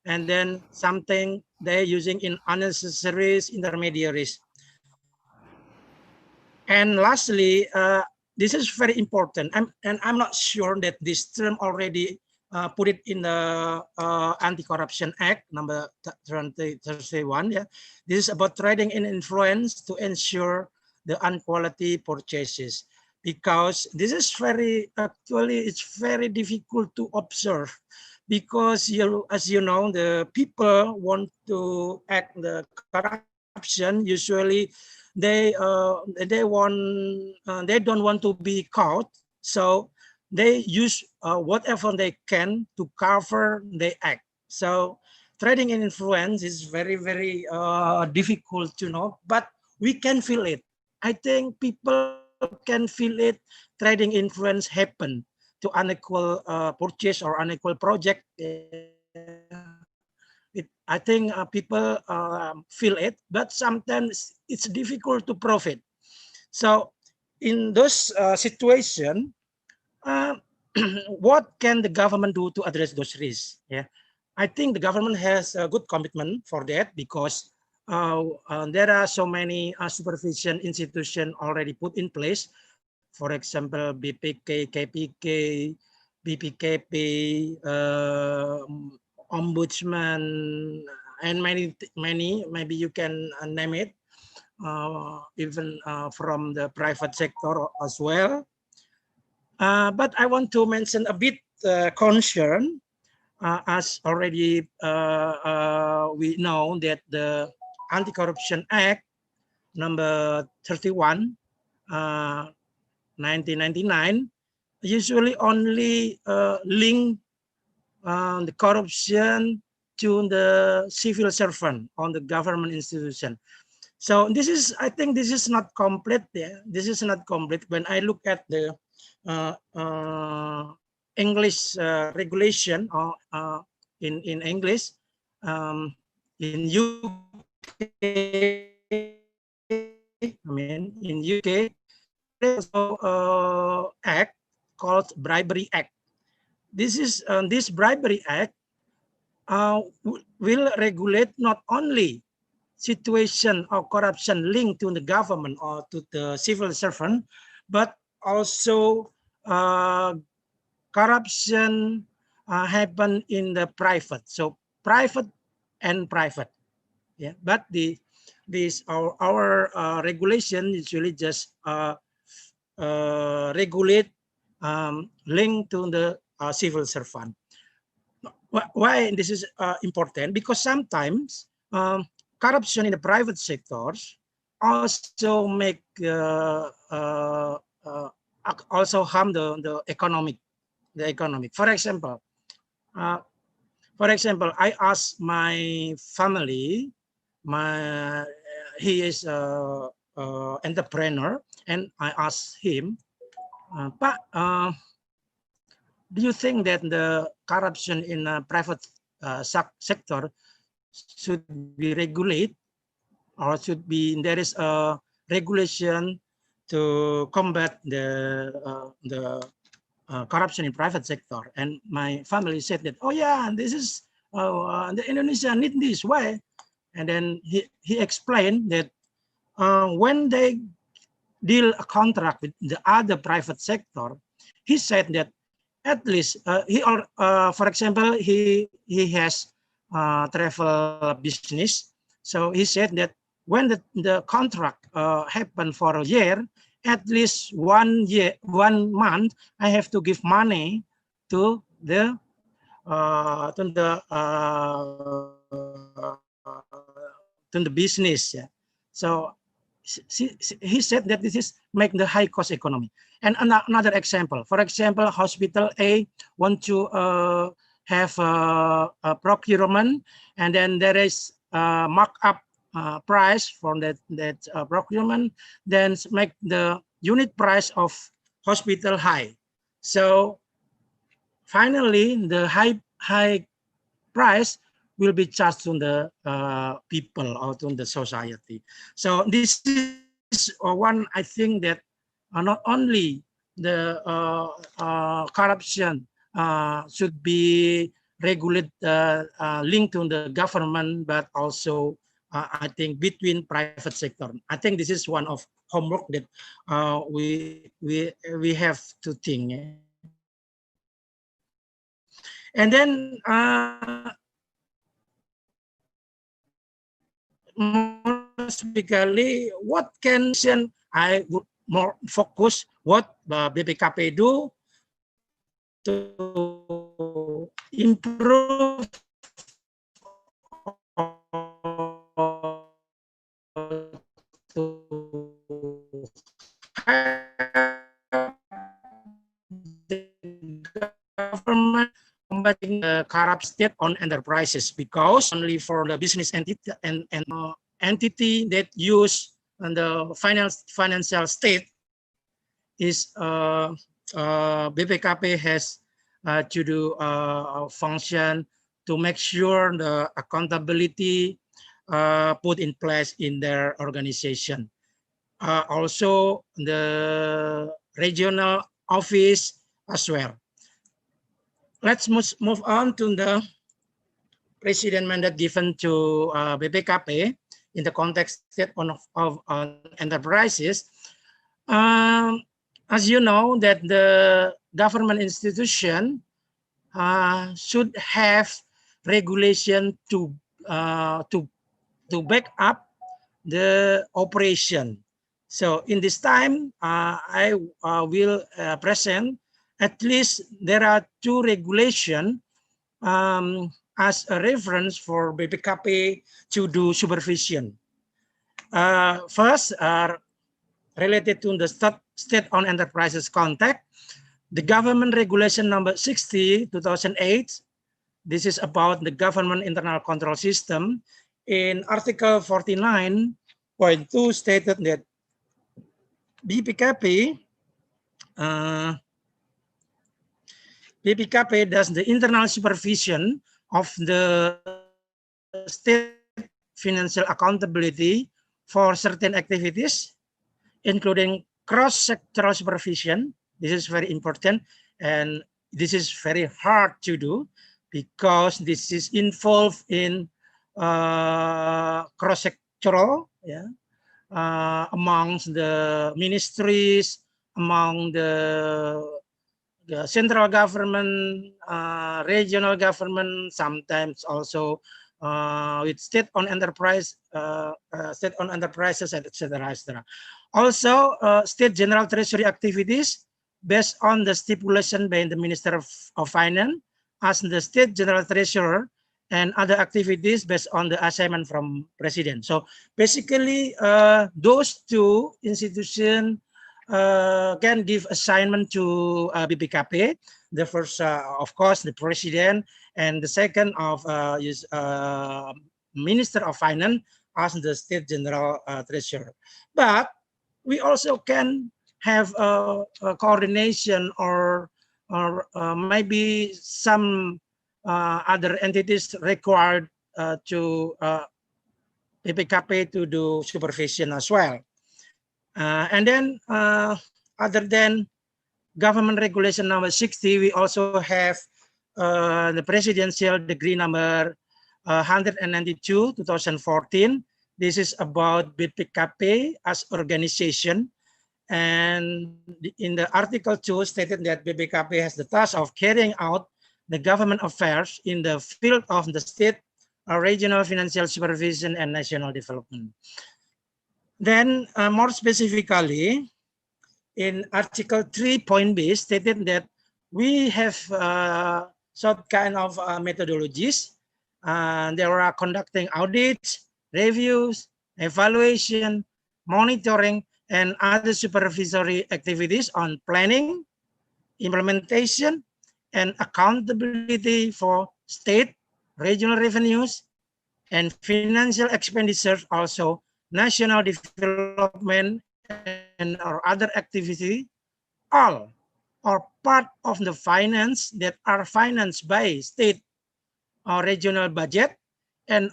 And then something they're using in unnecessary intermediaries. And lastly, this is very important. I'm not sure that this term already put it in the Anti-Corruption Act number 31. Yeah, this is about trading in influence to ensure the unquality purchases, because this is very actually it's very difficult to observe, because as you know, the people want to act the corruption usually. They don't want to be caught, so they use whatever they can to cover the act. So trading in influence is very, very difficult to know, but we can feel it. I think people can feel it. Trading influence happen to unequal purchase or unequal project. I think people feel it, but sometimes it's difficult to profit. So in those situations, what can the government do to address those risks? Yeah, I think the government has a good commitment for that, because there are so many supervision institutions already put in place. For example, BPK, KPK, BPKP, Ombudsman, and many, maybe you can name it, even from the private sector as well. But I want to mention a bit concern, as already we know that the Anti-Corruption Act number 31, 1999, usually only link the corruption to the civil servant on the government institution. So this is, I think this is not complete. Yeah? This is not complete. When I look at the English regulation in English, in UK, in UK, there's also act called Bribery Act. This is this Bribery Act will regulate not only situation of corruption linked to the government or to the civil servant, but also corruption happen in the private. So private and private. Yeah, but our regulation usually just regulate linked to the civil servant. Why this is important? Because sometimes corruption in the private sectors also make also harm the economic. For example, I asked my family, he is an entrepreneur, and I asked him, Pak, do you think that the corruption in the private sector should be regulated, or should be there is a regulation to combat the corruption in private sector? And my family said that, oh yeah, this is the Indonesia need this way. And then he explained that when they deal a contract with the other private sector, he said that at least for example, he has travel business. So he said that when the contract happened for a year, at least 1 month, I have to give money to the business. Yeah. So he said that this is make the high cost economy. And another example, for example, hospital A want to have a procurement, and then there is a markup price for that procurement, then make the unit price of hospital high. So finally, the high price will be charged to the people or to the society. So this is one, I think, that not only the corruption should be regulated, linked to the government, but also I think between private sector. I think this is one of homework that we have to think. And then more specifically, what can I would more focus what BPKP do to improve the government combating the corrupt state-owned enterprises, because only for the business entity and entity that use the financial state is BPKP has to do function to make sure the accountability put in place in their organization. Also the regional office as well. Let's move on to the president mandate given to BPKP in the context of enterprises. As you know, that the government institution should have regulation to back up the operation. So in this time, I will present at least there are 2 regulations as a reference for BPKP to do supervision. First, related to the state-owned enterprises context, the government regulation number 60, 2008, this is about the government internal control system. In article 49.2 stated that BPKP does the internal supervision of the state financial accountability for certain activities, including cross-sectoral supervision. This is very important, and this is very hard to do because this is involved in cross-sectoral, yeah, amongst the ministries, among the central government, regional government, sometimes also with state-owned enterprises, etc., etc. Also, state general treasury activities based on the stipulation by the Minister of Finance as the state general treasurer, and other activities based on the assignment from President. So basically, those 2 institutions can give assignment to BPKP. The first, of course, the President, and the second of is Minister of Finance as the State General Treasurer. But we also can have a coordination or or maybe some other entities required to BPKP to do supervision as well. And then other than government regulation number 60, we also have the presidential decree number 192, 2014. This is about BPKP as organization. And in the Article 2 stated that BPKP has the task of carrying out the government affairs in the field of the state, regional financial supervision, and national development. Then more specifically, in Article 3.b stated that we have some kind of methodologies. They are conducting audits, reviews, evaluation, monitoring, and other supervisory activities on planning, implementation, and accountability for state, regional revenues, and financial expenditures, also national development and or other activity, all are part of the finance that are financed by state or regional budget and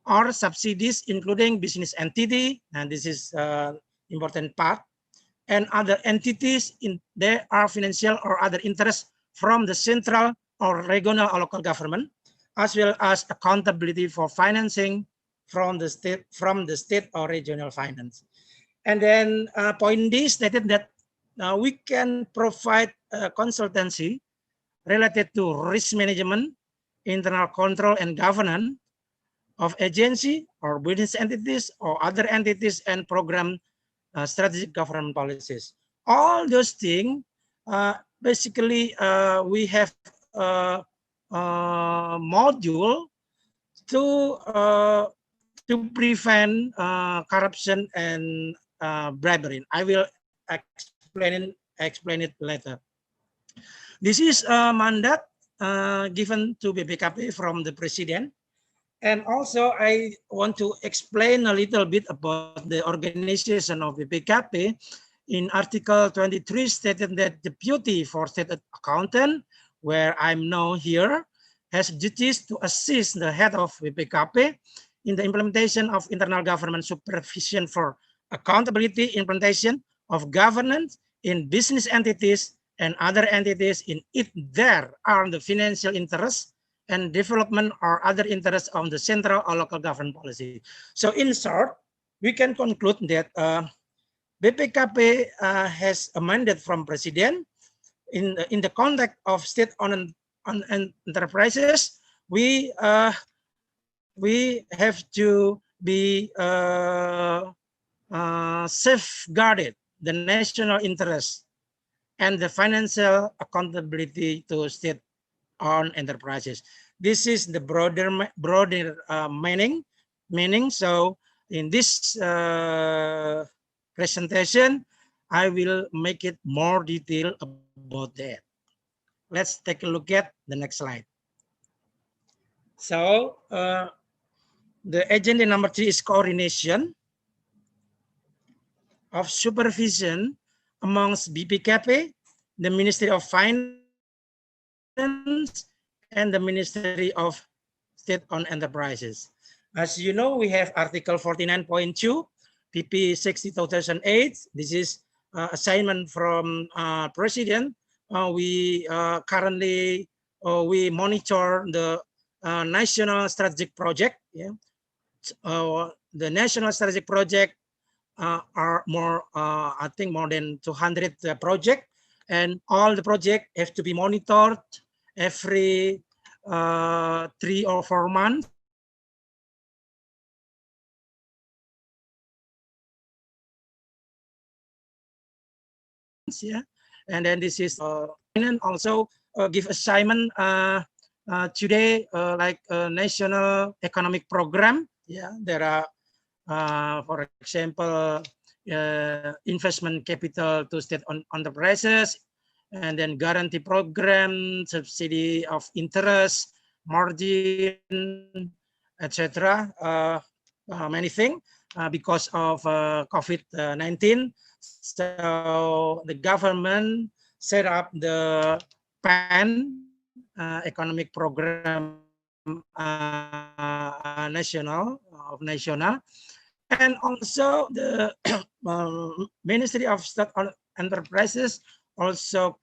or subsidies, including business entity, and this is important part, and other entities in there are financial or other interests from the central or regional or local government, as well as accountability for financing from the state or regional finance. And then point D stated that we can provide consultancy related to risk management, internal control and governance of agency or business entities or other entities and program strategic government policies. All those things, basically we have a module to prevent corruption and bribery. I will explain it later. This is a mandate given to BPKP from the President. And also I want to explain a little bit about the organization of BPKP. In Article 23 stated that Deputy for State Accountant, where I'm now here, has duties to assist the head of BPKP in the implementation of internal government supervision for accountability, implementation of governance in business entities and other entities in it there are the financial interests and development or other interests of the central or local government policy. So in short, we can conclude that BPKP has a mandate from President in the context of state-owned enterprises. We have to be safeguarded the national interest and the financial accountability to state-owned enterprises. This is the broader meaning. So in this presentation, I will make it more detailed about that. Let's take a look at the next slide. So the agenda number 3 is coordination of supervision amongst BPKP, the Ministry of Finance, and the Ministry of State-owned Enterprises. As you know, we have Article 49.2, PP 60/2008. This is assignment from President. We currently we monitor the national strategic project. Yeah, the national strategic project are more, I think, more than 200 projects, and all the projects have to be monitored every 3 or 4 months. Yeah, and then this is and also give assignment today like a national economic program. Yeah, there are for example investment capital to state-owned enterprises, and then guarantee program, subsidy of interest, margin, etc. Many things because of COVID-19. So the government set up the PAN, economic program national, and also the Ministry of State Enterprises also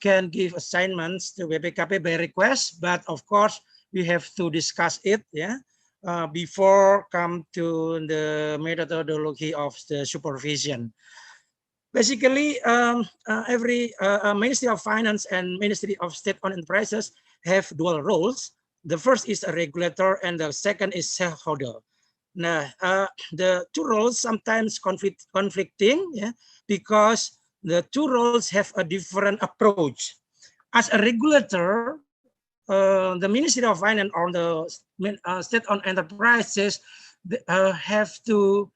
can give assignments to BPKP by request, but of course we have to discuss it, before come to the methodology of the supervision. Basically, every Ministry of Finance and Ministry of State-owned enterprises have dual roles. The first is a regulator and the second is shareholder. Now, the two roles sometimes conflicting, because the two roles have a different approach. As a regulator, the Ministry of Finance or the state-owned enterprises have to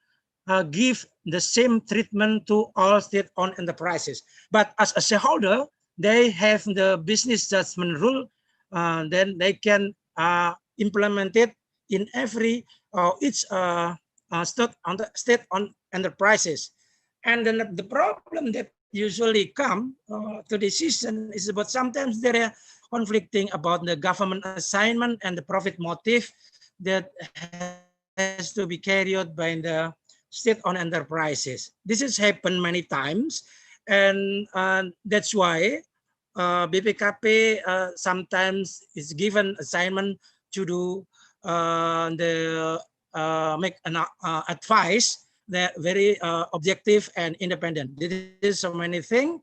give the same treatment to all state-owned enterprises. But as a shareholder, they have the business judgment rule. Then they can implement it in every each state-owned enterprises. And then the problem that usually come to decision is about sometimes there are conflicting about the government assignment and the profit motive that has to be carried out by the state-owned enterprises. This has happened many times, and that's why BPKP sometimes is given assignment to do make an advice that very objective and independent. This is so many things,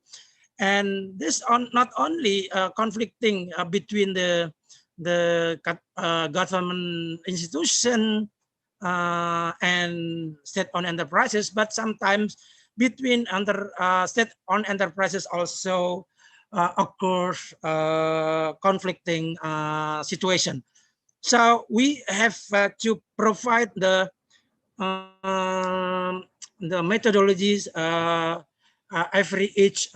and this not only conflicting between the government institution and state-owned enterprises, but sometimes between state-owned enterprises also occurs conflicting situation. So we have to provide the methodologies every each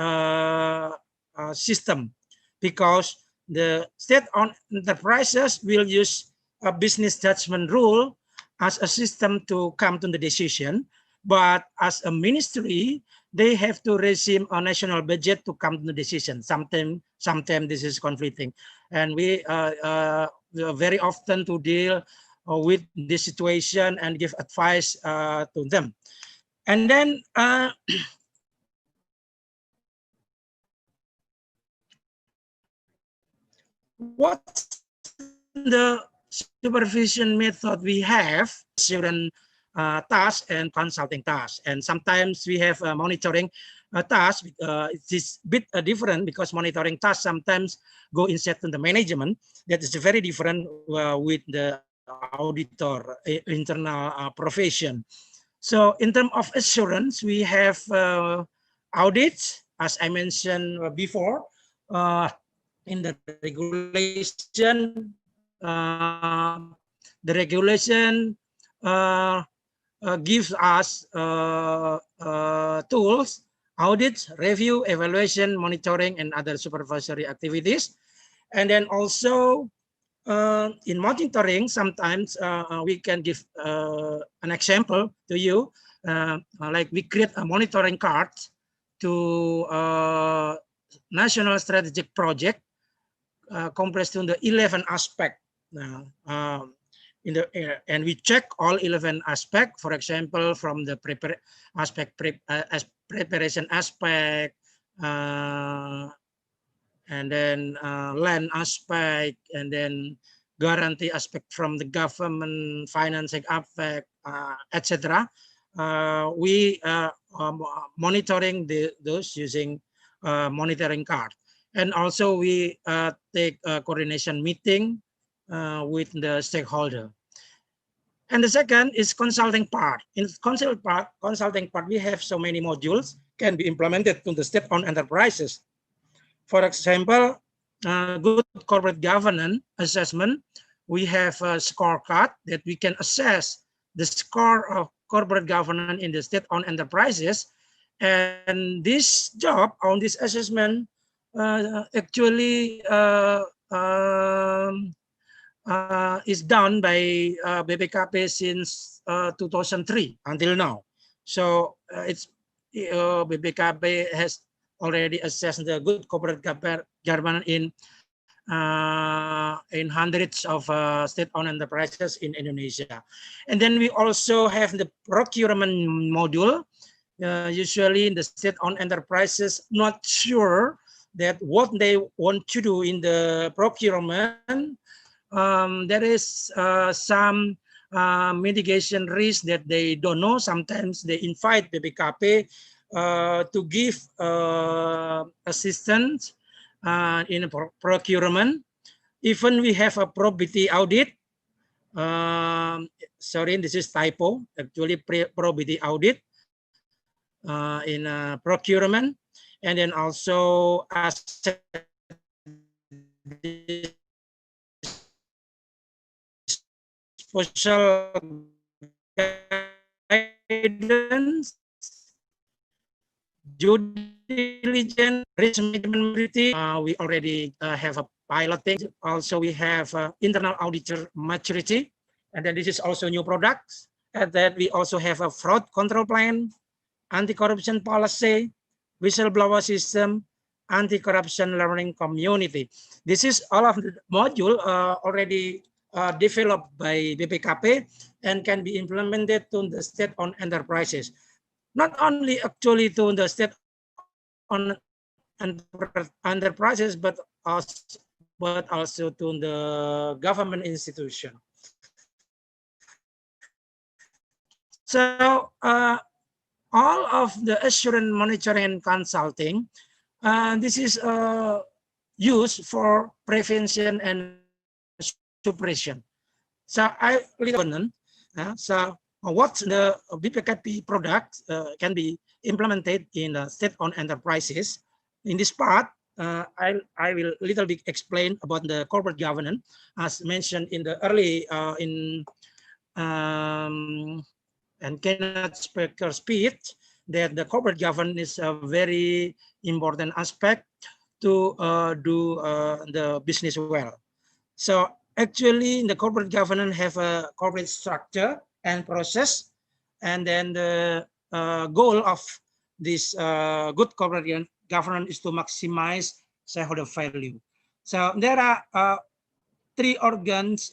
system, because the state-owned enterprises will use a business judgment rule as a system to come to the decision, but as a ministry, they have to receive a national budget to come to the decision. Sometimes this is conflicting, and we very often to deal with this situation and give advice to them. And then what's the supervision method we have? Assurance task and consulting task, and sometimes we have monitoring task. It is a bit different because monitoring tasks sometimes go inside to the management. That is very different with the auditor internal profession. So in terms of assurance, we have audits, as I mentioned before, in the regulation. The regulation gives us tools, audits, review, evaluation, monitoring, and other supervisory activities. And then also in monitoring, sometimes we can give an example to you, like we create a monitoring card to national strategic project compressed to the 11 aspect. And we check all 11 aspects, for example, from the preparation aspect, and then land aspect, and then guarantee aspect from the government, financing aspect, etc. We monitoring those using monitoring card. And also we take a coordination meeting with the stakeholder. And the second is consulting part. In consulting part, we have so many modules can be implemented to the state-owned enterprises. For example, good corporate governance assessment. We have a scorecard that we can assess the score of corporate governance in the state-owned enterprises. And this job on this assessment actually is done by BPKP since 2003 until now. So it's BPKP has already assessed the good corporate governance in hundreds of state-owned enterprises in Indonesia. And then we also have the procurement module. Usually in the state-owned enterprises, not sure that what they want to do in the procurement, there is some mitigation risk that they don't know. Sometimes they invite BPKP to give assistance in procurement. Even we have a probity audit. Sorry, this is typo. Actually, probity audit in procurement, and then also asset disposal guidance, due diligence, risk management. We already have a piloting. Also, we have internal auditor maturity, and then this is also new products. And then we also have a fraud control plan, anti-corruption policy, whistleblower system, anti-corruption learning community. This is all of the module already developed by BPKP and can be implemented to the state-owned enterprises. Not only actually to the state-owned enterprises, but also to the government institution. So all of the assurance monitoring and consulting, this is used for prevention and suppression. So so what the BPKP product can be implemented in the state-owned enterprises. In this part, I will little bit explain about the corporate governance, as mentioned in the early and Kenneth Speaker's speech, that the corporate governance is a very important aspect to do the business well. So actually, the corporate governance have a corporate structure and process, and then the goal of this good corporate governance is to maximize shareholder value. So there are three organs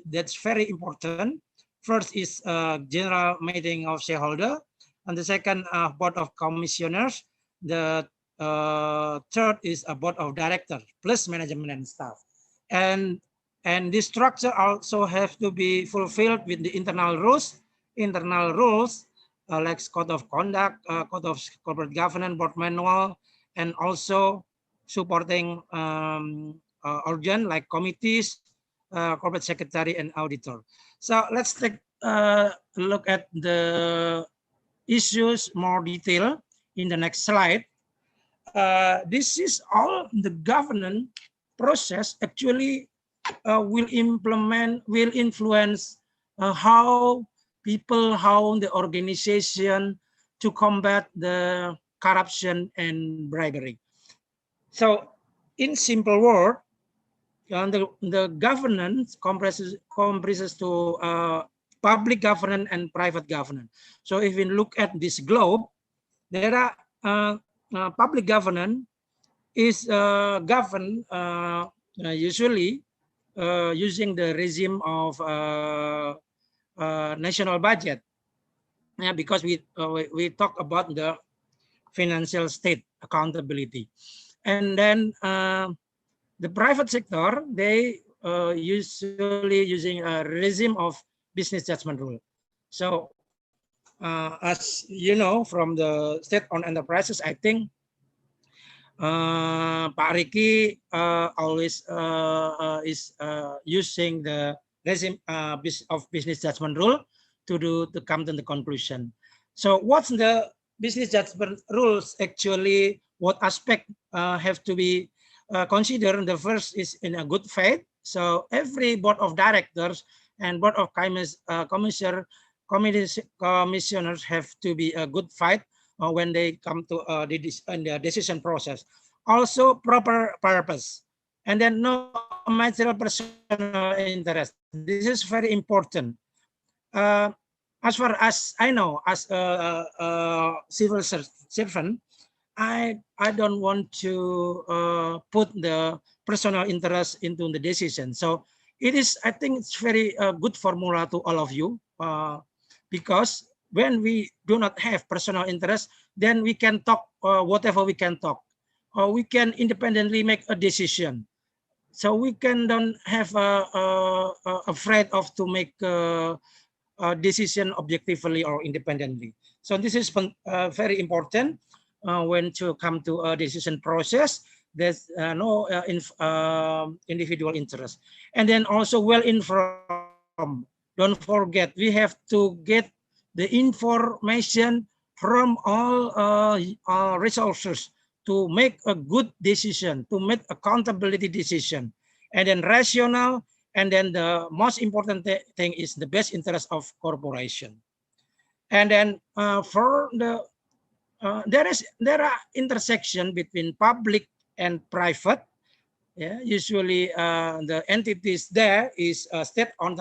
that's very important. First is general meeting of shareholder, and the second board of commissioners. The third is a board of directors plus management and staff. And this structure also have to be fulfilled with the internal rules. Internal rules like code of conduct, code of corporate governance, board manual, and also supporting organ like committees, corporate secretary, and auditor. So let's take a look at the issues more detail in the next slide. This is all the governance process actually will influence how people, how the organization to combat the corruption and bribery. So in simple word, the governance comprises to public governance and private governance. So if we look at this globe, there are public governance is governed usually using the regime of national budget. Yeah, because we talk about the financial state accountability, and then the private sector, they usually using a regime of business judgment rule. So as you know, from the state-owned enterprises, I think Pak Riki always is using the regime of business judgment rule to come to the conclusion. So what's the business judgment rules actually? What aspect have to be considered? The first is in a good faith. So every board of directors and board of commissioners have to be a good faith when they come to the decision process. Also proper purpose, and then no material personal interest. This is very important. As far as I know, as a civil servant, I don't want to put the personal interest into the decision. So it is, I think it's very good formula to all of you, because when we do not have personal interest, then we can talk whatever we can talk, or we can independently make a decision. So we can don't have afraid of to make a decision objectively or independently. So this is very important when to come to a decision process. There's no individual interest, and then also well-informed. Don't forget, we have to get the information from all resources to make a good decision, to make accountability decision, and then rational. And then the most important thing is the best interest of corporation. And then for the there are intersection between public and private. Yeah, usually the entities there is state-owned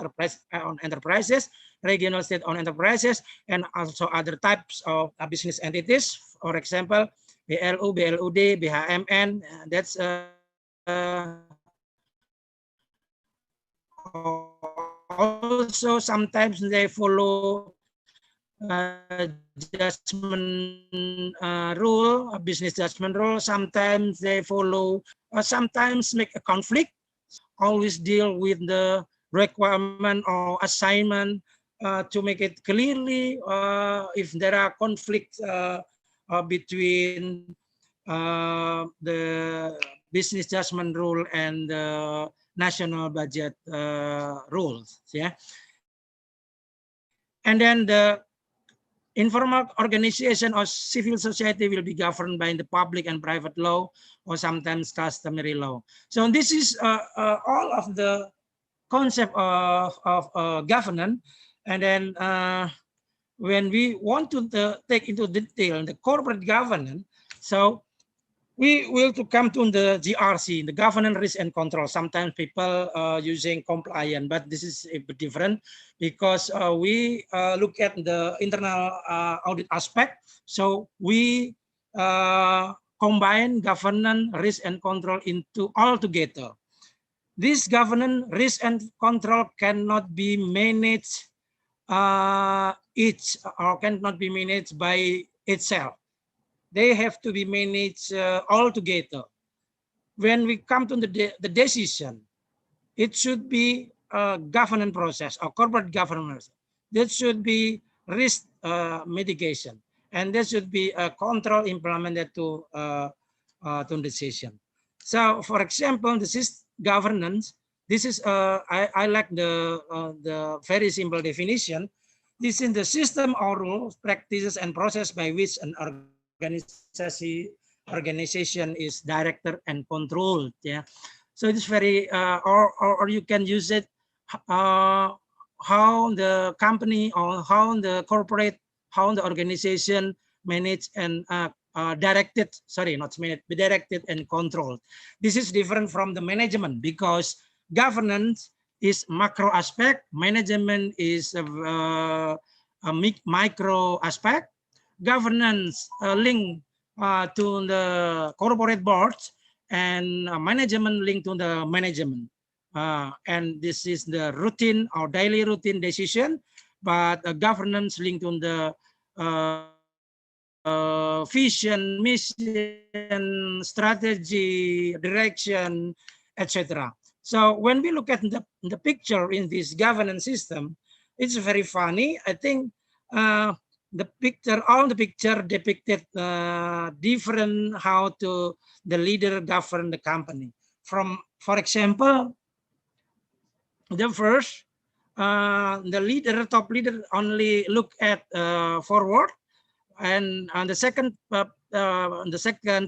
enterprises, regional state-owned enterprises, and also other types of business entities. For example, BLU, BLUD, BHMN. That's also sometimes they follow judgment rule, a business judgment rule. Sometimes they follow, sometimes make a conflict. Always deal with the requirement or assignment to make it clearly if there are conflicts between the business judgment rule and the national budget rules. Yeah, and then the informal organization or civil society will be governed by the public and private law, or sometimes customary law. So this is all of the concept of governance. And then when we want to take into detail the corporate governance, so we will to come to the GRC, the governance, risk, and control. Sometimes people using compliant, but this is a bit different because we look at the internal audit aspect. So we combine governance, risk, and control into all together. This governance, risk, and control cannot be managed each, or cannot be managed by itself. They have to be managed all together. When we come to the decision, it should be a governance process or corporate governance. That should be risk mitigation, and there should be a control implemented to decision. So, for example, this is governance. This is I like the very simple definition. This is the system or rules, practices, and process by which an organization is directed and controlled. Yeah, so it's very or you can use it how the company or how the corporate, how the organization manage and directed, sorry, not managed, but directed and controlled. This is different from the management because governance is macro aspect, management is a micro aspect. Governance link to the corporate boards, and management link to the management. And this is the routine or daily routine decision, but governance link to the vision, mission, strategy, direction, etc. So when we look at the picture in this governance system, it's very funny. I think the picture, all the picture depicted different how to the leader govern the company. From, for example, the first, the leader, top leader only look at forward, and on the second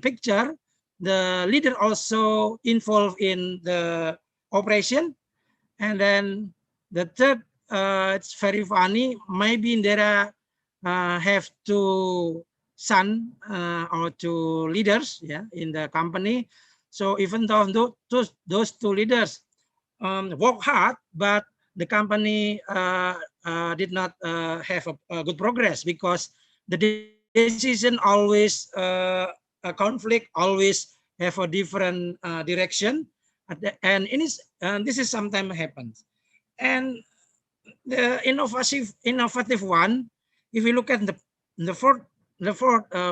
picture, the leader also involved in the operation, and then the third, it's very funny. Maybe there are have two son or two leaders, yeah, in the company. So even though those two leaders work hard, but the company did not have a good progress because the decision always conflict always have a different direction, and this is sometimes happens. And the innovative one, if we look at the fourth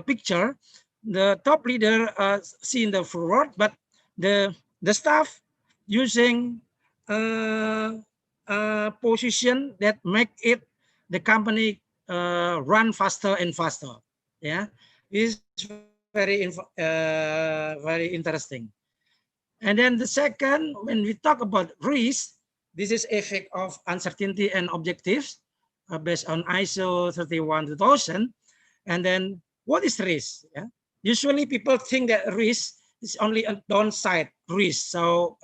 picture, the top leader see in the forward, but the staff using position that make it the company run faster and faster. Yeah, is very interesting. And then the second, when we talk about risk, this is effect of uncertainty and objectives based on ISO 31-2000. And then what is risk? Yeah? Usually people think that risk is only a downside risk. So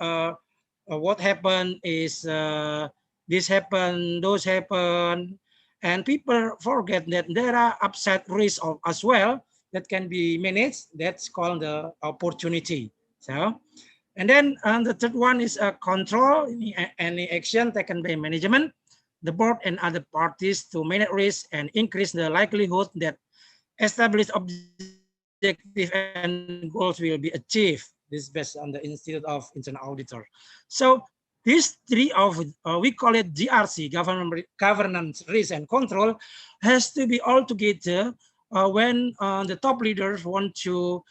what happened is this happened, those happen, and people forget that there are upside risks as well that can be managed. That's called the opportunity. So, and then the third one is control any action taken by management, the board and other parties to manage risk and increase the likelihood that established objective and goals will be achieved. This is based on the Institute of Internal Auditor. So these three of, we call it GRC, governance, risk, and control, has to be all together when the top leaders want to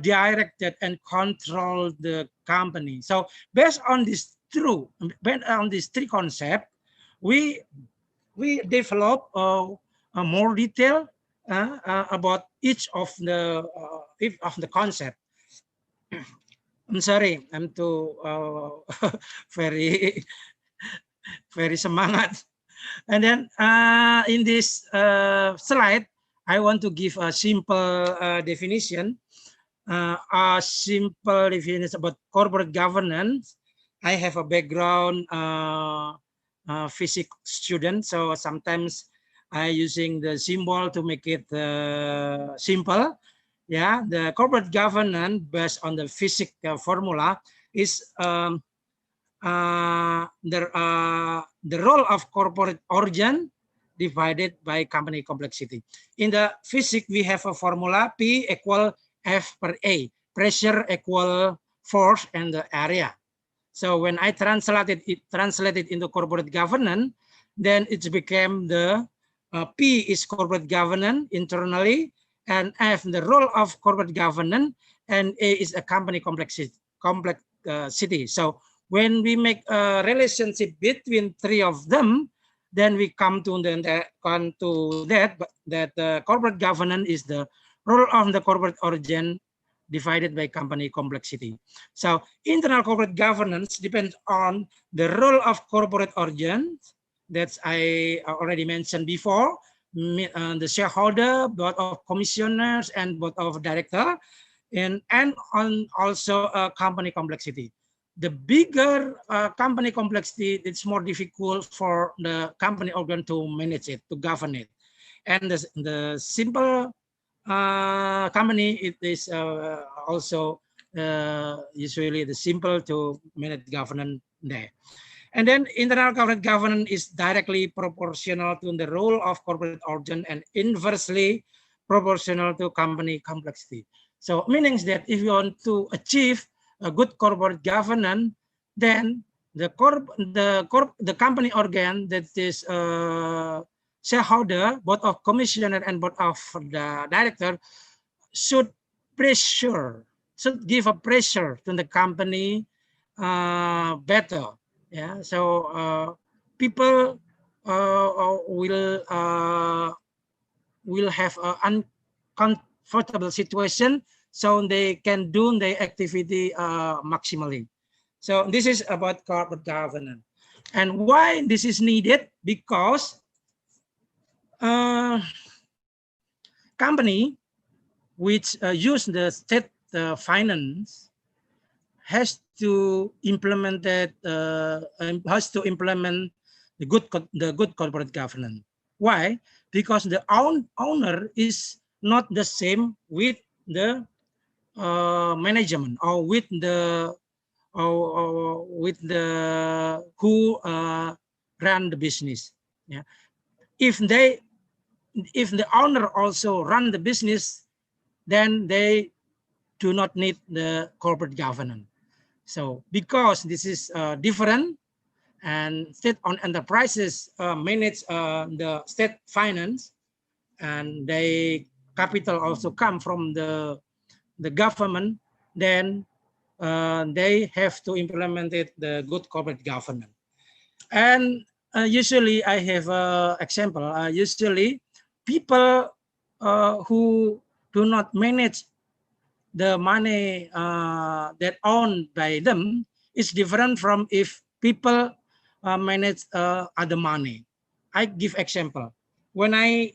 direct that and control the company. So based on this three concepts, we develop more detail about each of the concept. I'm sorry, I'm too very semangat. And then in this slide, I want to give a simple definition. A simple definition about corporate governance. I have a background physics student, so sometimes I using the symbol to make it simple. Yeah, the corporate governance based on the physics formula is the role of corporate origin divided by company complexity. In the physics, we have a formula P equal F per A, pressure equal force and the area. So when I translated it into corporate governance, then it became the P is corporate governance internally, and F the role of corporate governance, and A is a company complexity. So when we make a relationship between three of them, then we come to that corporate governance is the role of the corporate origin divided by company complexity. So internal corporate governance depends on the role of corporate origin. That's I already mentioned before. The shareholder, board of commissioners, and board of director, and on also company complexity. The bigger company complexity, it's more difficult for the company organ to manage it, to govern it. And the simple company, it is also usually the simple to manage governance there. And then internal corporate governance is directly proportional to the role of corporate origin and inversely proportional to company complexity. So meaning that if you want to achieve a good corporate governance, then the company organ that is shareholder, board of commissioner and board of the director should give a pressure to the company better. Yeah, so people will have an uncomfortable situation, so they can do their activity maximally. So this is about corporate governance. And why this is needed? Because company which use the state finance has to implement the good corporate governance. Why? Because the owner is not the same with the management or with the who run the business. Yeah, if the owner also run the business, then they do not need the corporate governance. So because this is different, and state-owned enterprises manage the state finance, and they capital also come from the government, then they have to implement it, the good corporate governance. And usually I have an example. Usually people who do not manage the money that owned by them is different from if people manage other money. I give example. When I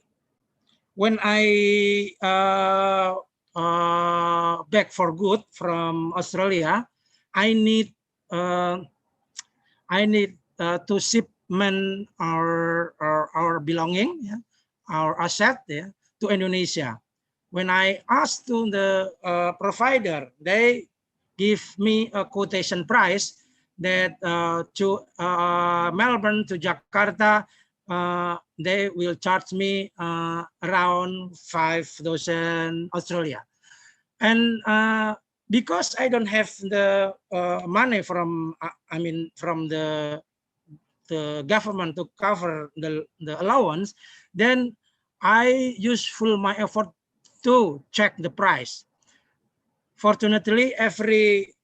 back for good from Australia, I need to shipment our belonging, yeah, our asset, yeah, to Indonesia. When I asked to the provider, they give me a quotation price that to Melbourne to Jakarta, they will charge me around 5,000 Australia. And because I don't have the money from, from the government to cover the allowance, then I use full my effort to check the price. Fortunately, every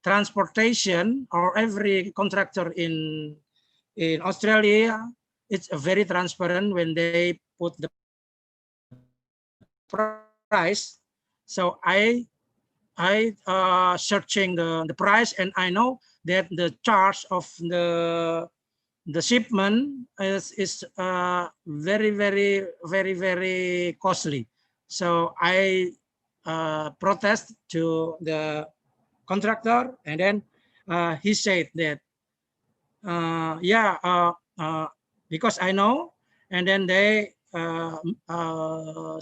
transportation or every contractor in Australia, it's very transparent when they put the price. So I searching the price, and I know that the charge of the shipment is very costly. So I protest to the contractor, and then he said that because I know, and then they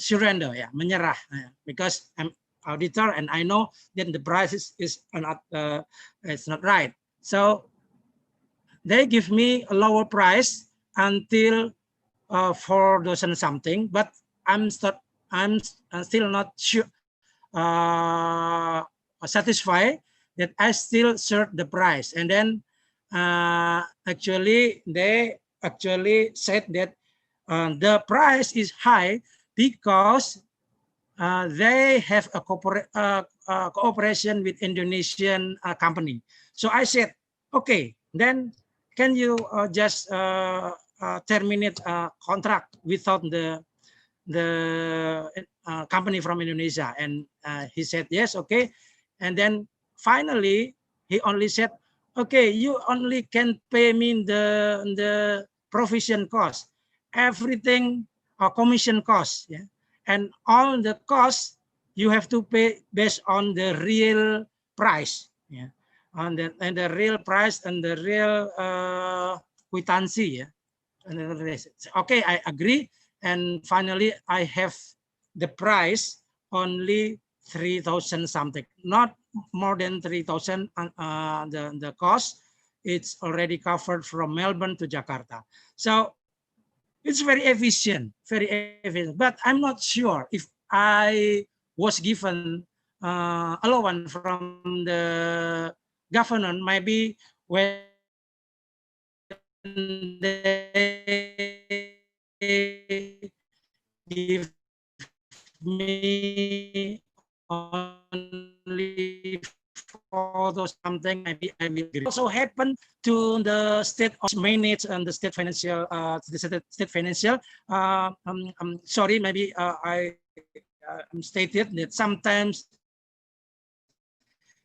surrender, yeah, menyerah, because I'm auditor and I know that the price is not it's not right. So they give me a lower price until 4,000 something, but I'm still not sure satisfied that I still search the price. And then actually they actually said that the price is high because they have a cooperation with Indonesian company. So I said, okay, then can you just terminate contract without the company from Indonesia? And he said yes, okay. And then finally he only said, okay, you only can pay me the provision cost, everything commission cost, yeah, and all the costs you have to pay based on the real price, yeah, and the real price and the real kwitansi, yeah. And okay, I agree. And finally, I have the price only 3,000 something, not more than 3,000. The cost, it's already covered from Melbourne to Jakarta. So it's very efficient, But I'm not sure if I was given allowance from the government, maybe when they give me only for something, maybe I will agree. Also happened to the state of manage and the state financial, sorry, maybe I stated that sometimes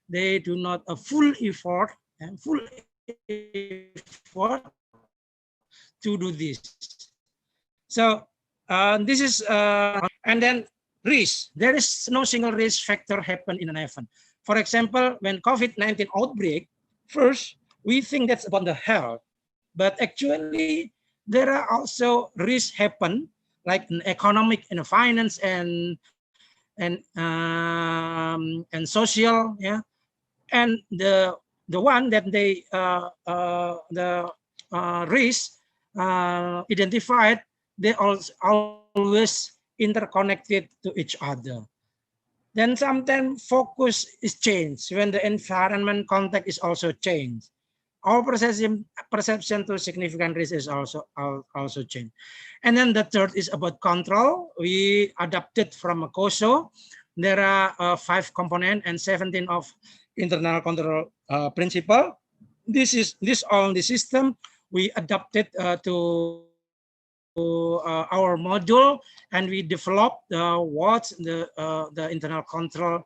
they do not a full effort to do this. So this is and then risk. There is no single risk factor happen in an event. For example, when COVID-19 outbreak, first we think that's about the health, but actually there are also risks happen like in economic and finance and social, yeah. And the one that they risk identified, they always interconnected to each other. Then sometimes focus is changed when the environment context is also changed. Our perception to significant risk is also changed. And then the third is about control. We adapted from a COSO. There are 5 components and 17 of internal control principle. This on the system we adapted to our module, and we developed what the internal control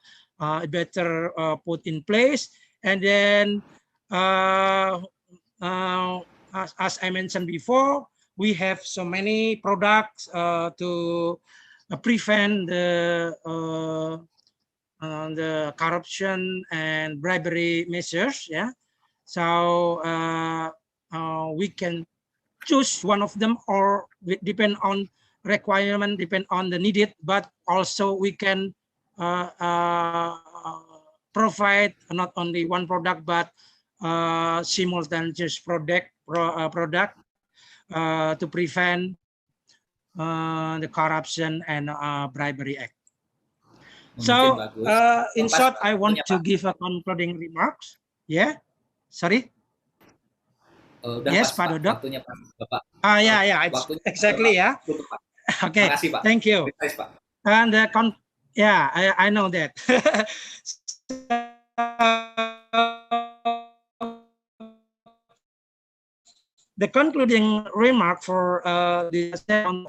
better put in place. And then as I mentioned before, we have so many products to prevent the corruption and bribery measures. Yeah, so we can choose one of them, or depend on requirement, depend on the needed, but also we can provide not only one product, but simultaneous product to prevent the corruption and bribery act. So in short, I want to give a concluding remarks. Yeah, sorry. Yes, Pak Dodo. Yeah, exactly. Yeah. Okay. Thank you. And I know that. The concluding remark for the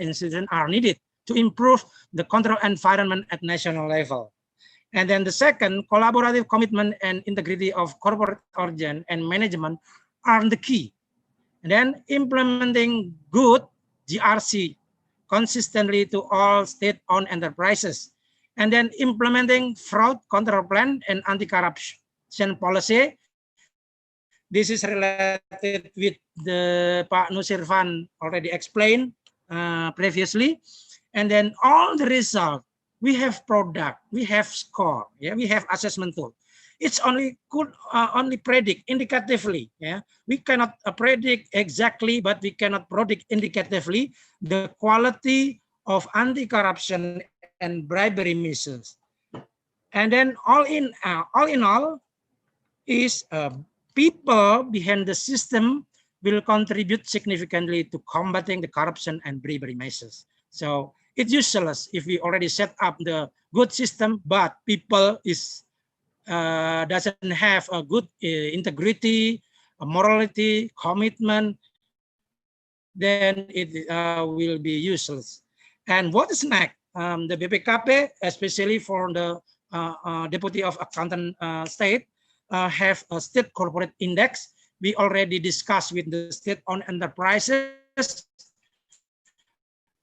incident are needed to improve the control environment at national level. And then the second, collaborative commitment and integrity of corporate origin and management are the key. And then implementing good GRC consistently to all state-owned enterprises. And then implementing fraud control plan and anti-corruption policy. This is related with the Pak Nusirvan already explained previously. And then all the result, we have product, we have score, yeah, we have assessment tool. It's only could only predict indicatively. Yeah, we cannot predict exactly, but we cannot predict indicatively the quality of anti-corruption and bribery measures. And then all in all, is people behind the system will contribute significantly to combating the corruption and bribery measures. So it's useless if we already set up the good system, but people is doesn't have a good integrity, a morality, commitment, then it will be useless. And what is next? The BPKP, especially for the Deputy of Accountant State, have a state corporate index. We already discussed with the state-owned enterprises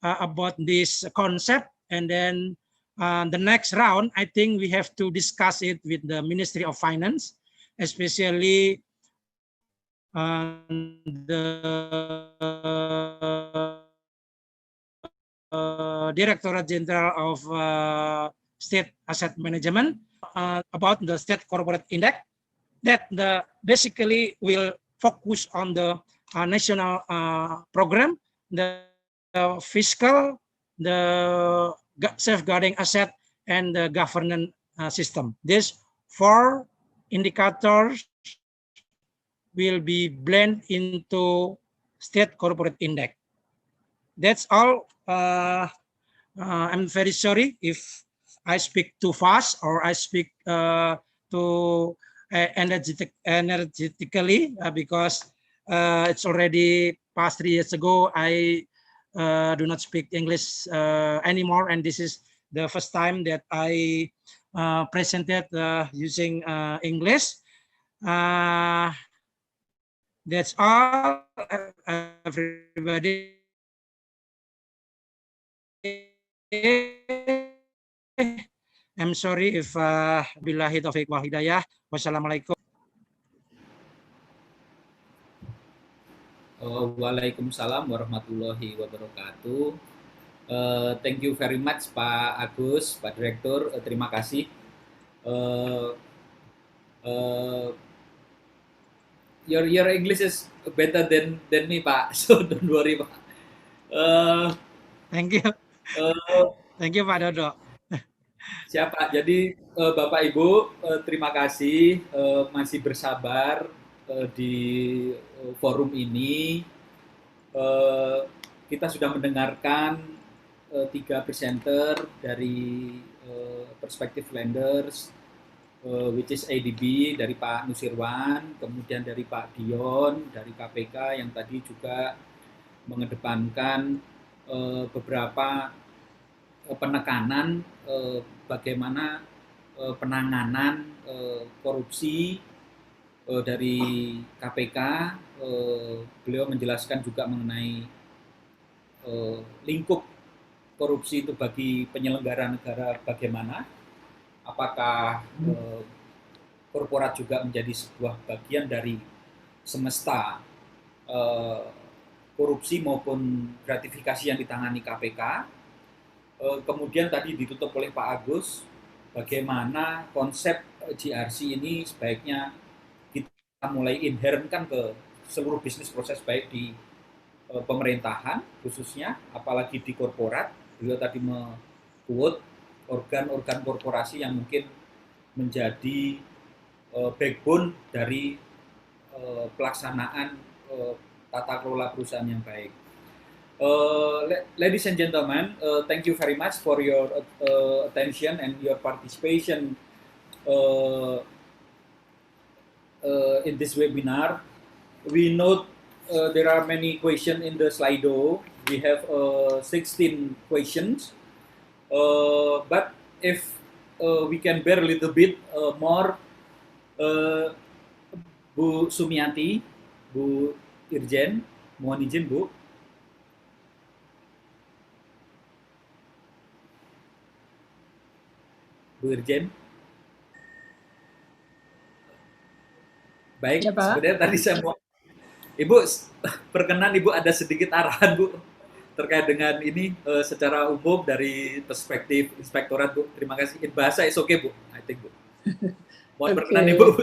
about this concept. And then the next round, I think we have to discuss it with the Ministry of Finance, especially the Directorate General of State Asset Management about the state corporate index that basically will focus on the national program, the fiscal, the safeguarding asset, and the governance system. These 4 indicators will be blended into state corporate index. That's all. I'm very sorry if I speak too fast or I speak too energetically because it's already past 3 years ago. I do not speak English anymore, and this is the first time that I presented using English. That's all, everybody. I'm sorry if billahi taufiq wal hidayah. Wassalamualaikum. Waalaikumsalam warahmatullahi wabarakatuh. Thank you very much Pak Agus, Pak Direktur. Terima kasih. Your English is better than me, Pak. So don't worry, Pak. Thank you. Thank you, Pak Dodo. Siapa? Jadi Bapak Ibu, terima kasih masih bersabar di forum ini. Kita sudah mendengarkan 3 presenter dari perspektif lenders, which is ADB dari Pak Nusirwan, kemudian dari Pak Dion dari KPK yang tadi juga mengedepankan beberapa penekanan bagaimana penanganan korupsi dari KPK. Beliau menjelaskan juga mengenai lingkup korupsi itu bagi penyelenggara negara bagaimana, apakah korporat juga menjadi sebuah bagian dari semesta korupsi maupun gratifikasi yang ditangani KPK. Kemudian tadi ditutup oleh Pak Agus, bagaimana konsep GRC ini sebaiknya kita mulai inherentkan ke seluruh bisnis proses baik di pemerintahan khususnya, apalagi di korporat. Beliau tadi me-quote organ-organ korporasi yang mungkin menjadi backbone dari pelaksanaan tata kelola perusahaan yang baik. Ladies and gentlemen, thank you very much for your attention and your participation in this webinar. We note there are many questions in the Slido. We have 16 questions, but if we can bear a little bit more, Bu Sumiati, Bu Irjen, mohon izin Bu. Bu Irjen. Baik, ya, sebenarnya tadi saya mau, Ibu, perkenan Ibu ada sedikit arahan Bu, terkait dengan ini secara umum dari perspektif Inspektorat Bu. Terima kasih. In bahasa is okay Bu, I think Bu. Mohon perkenan Ibu.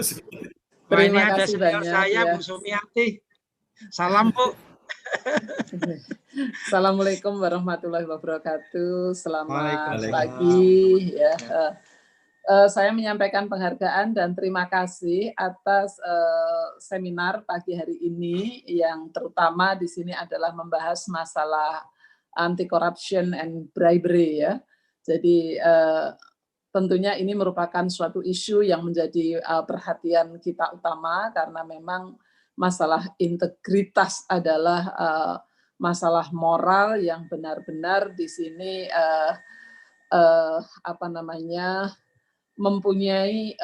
Terima kasih banyak saya, Bu Sumiati. Salam Bu. Assalamualaikum warahmatullahi wabarakatuh. Selamat pagi ya. Saya menyampaikan penghargaan dan terima kasih atas seminar pagi hari ini yang terutama di sini adalah membahas masalah anti-corruption and bribery ya. Jadi tentunya ini merupakan suatu isu yang menjadi perhatian kita utama karena memang masalah integritas adalah masalah moral yang benar-benar di sini mempunyai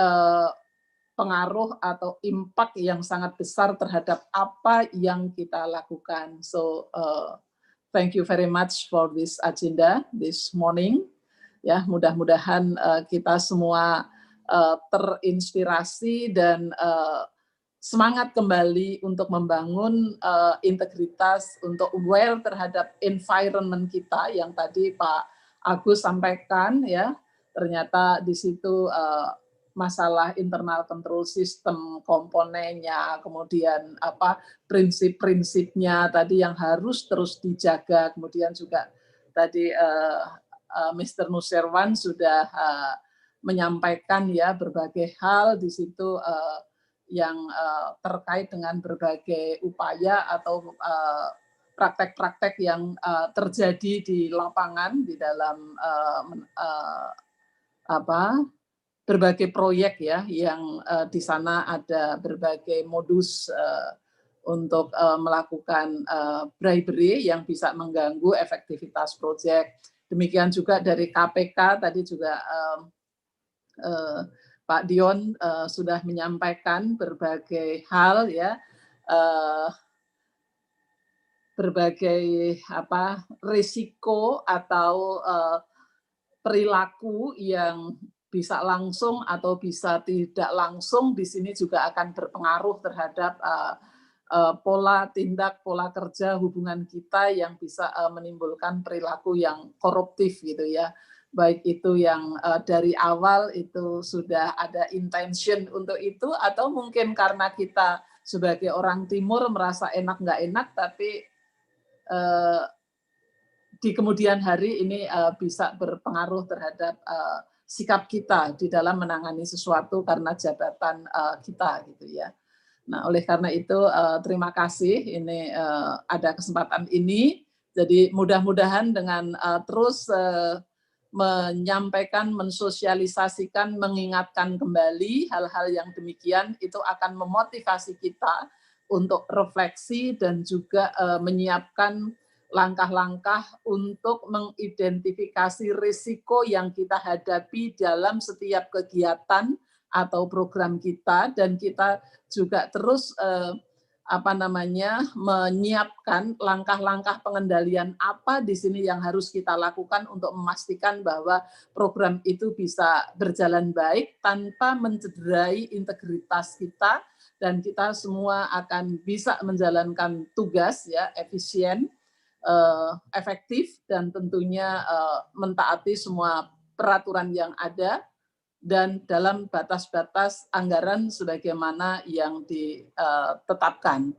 pengaruh atau impact yang sangat besar terhadap apa yang kita lakukan. So thank you very much for this agenda this morning. Ya, mudah-mudahan kita semua terinspirasi dan semangat kembali untuk membangun integritas, untuk aware terhadap environment kita yang tadi Pak Agus sampaikan ya. Ternyata di situ masalah internal control system, komponennya, kemudian prinsip-prinsipnya tadi yang harus terus dijaga. Kemudian juga tadi Mr. Nusirwan sudah menyampaikan ya berbagai hal di situ yang terkait dengan berbagai upaya atau praktek-praktek yang terjadi di lapangan di dalam berbagai proyek ya yang di sana ada berbagai modus untuk melakukan bribery yang bisa mengganggu efektivitas proyek. Demikian juga dari KPK tadi juga Pak Dion sudah menyampaikan berbagai hal ya, berbagai risiko atau perilaku yang bisa langsung atau bisa tidak langsung di sini juga akan berpengaruh terhadap pola tindak, pola kerja hubungan kita yang bisa menimbulkan perilaku yang koruptif gitu ya. Baik itu yang dari awal itu sudah ada intention untuk itu atau mungkin karena kita sebagai orang timur merasa enak nggak enak tapi di kemudian hari ini bisa berpengaruh terhadap sikap kita di dalam menangani sesuatu karena jabatan kita gitu ya. Nah, oleh karena itu terima kasih ini ada kesempatan ini. Jadi mudah-mudahan dengan terus menyampaikan, mensosialisasikan, mengingatkan kembali hal-hal yang demikian itu akan memotivasi kita untuk refleksi dan juga menyiapkan langkah-langkah untuk mengidentifikasi risiko yang kita hadapi dalam setiap kegiatan atau program kita, dan kita juga terus menyiapkan langkah-langkah pengendalian apa di sini yang harus kita lakukan untuk memastikan bahwa program itu bisa berjalan baik tanpa mencederai integritas kita, dan kita semua akan bisa menjalankan tugas ya efisien, efektif, dan tentunya mentaati semua peraturan yang ada dan dalam batas-batas anggaran sebagaimana yang ditetapkan.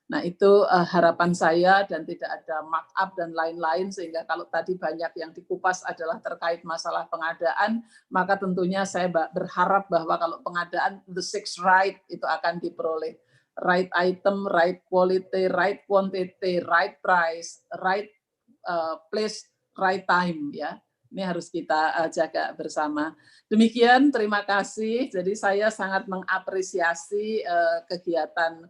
Nah, itu harapan saya, dan tidak ada markup dan lain-lain, sehingga kalau tadi banyak yang dikupas adalah terkait masalah pengadaan, maka tentunya saya berharap bahwa kalau pengadaan the six right itu akan diperoleh. Right item, right quality, right quantity, right price, right place, right time ya. Ini harus kita jaga bersama. Demikian, terima kasih. Jadi saya sangat mengapresiasi kegiatan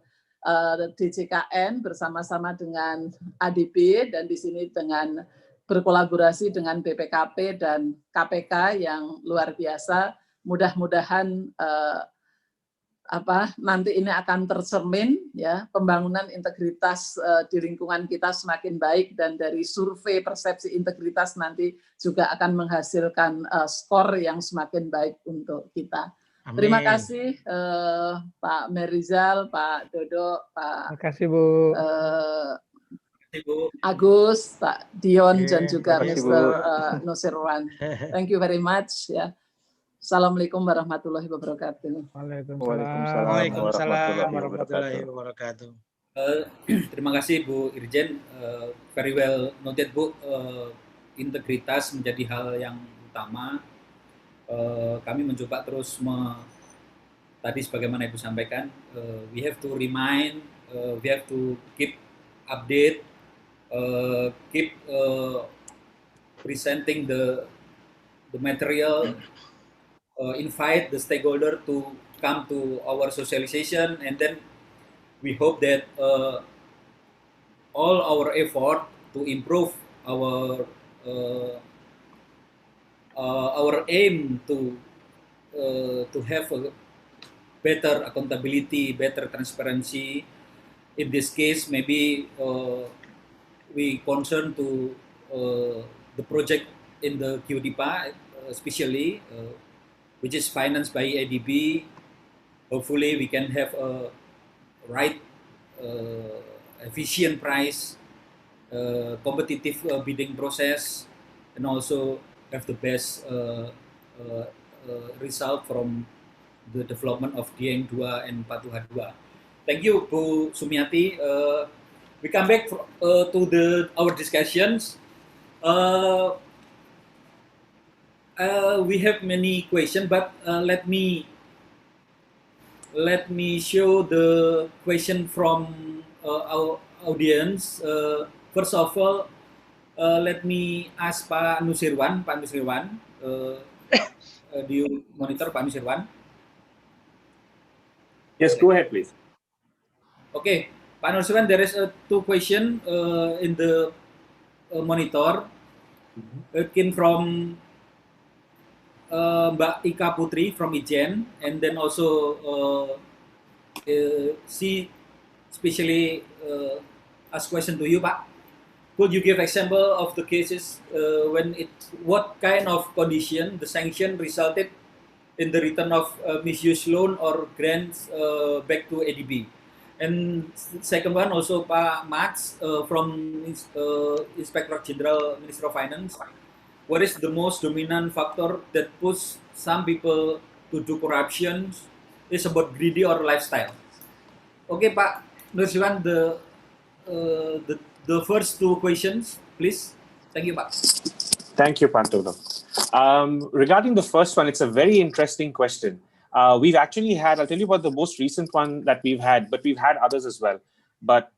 DJKN bersama-sama dengan ADB, dan di sini dengan berkolaborasi dengan BPKP dan KPK yang luar biasa. Mudah-mudahan nanti ini akan tercermin ya, pembangunan integritas di lingkungan kita semakin baik, dan dari survei persepsi integritas nanti juga akan menghasilkan skor yang semakin baik untuk kita. Amin. Terima kasih Pak Merizal, Pak Dodo, Pak Terima kasih Bu. Agus, Pak Dion, dan juga Mr. Nusirwan. Thank you very much ya. Assalamualaikum warahmatullahi wabarakatuh. Waalaikumsalam warahmatullahi wabarakatuh. Terima kasih Bu Irjen, very well noted Bu. Integritas menjadi hal yang utama. Kami mencoba terus tadi sebagaimana Ibu sampaikan, we have to remind, we have to keep update, keep presenting the material. Invite the stakeholder to come to our socialization, and then we hope that all our effort to improve our aim to have a better accountability, better transparency. In this case, maybe we concern to the project in the QDIPA, especially. Which is financed by ADB. Hopefully we can have a right, efficient price, competitive bidding process, and also have the best result from the development of Dieng 2 and Patuha 2. Thank you, Bu Sumiati. We come back to our discussions. We have many questions, but let me show the question from our audience. First of all, let me ask Pak Nusirwan. Pak Nusirwan, do you monitor Pak Nusirwan? Yes, go ahead, please. Okay, Pak Nusirwan, there is two questions in the monitor. It came from Mbak Ika Putri from Ijen, and then also she especially ask question to you, Pak. Could you give example of the cases when what kind of condition the sanction resulted in the return of misuse loan or grants back to ADB? And second one also Pak Mats from Inspector General Ministry of Finance. What is the most dominant factor that push some people to do corruption? Is about greedy or lifestyle? Okay, Pak Nusirwan, the first two questions, please. Thank you, Pak. Thank you, Pantolo. Regarding the first one, it's a very interesting question. We've actually had, I'll tell you about the most recent one that we've had, but we've had others as well. But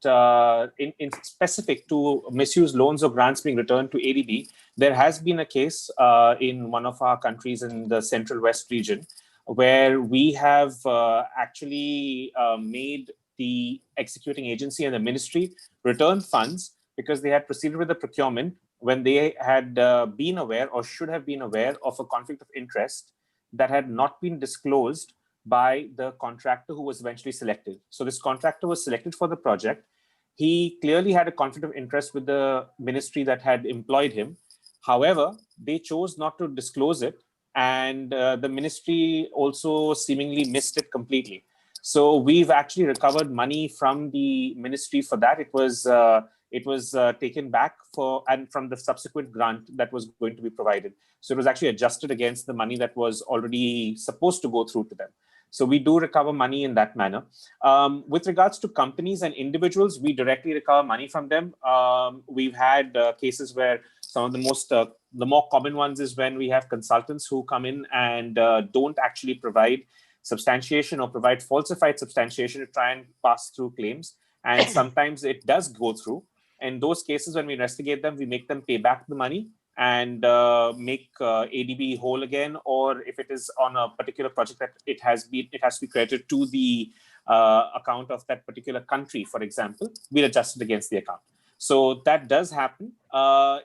in specific to misuse loans or grants being returned to ADB, there has been a case in one of our countries in the Central West region where we have actually made the executing agency and the ministry return funds because they had proceeded with the procurement when they had been aware or should have been aware of a conflict of interest that had not been disclosed by the contractor who was eventually selected. So this contractor was selected for the project. He clearly had a conflict of interest with the ministry that had employed him. However, they chose not to disclose it, and the ministry also seemingly missed it completely. So we've actually recovered money from the ministry for that. It was taken back and from the subsequent grant that was going to be provided. So it was actually adjusted against the money that was already supposed to go through to them. So we do recover money in that manner. With regards to companies and individuals, we directly recover money from them. We've had cases where some of the more common ones is when we have consultants who come in and don't actually provide substantiation or provide falsified substantiation to try and pass through claims. And sometimes it does go through. In those cases, when we investigate them, we make them pay back the money and make ADB whole again. Or if it is on a particular project that it has to be credited to the account of that particular country, for example, we'll adjust it against the account. So that does happen.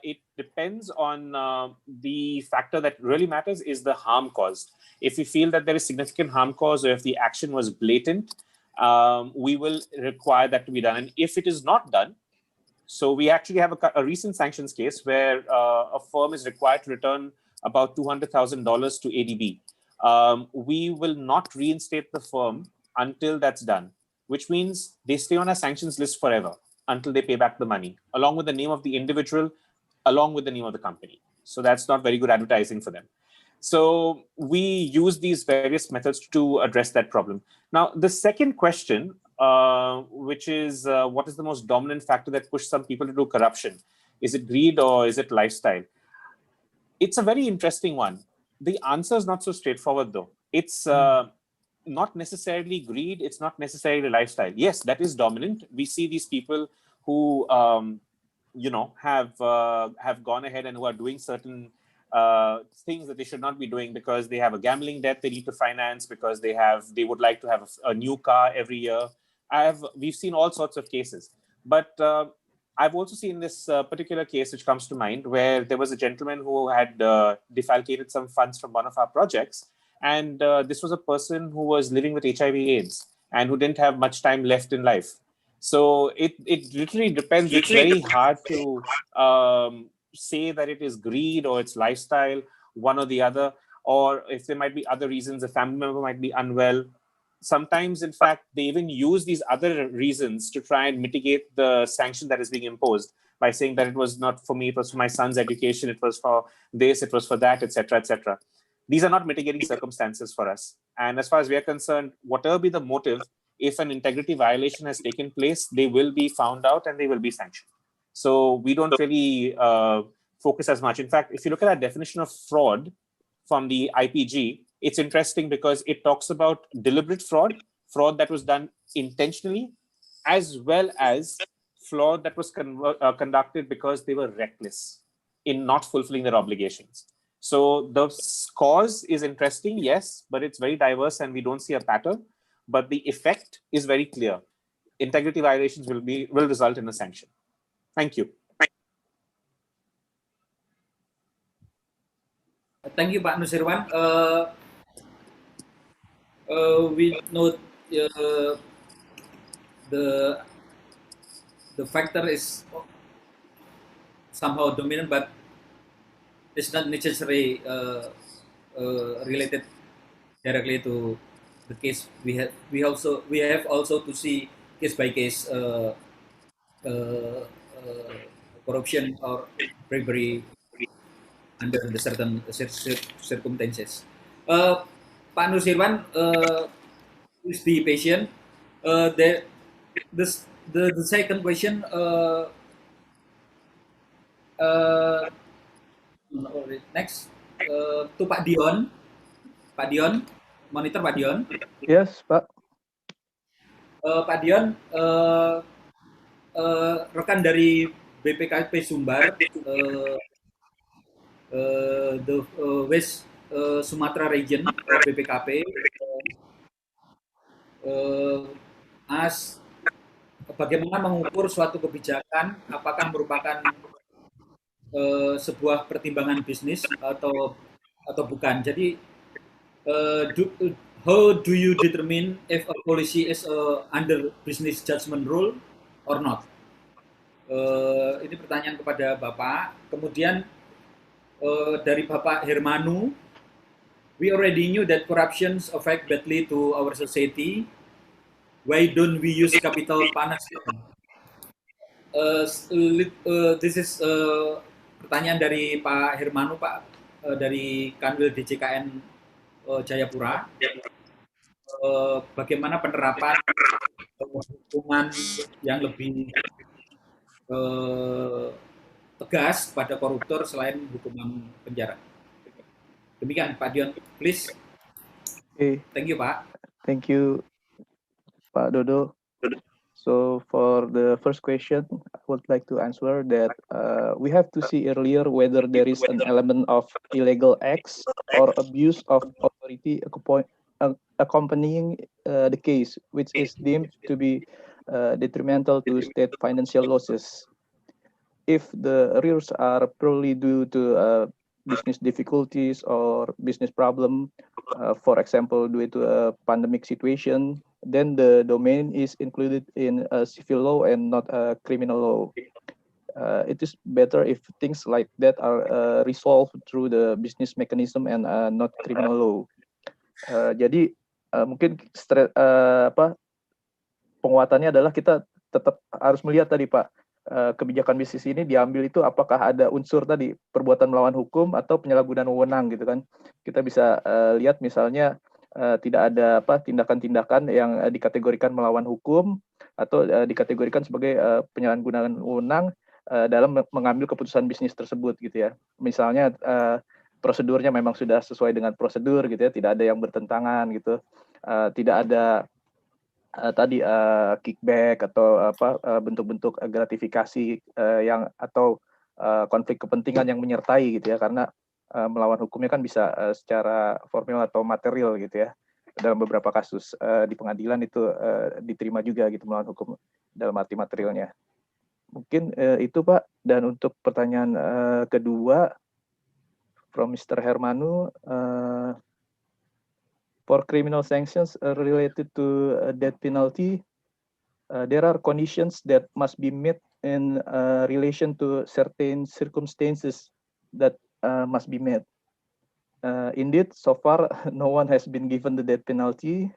It depends on the factor that really matters is the harm caused. If we feel that there is significant harm caused or if the action was blatant, we will require that to be done. And if it is not done, so we actually have a recent sanctions case where a firm is required to return about $200,000 to ADB. We will not reinstate the firm until that's done, which means they stay on our sanctions list forever until they pay back the money, along with the name of the individual, along with the name of the company. So that's not very good advertising for them. So we use these various methods to address that problem. Now, the second question, which is what is the most dominant factor that pushed some people to do corruption? Is it greed or is it lifestyle? It's a very interesting one. The answer is not so straightforward, though. It's not necessarily greed. It's not necessarily lifestyle. Yes, that is dominant. We see these people who, have gone ahead and who are doing certain things that they should not be doing because they have a gambling debt they need to finance, because they would like to have a new car every year. We've seen all sorts of cases, but I've also seen this particular case which comes to mind where there was a gentleman who had defalcated some funds from one of our projects, and this was a person who was living with HIV/AIDS and who didn't have much time left in life. So it literally depends. It's very hard to say that it is greed or it's lifestyle, one or the other, or if there might be other reasons. A family member might be unwell. Sometimes, in fact, they even use these other reasons to try and mitigate the sanction that is being imposed by saying that it was not for me, it was for my son's education, it was for this, it was for that, etc., etc. These are not mitigating circumstances for us. And as far as we are concerned, whatever be the motive, if an integrity violation has taken place, they will be found out and they will be sanctioned. So we don't really focus as much. In fact, if you look at our definition of fraud from the IPG, it's interesting because it talks about deliberate fraud that was done intentionally, as well as fraud that was conducted because they were reckless in not fulfilling their obligations. So the cause is interesting, yes, but it's very diverse and we don't see a pattern. But the effect is very clear. Integrity violations will result in a sanction. Thank you. Thank you, Pak Nusirwan. We note the factor is somehow dominant, but it's not necessarily related directly to the case. We have also to see case by case corruption or bribery under the certain circumstances. Pak Nusirwan, please be patient. The second question Next to Pak Dion. Pak Dion, monitor Pak Dion. Yes, Pak. Pak Dion, rekan dari BPKP Sumbar, the West Sumatera Region BPKP, bagaimana mengukur suatu kebijakan, apakah merupakan sebuah pertimbangan bisnis atau bukan. Jadi how do you determine if a policy is under business judgment rule or not? Ini pertanyaan kepada Bapak. Kemudian dari Bapak Hermanu, we already knew that corruptions affect badly to our society. Why don't we use capital punishment? This is pertanyaan dari Pak Hermanu, Pak, dari Kanwil DJKN Jayapura. Bagaimana penerapan hukuman yang lebih tegas pada koruptor selain hukuman penjara? Demikian Pak Dion, please. Okay. Thank you, Pak. Thank you, Pak Dodo. So for the first question, I would like to answer that we have to see earlier whether there is an element of illegal acts or abuse of authority accompanying the case, which is deemed to be detrimental to state financial losses. If the arrears are purely due to business difficulties or business problem, for example, due to a pandemic situation, then the domain is included in civil law and not criminal law. It is better if things like that are resolved through the business mechanism and not criminal law. Jadi mungkin penguatannya adalah kita tetap harus melihat tadi Pak, kebijakan bisnis ini diambil itu apakah ada unsur tadi perbuatan melawan hukum atau penyalahgunaan wewenang gitu kan. Kita bisa lihat misalnya tidak ada tindakan-tindakan yang dikategorikan melawan hukum atau dikategorikan sebagai penyalahgunaan wewenang dalam mengambil keputusan bisnis tersebut gitu ya. Misalnya prosedurnya memang sudah sesuai dengan prosedur gitu ya, tidak ada yang bertentangan gitu, tidak ada kickback atau bentuk-bentuk gratifikasi yang atau konflik kepentingan yang menyertai gitu ya, karena melawan hukumnya kan bisa secara formal atau material gitu ya. Dalam beberapa kasus di pengadilan itu diterima juga gitu melawan hukum dalam arti materialnya. Mungkin itu Pak. Dan untuk pertanyaan kedua from Mr. Hermanu, for criminal sanctions related to death penalty, there are conditions that must be met in relation to certain circumstances that must be met. Indeed, so far, no one has been given the death penalty.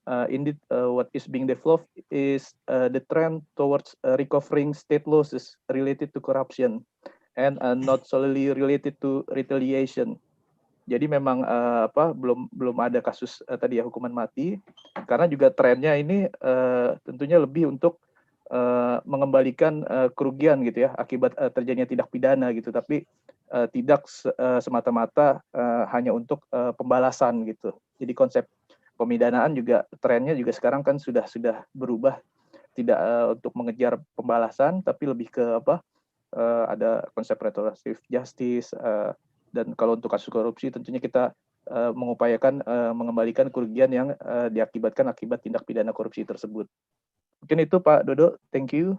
Indeed, what is being developed is the trend towards recovering state losses related to corruption and not solely related to retaliation. Jadi memang belum ada kasus tadi ya hukuman mati, karena juga trennya ini tentunya lebih untuk mengembalikan kerugian gitu ya akibat terjadinya tindak pidana gitu, tapi tidak semata-mata hanya untuk pembalasan gitu. Jadi konsep pemidanaan juga trennya juga sekarang kan sudah berubah, tidak untuk mengejar pembalasan tapi lebih ke ada konsep restoratif justice. Dan kalau untuk kasus korupsi tentunya kita mengupayakan mengembalikan kerugian yang diakibatkan akibat tindak pidana korupsi tersebut. Mungkin itu Pak Dodo, thank you.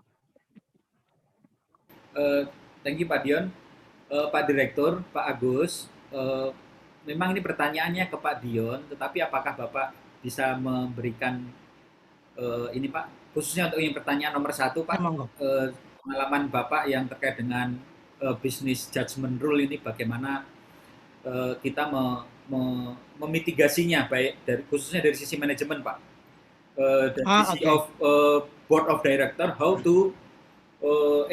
Thank you Pak Dion. Pak Direktur, Pak Agus, memang ini pertanyaannya ke Pak Dion, tetapi apakah Bapak bisa memberikan ini Pak, khususnya untuk yang pertanyaan nomor 1 Pak, pengalaman Bapak yang terkait dengan business judgment rule ini, bagaimana kita memitigasinya, baik dari khususnya dari sisi manajemen Pak, dari sisi of board of director, how to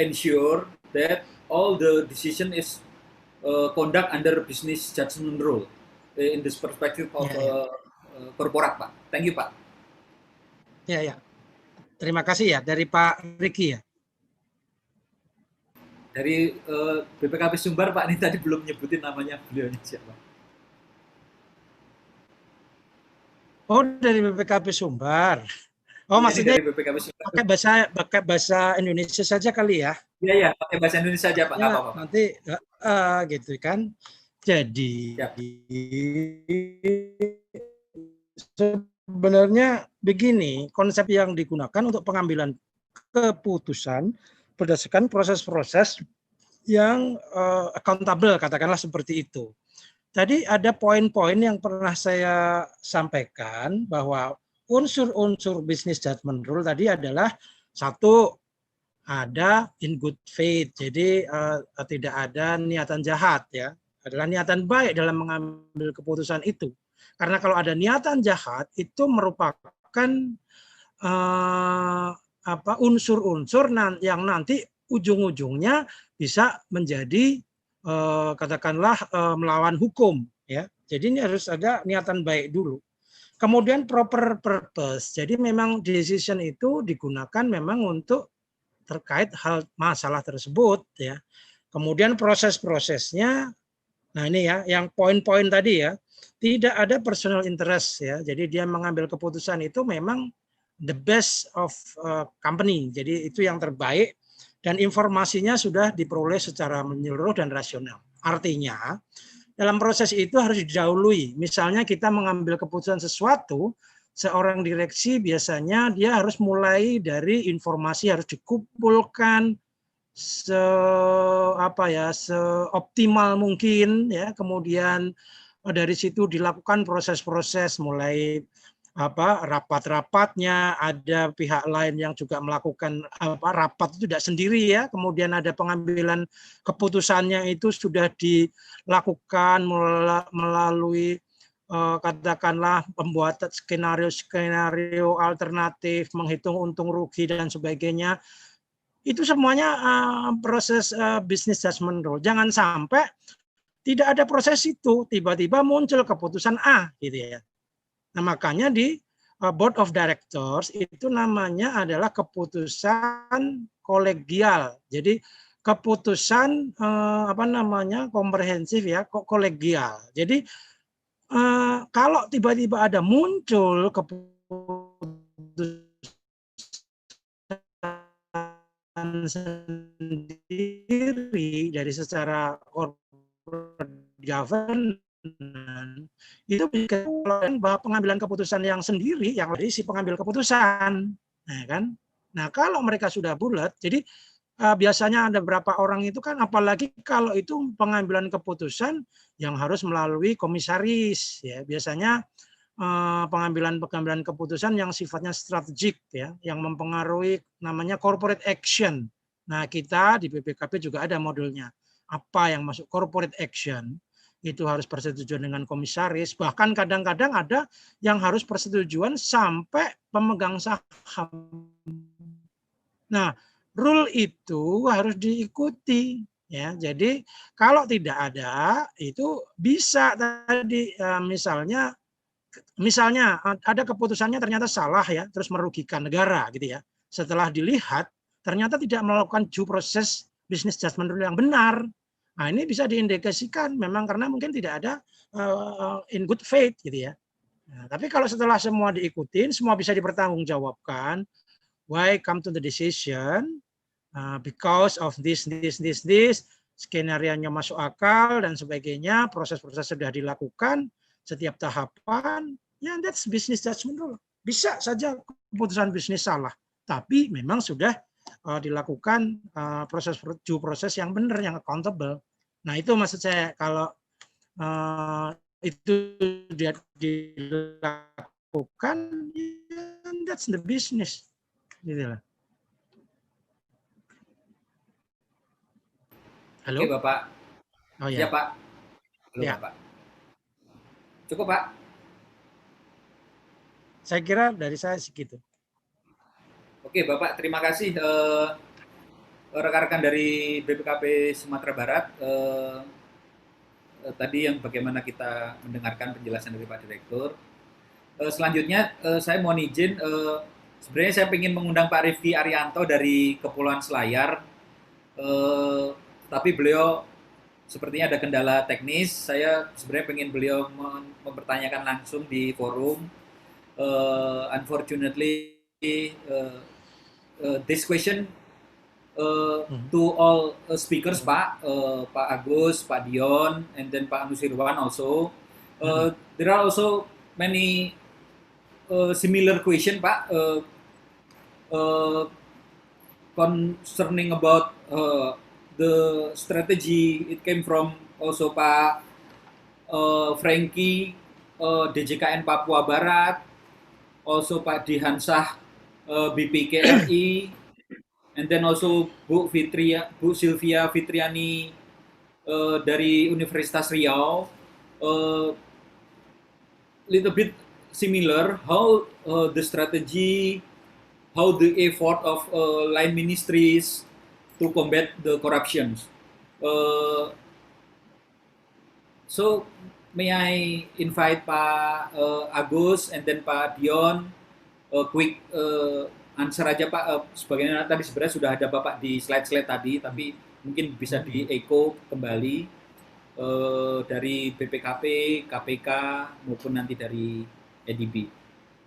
ensure that all the decision is conduct under business judgment rule in this perspective of corporate Pak. Thank you Pak. Ya. Terima kasih ya, dari Pak Riki ya. Dari BPKP Sumbar, Pak, ini tadi belum nyebutin namanya beliaunya siapa. Oh, dari BPKP Sumbar. Oh, Ya, maksudnya dari BPKP Sumbar. pakai bahasa Indonesia saja kali ya? Iya, ya, pakai bahasa Indonesia saja, Pak. Nggak apa-apa, Pak. Nanti gitu kan. Jadi sebenarnya begini, konsep yang digunakan untuk pengambilan keputusan berdasarkan proses-proses yang accountable, katakanlah seperti itu. Tadi ada poin-poin yang pernah saya sampaikan bahwa unsur-unsur business judgment rule tadi adalah satu, ada in good faith, jadi tidak ada niatan jahat ya, adalah niatan baik dalam mengambil keputusan itu. Karena kalau ada niatan jahat itu merupakan unsur-unsur yang nanti ujung-ujungnya bisa menjadi katakanlah melawan hukum ya. Jadi ini harus ada niatan baik dulu. Kemudian proper purpose. Jadi memang decision itu digunakan memang untuk terkait hal masalah tersebut ya. Kemudian proses-prosesnya, nah ini ya yang poin-poin tadi ya, tidak ada personal interest ya. Jadi dia mengambil keputusan itu memang the best of company. Jadi itu yang terbaik dan informasinya sudah diperoleh secara menyeluruh dan rasional. Artinya dalam proses itu harus didahului. Misalnya kita mengambil keputusan sesuatu, seorang direksi biasanya dia harus mulai dari informasi, harus dikumpulkan seoptimal mungkin ya. Kemudian dari situ dilakukan proses-proses mulai rapat-rapatnya, ada pihak lain yang juga melakukan rapat itu tidak sendiri ya, kemudian ada pengambilan keputusannya itu sudah dilakukan melalui katakanlah pembuatan skenario alternatif, menghitung untung rugi dan sebagainya. Itu semuanya proses business judgment rule. Jangan sampai tidak ada proses itu, tiba-tiba muncul keputusan A gitu ya. Nah, makanya di board of directors itu namanya adalah keputusan kolegial. Jadi keputusan komprehensif ya, kolegial. Jadi kalau tiba-tiba ada muncul keputusan sendiri dari secara corporate governance, itu dikatakan bahwa pengambilan keputusan yang sendiri yang dari si pengambil keputusan, nah kan. Nah kalau mereka sudah bulat, jadi biasanya ada beberapa orang itu kan, apalagi kalau itu pengambilan keputusan yang harus melalui komisaris, ya biasanya pengambilan keputusan yang sifatnya strategik, ya, yang mempengaruhi namanya corporate action. Nah kita di BPKP juga ada modulnya. Apa yang masuk corporate action? Itu harus persetujuan dengan komisaris, bahkan kadang-kadang ada yang harus persetujuan sampai pemegang saham. Nah, rule itu harus diikuti ya. Jadi kalau tidak ada itu bisa tadi misalnya ada keputusannya ternyata salah ya, terus merugikan negara gitu ya. Setelah dilihat ternyata tidak melakukan due process business judgment rule yang benar. Nah, ini bisa diindikasikan memang karena mungkin tidak ada in good faith gitu ya. Nah, tapi kalau setelah semua diikutin, semua bisa dipertanggungjawabkan, why come to the decision, because of this, skenario-nya masuk akal dan sebagainya, proses-proses sudah dilakukan, setiap tahapan, ya that's business judgment rule. Bisa saja keputusan bisnis salah, tapi memang sudah dilakukan proses yang benar, yang accountable. Nah itu maksud saya kalau itu dia dilakukan, that's the business. Gitu lah. Halo. Oke Bapak. Oh ya. Ya Pak. Halo ya. Bapak. Cukup Pak. Saya kira dari saya segitu. Oke Bapak, terima kasih rekan-rekan dari BPKP Sumatera Barat. Tadi yang bagaimana kita mendengarkan penjelasan dari Pak Direktur. Selanjutnya saya mohon izin, sebenarnya saya ingin mengundang Pak Rifki Arianto dari Kepulauan Selayar. Tapi beliau sepertinya ada kendala teknis. Saya sebenarnya pengen beliau mempertanyakan langsung di forum. Unfortunately, this question to all speakers, Pak Agus, Pak Dion, and then Pak Nusirwan also. There are also many similar question, Pak, concerning about the strategy. It came from also Pak Frankie, DJKN Papua Barat, also Pak Dihansah, BPKRI, and then also Bu Sylvia Fitriani dari Universitas Riau. Little bit similar how the strategy, how the effort of line ministries to combat the corruptions. So may I invite Pak Agus and then Pak Dion, quick answer aja Pak, sebagaimana tadi sebenarnya sudah ada Bapak di slide-slide tadi, tapi mungkin bisa di-echo kembali dari BPKP, KPK, maupun nanti dari ADB.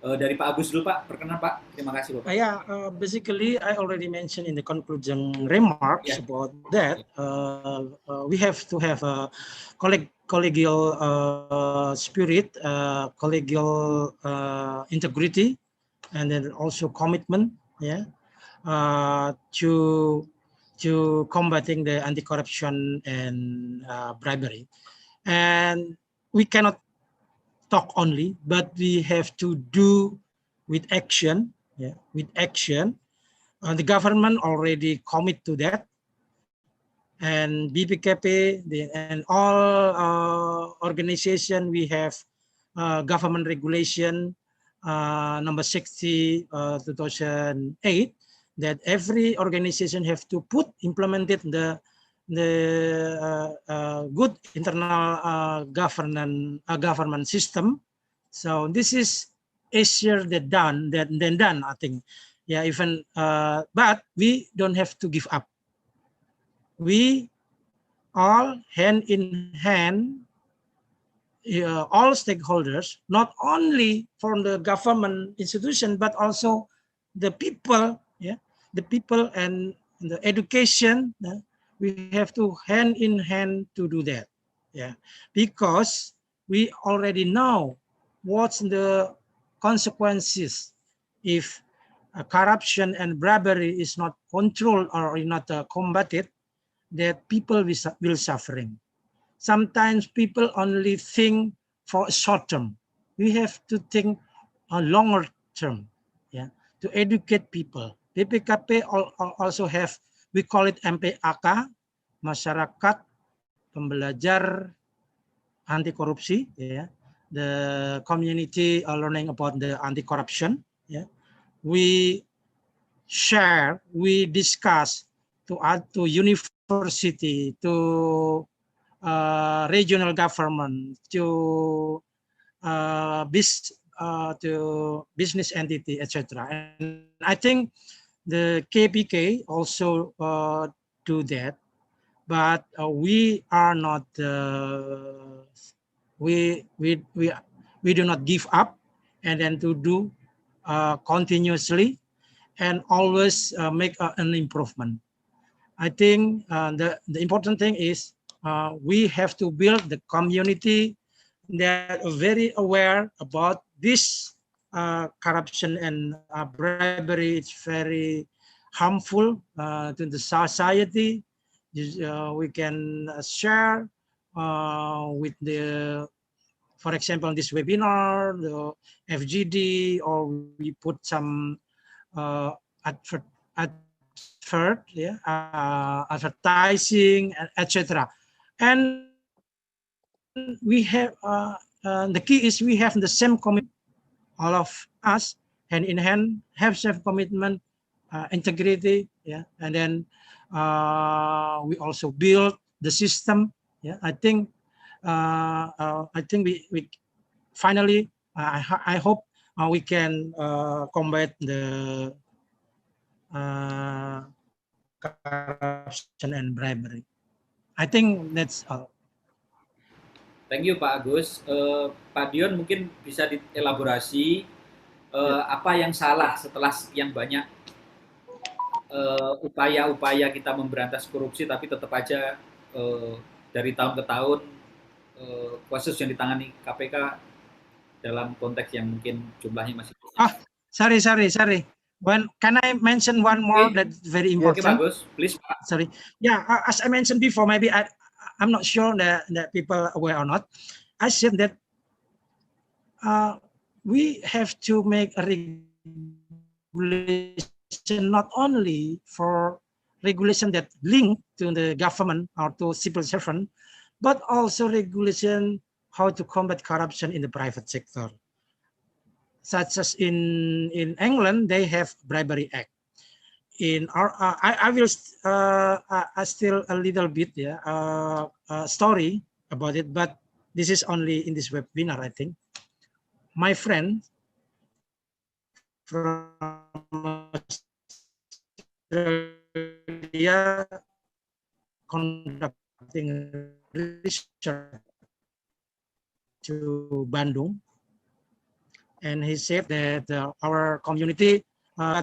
Dari Pak Agus dulu Pak, perkenan Pak. Terima kasih Bapak. Basically I already mentioned in the conclusion remarks about that. We have to have a collegial spirit, collegial integrity, and then also commitment, to combating the anti-corruption and bribery. And we cannot talk only, but we have to do with action. With action. The government already commit to that, and BPKP and all organization, we have government regulation number 60 2008, that every organization have to implemented the good internal government system. So this is easier than done, I think. Even but we don't have to give up. We all hand in hand, all stakeholders, not only from the government institution, but also the people, the people and the education. We have to hand in hand to do that, because we already know what's the consequences if corruption and bribery is not controlled or not combated, that people will suffering. Sometimes people only think for a short term. We have to think a longer term, to educate people. BPKP also have, we call it MPAK, Masyarakat Pembelajar Anti Korupsi, the community learning about the anti-corruption. We share, we discuss to university, to regional government, to business entity, etc. And I think the KPK also do that, but we are not. We do not give up, and then to do continuously and always make an improvement. I think the important thing is we have to build the community that are very aware about this corruption and bribery. It's very harmful to the society. We can share with the, for example, this webinar, the FGD, or we put some advertising, etc. And we have the key is we have the same commitment, all of us, hand in hand, have self commitment, integrity, and then we also build the system. I think we finally, I hope we can combat the corruption corruption and bribery. I think that's all. Thank you Pak Agus. Pak Dion mungkin bisa dielaborasi apa yang salah setelah sekian banyak upaya-upaya kita memberantas korupsi, tapi tetap aja dari tahun ke tahun kasus yang ditangani KPK dalam konteks yang mungkin jumlahnya masih. Sorry. When can I mention one more that's very important? Okay, bagus. Please. Sorry. Yeah, as I mentioned before, maybe I'm not sure that people are aware or not. I said that we have to make a regulation not only for regulation that link to the government or to civil servant, but also regulation how to combat corruption in the private sector. Such as in England, they have Bribery Act. In our, I will still a little bit story about it, but this is only in this webinar, I think. My friend from Australia conducting research to Bandung. And he said that our community,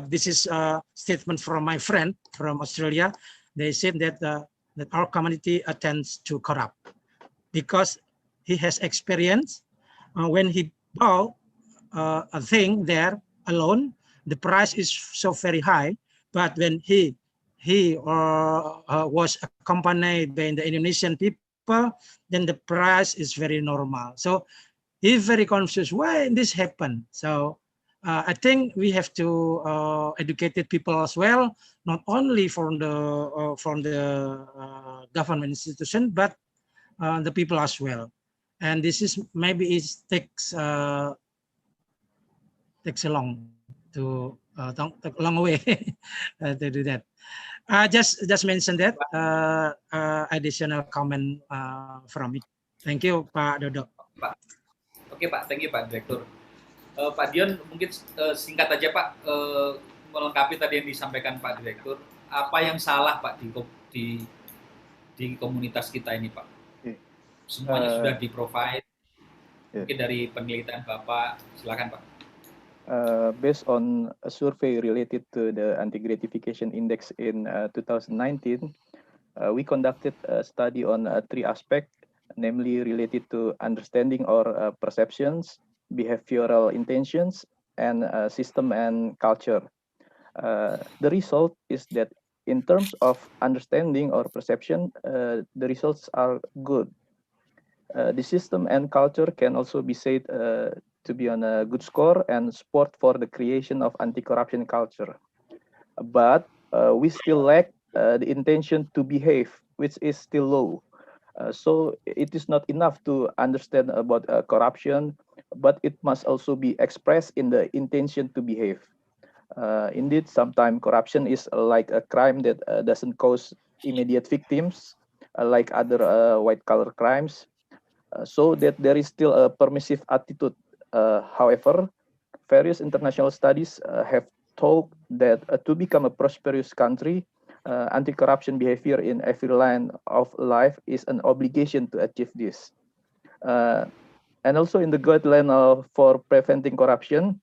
this is a statement from my friend from Australia. They said that that our community tends to corrupt because he has experience when he bought a thing there alone, the price is so very high. But when he was accompanied by the Indonesian people, then the price is very normal. So he's very confused why this happened. So I think we have to educate people as well, not only from the government institution, but the people as well. And this is maybe it takes a long way to do that. Just mention that additional comment from me. Thank you, Pak Dodo. Oke Pak, thank you Pak Direktur. Pak Dion mungkin singkat aja Pak, melengkapi tadi yang disampaikan Pak Direktur. Apa yang salah Pak di komunitas kita ini Pak? Semuanya sudah di-provide. Mungkin dari penelitian Bapak, silakan Pak. Based on a survey related to the anti-gratification index in 2019, we conducted a study on 3 aspects, namely related to understanding or perceptions, behavioral intentions, and system and culture. The result is that in terms of understanding or perception, the results are good. The system and culture can also be said to be on a good score and support for the creation of anti-corruption culture. But we still lack the intention to behave, which is still low. So it is not enough to understand about corruption, but it must also be expressed in the intention to behave. Indeed, sometimes corruption is like a crime that doesn't cause immediate victims, like other white-collar crimes, so that there is still a permissive attitude. However, various international studies have told that to become a prosperous country, anti-corruption behavior in every line of life is an obligation to achieve this. And also in the guideline for preventing corruption,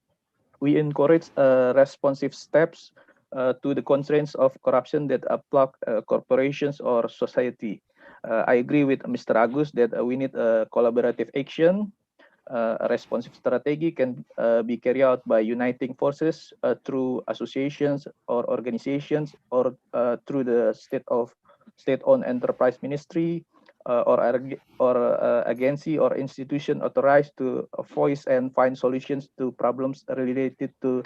we encourage responsive steps to the constraints of corruption that plague corporations or society. I agree with Mr. Agus that we need a collaborative action. A responsive strategy can be carried out by uniting forces through associations or organizations, or through the state-owned enterprise ministry, or agency or institution authorized to voice and find solutions to problems related to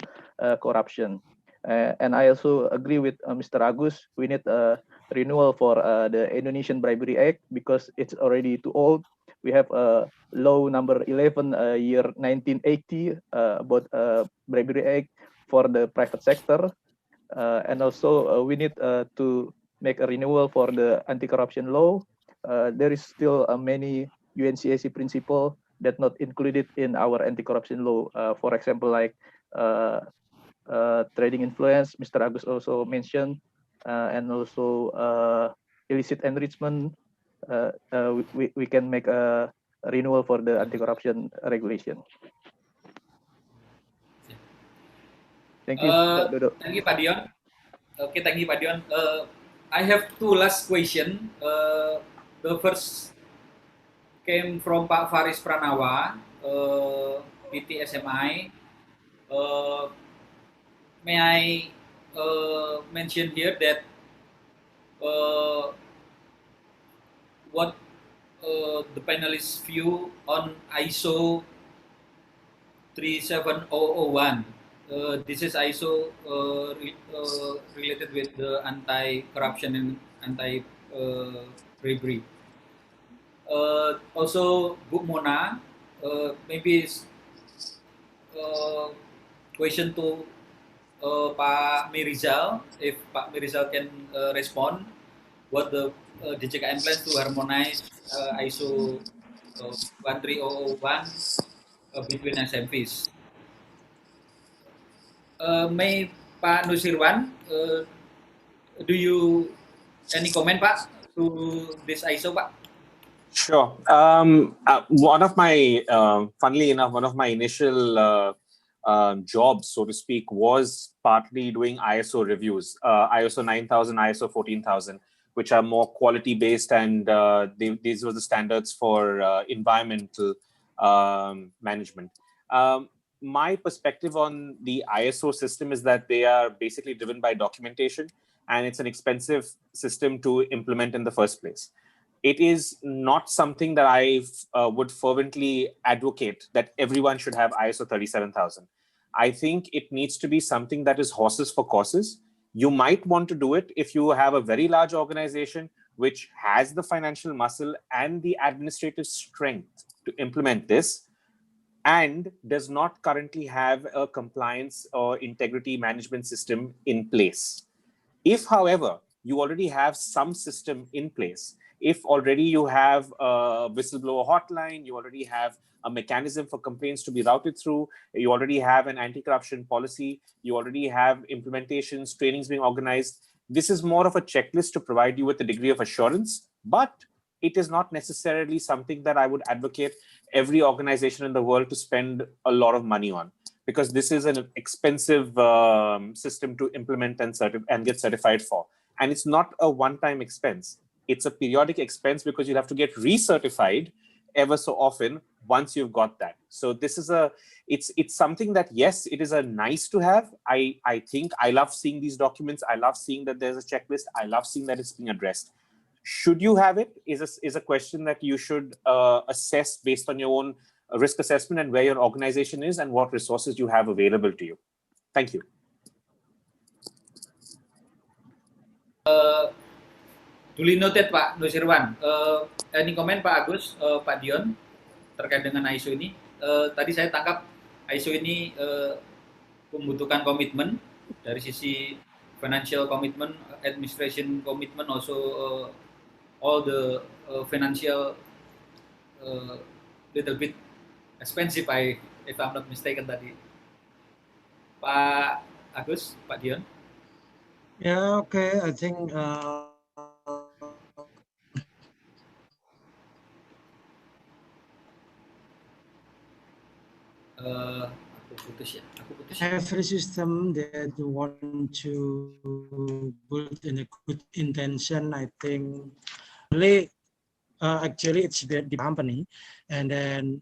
corruption. And I also agree with Mr. Agus. We need a renewal for the Indonesian Bribery Act because it's already too old. We have a law number 11, year 1980, about Bribery Act for the private sector. And also we need to make a renewal for the anti-corruption law. There is still many UNCAC principle that not included in our anti-corruption law. For example, like trading influence, Mr. Agus also mentioned, and also illicit enrichment, we can make a renewal for the anti-corruption regulation. Thank you, Dodo. Thank you, Pak Dion. Okay, thank you, Pak Dion. I have two last question. The first came from Pak Faris Pranawa, PT SMI. May I mention here that what the panelists' view on ISO 37001. This is ISO related with the anti-corruption and anti-bribery. Also, Bu Mona, maybe question to Pak Mirizal, if Pak Mirizal can respond, what the DJKM plans to harmonize ISO 13001 between SMVs. May Pak Nusirwan, do you any comment, Pak, to this ISO, Pak? Sure. One of my, funnily enough, one of my initial jobs, so to speak, was partly doing ISO reviews, ISO 9000, ISO 14000, which are more quality-based, and these were the standards for environmental management. My perspective on the ISO system is that they are basically driven by documentation, and it's an expensive system to implement in the first place. It is not something that I would fervently advocate that everyone should have ISO 37000. I think it needs to be something that is horses for courses. You might want to do it if you have a very large organization which has the financial muscle and the administrative strength to implement this, and does not currently have a compliance or integrity management system in place. If, however, you already have some system in place, if already you have a whistleblower hotline, you already have a mechanism for complaints to be routed through, you already have an anti-corruption policy, you already have implementations, trainings being organized, this is more of a checklist to provide you with a degree of assurance, but it is not necessarily something that I would advocate every organization in the world to spend a lot of money on, because this is an expensive system to implement and get certified for. And it's not a one-time expense. It's a periodic expense because you'll have to get recertified ever so often once you've got that. So this is it's something that, yes, it is a nice to have. I think I love seeing these documents. I love seeing that there's a checklist. I love seeing that it's being addressed. Should you have it is a question that you should assess based on your own risk assessment and where your organization is and what resources you have available to you. Thank you. Duly noted, Pak Nusirwan. Any comment, Pak Agus, Pak Dion, terkait dengan ISO ini? Tadi saya tangkap ISO ini membutuhkan komitmen dari sisi financial commitment, administration commitment, also all the financial little bit expensive, if I'm not mistaken tadi. Pak Agus, Pak Dion. Yeah, okay. I think every system that you want to build in a good intention, I think really actually it's the company, and then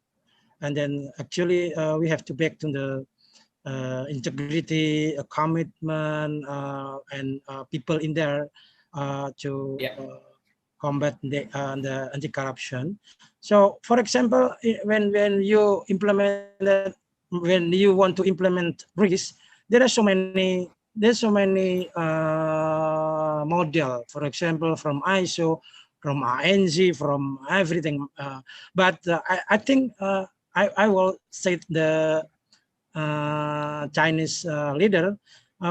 actually we have to back to the integrity, commitment, and people in there to combat the anti-corruption. So, for example, when you implement that, when you want to implement risk, there are so many model. For example, from ISO, from ANZ, from everything. But I think I will say the Chinese leader,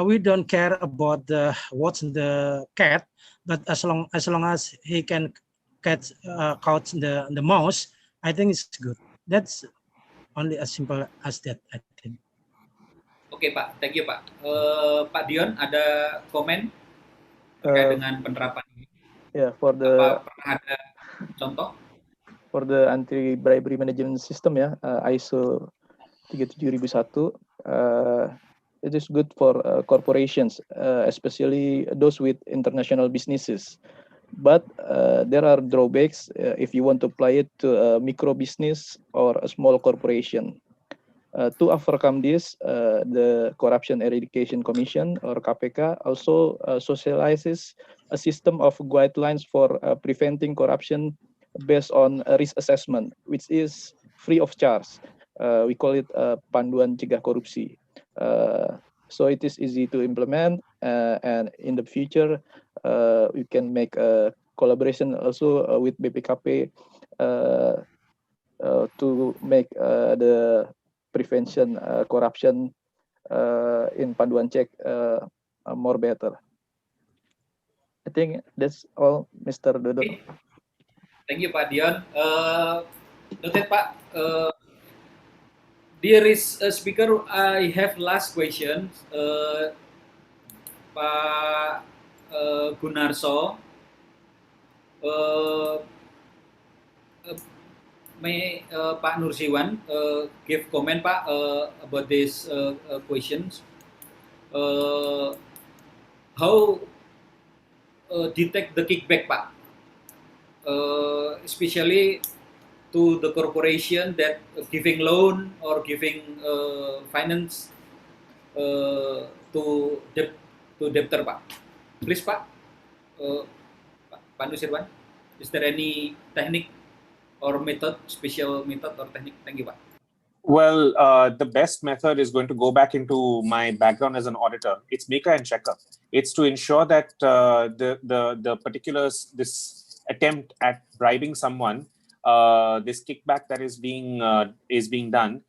we don't care about what's the cat, but as long as he can catch the mouse, I think it's good. That's only as simple as that, I think. Oke, Pak, thank you, Pak. Pak Dion, ada komen? terkait dengan penerapan ini? Yeah, for the Apa pernah ada contoh? For the anti-bribery management system, ISO 37001, it is good for corporations, especially those with international businesses. But there are drawbacks if you want to apply it to a micro business or a small corporation. To overcome this, the Corruption Eradication Commission, or KPK, also socializes a system of guidelines for preventing corruption based on a risk assessment, which is free of charge. We call it Panduan Cegah Korupsi. So it is easy to implement, and in the future, we can make a collaboration also with BPKP to make the prevention corruption in Panduan Cek more better. I think that's all, Mr. Dodo. Okay. Thank you, Pak Dion. Noted, Pak. Dear speaker, I have last question. Pak Gunarso, may Pak Nursiwan give comment, Pak, about these questions? How detect the kickback, Pak? Especially to the corporation that giving loan or giving finance to debtor, Pak. Please, Pak. Pak Nursiwan, is there any technique or method, special method or technique? Thank you, Pak. Well, the best method is going to go back into my background as an auditor. It's maker and checker. It's to ensure that the particulars, this attempt at bribing someone, this kickback that is being done,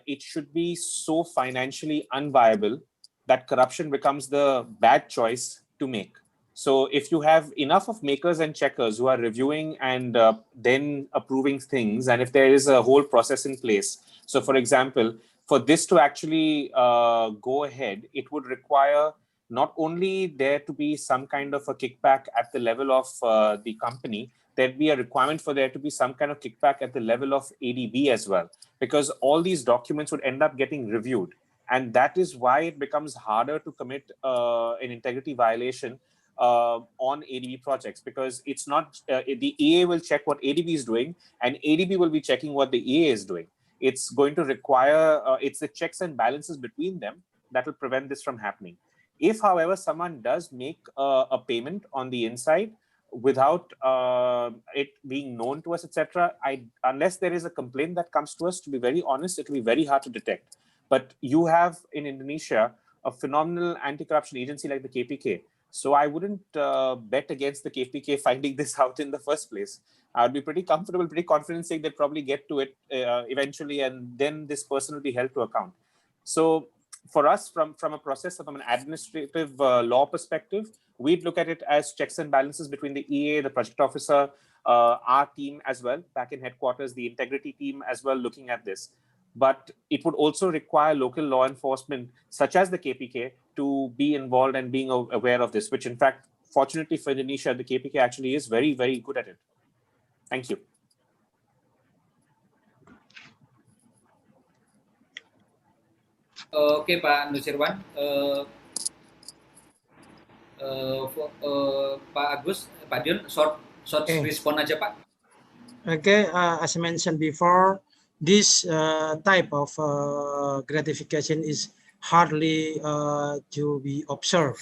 it should be so financially unviable that corruption becomes the bad choice to make. So if you have enough of makers and checkers who are reviewing and then approving things, and if there is a whole process in place. So for example, for this to actually go ahead, it would require not only there to be some kind of a kickback at the level of the company, there'd be a requirement for there to be some kind of kickback at the level of ADB as well, because all these documents would end up getting reviewed. And that is why it becomes harder to commit an integrity violation on ADB projects, because it's not the EA will check what ADB is doing and ADB will be checking what the EA is doing. It's going to require, it's the checks and balances between them that will prevent this from happening. If, however, someone does make a payment on the inside without it being known to us, etc., unless there is a complaint that comes to us, to be very honest, it will be very hard to detect. But you have in Indonesia a phenomenal anti-corruption agency like the KPK. So I wouldn't bet against the KPK finding this out in the first place. I would be pretty comfortable, pretty confident saying they'll probably get to it eventually, and then this person will be held to account. So for us, from a process, from an administrative law perspective, we'd look at it as checks and balances between the EA, the project officer, our team as well, back in headquarters, the integrity team as well, looking at this. But it would also require local law enforcement, such as the KPK, to be involved and being aware of this, which in fact, fortunately for Indonesia, the KPK actually is very, very good at it. Thank you. Okay, Pak Nusirwan. Pak Agus, Pak Dion, short respon aja, Pak. Okay, as I mentioned before, this type of gratification is hardly to be observed,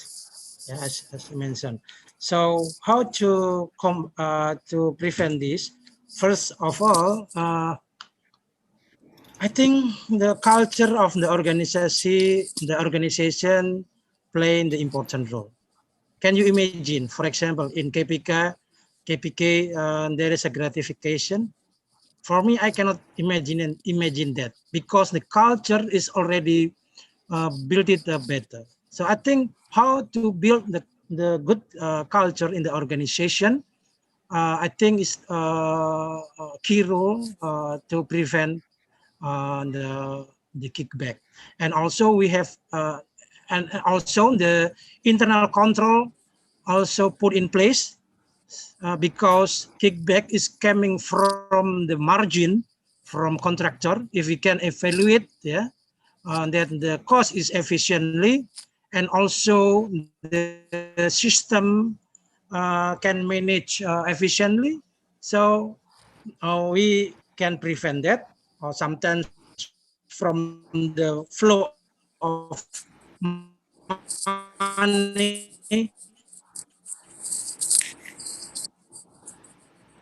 yeah, as I mentioned. So how to prevent this? First of all, I think the culture of the organization playing the important role. Can you imagine, for example, in KPK, there is a gratification. For me, I cannot imagine that, because the culture is already built it better. So I think how to build the good culture in the organization, I think is a key role to prevent the kickback. And also we have and also the internal control also put in place because kickback is coming from the margin from contractor. If we can evaluate, that the cost is efficiently, and also the system can manage efficiently, so we can prevent that. Or sometimes from the flow of money,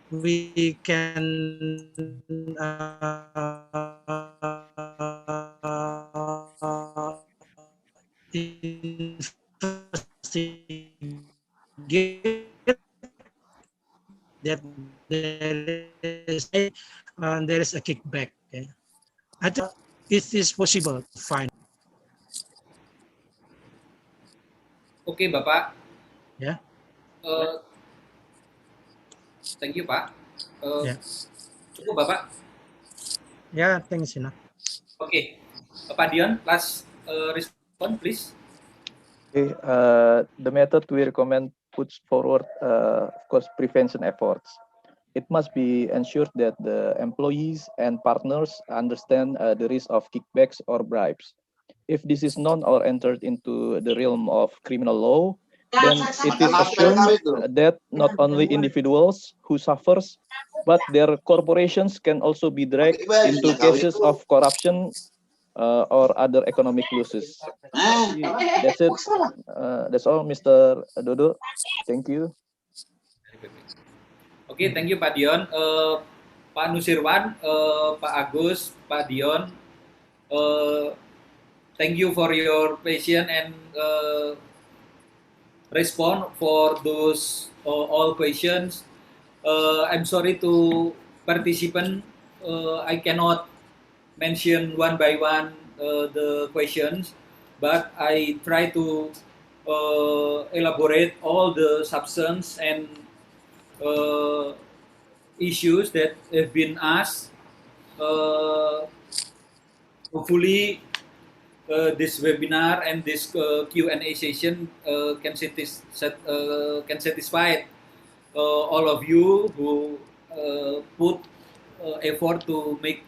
we can investigate that there is a kickback. I think it is possible to find. Oke, Bapak. Ya. Thank you, Pak. Ya. Cukup, Bapak? Ya, thanks, Ina. Oke. Pak Dion, last response, please. Okay, the method we recommend puts forward, of course, prevention efforts. It must be ensured that the employees and partners understand the risk of kickbacks or bribes. If this is known or entered into the realm of criminal law, then it is assumed that not only individuals who suffers, but their corporations can also be dragged into cases of corruption or other economic losses. That's it. That's all, Mr. Dodo. Thank you. Oke, thank you Pak Dion. Pak Nusirwan, Pak Agus, Pak Dion, thank you for your patience and respond for those all questions. I'm sorry to participant. I cannot mention one by one the questions, but I try to elaborate all the substance and issues that have been asked. Hopefully, this webinar and this Q&A session can satisfy all of you who put effort to make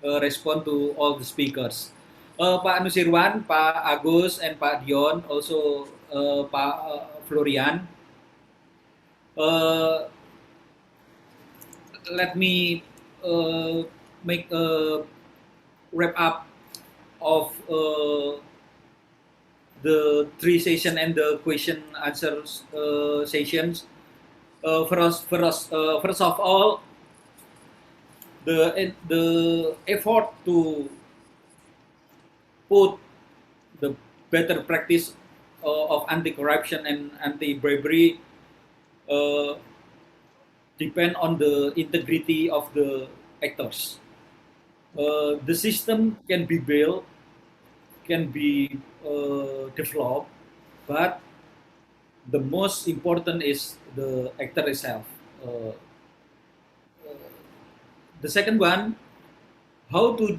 respond to all the speakers. Pak Nusirwan, Pak Agus, and Pak Dion, also Pak Florian. Let me make a wrap up of the three session and the question answer sessions. First of all, the effort to put the better practice of anti-corruption and anti-bribery depend on the integrity of the actors. The system can be built, can be developed, but the most important is the actor itself. The second one, how to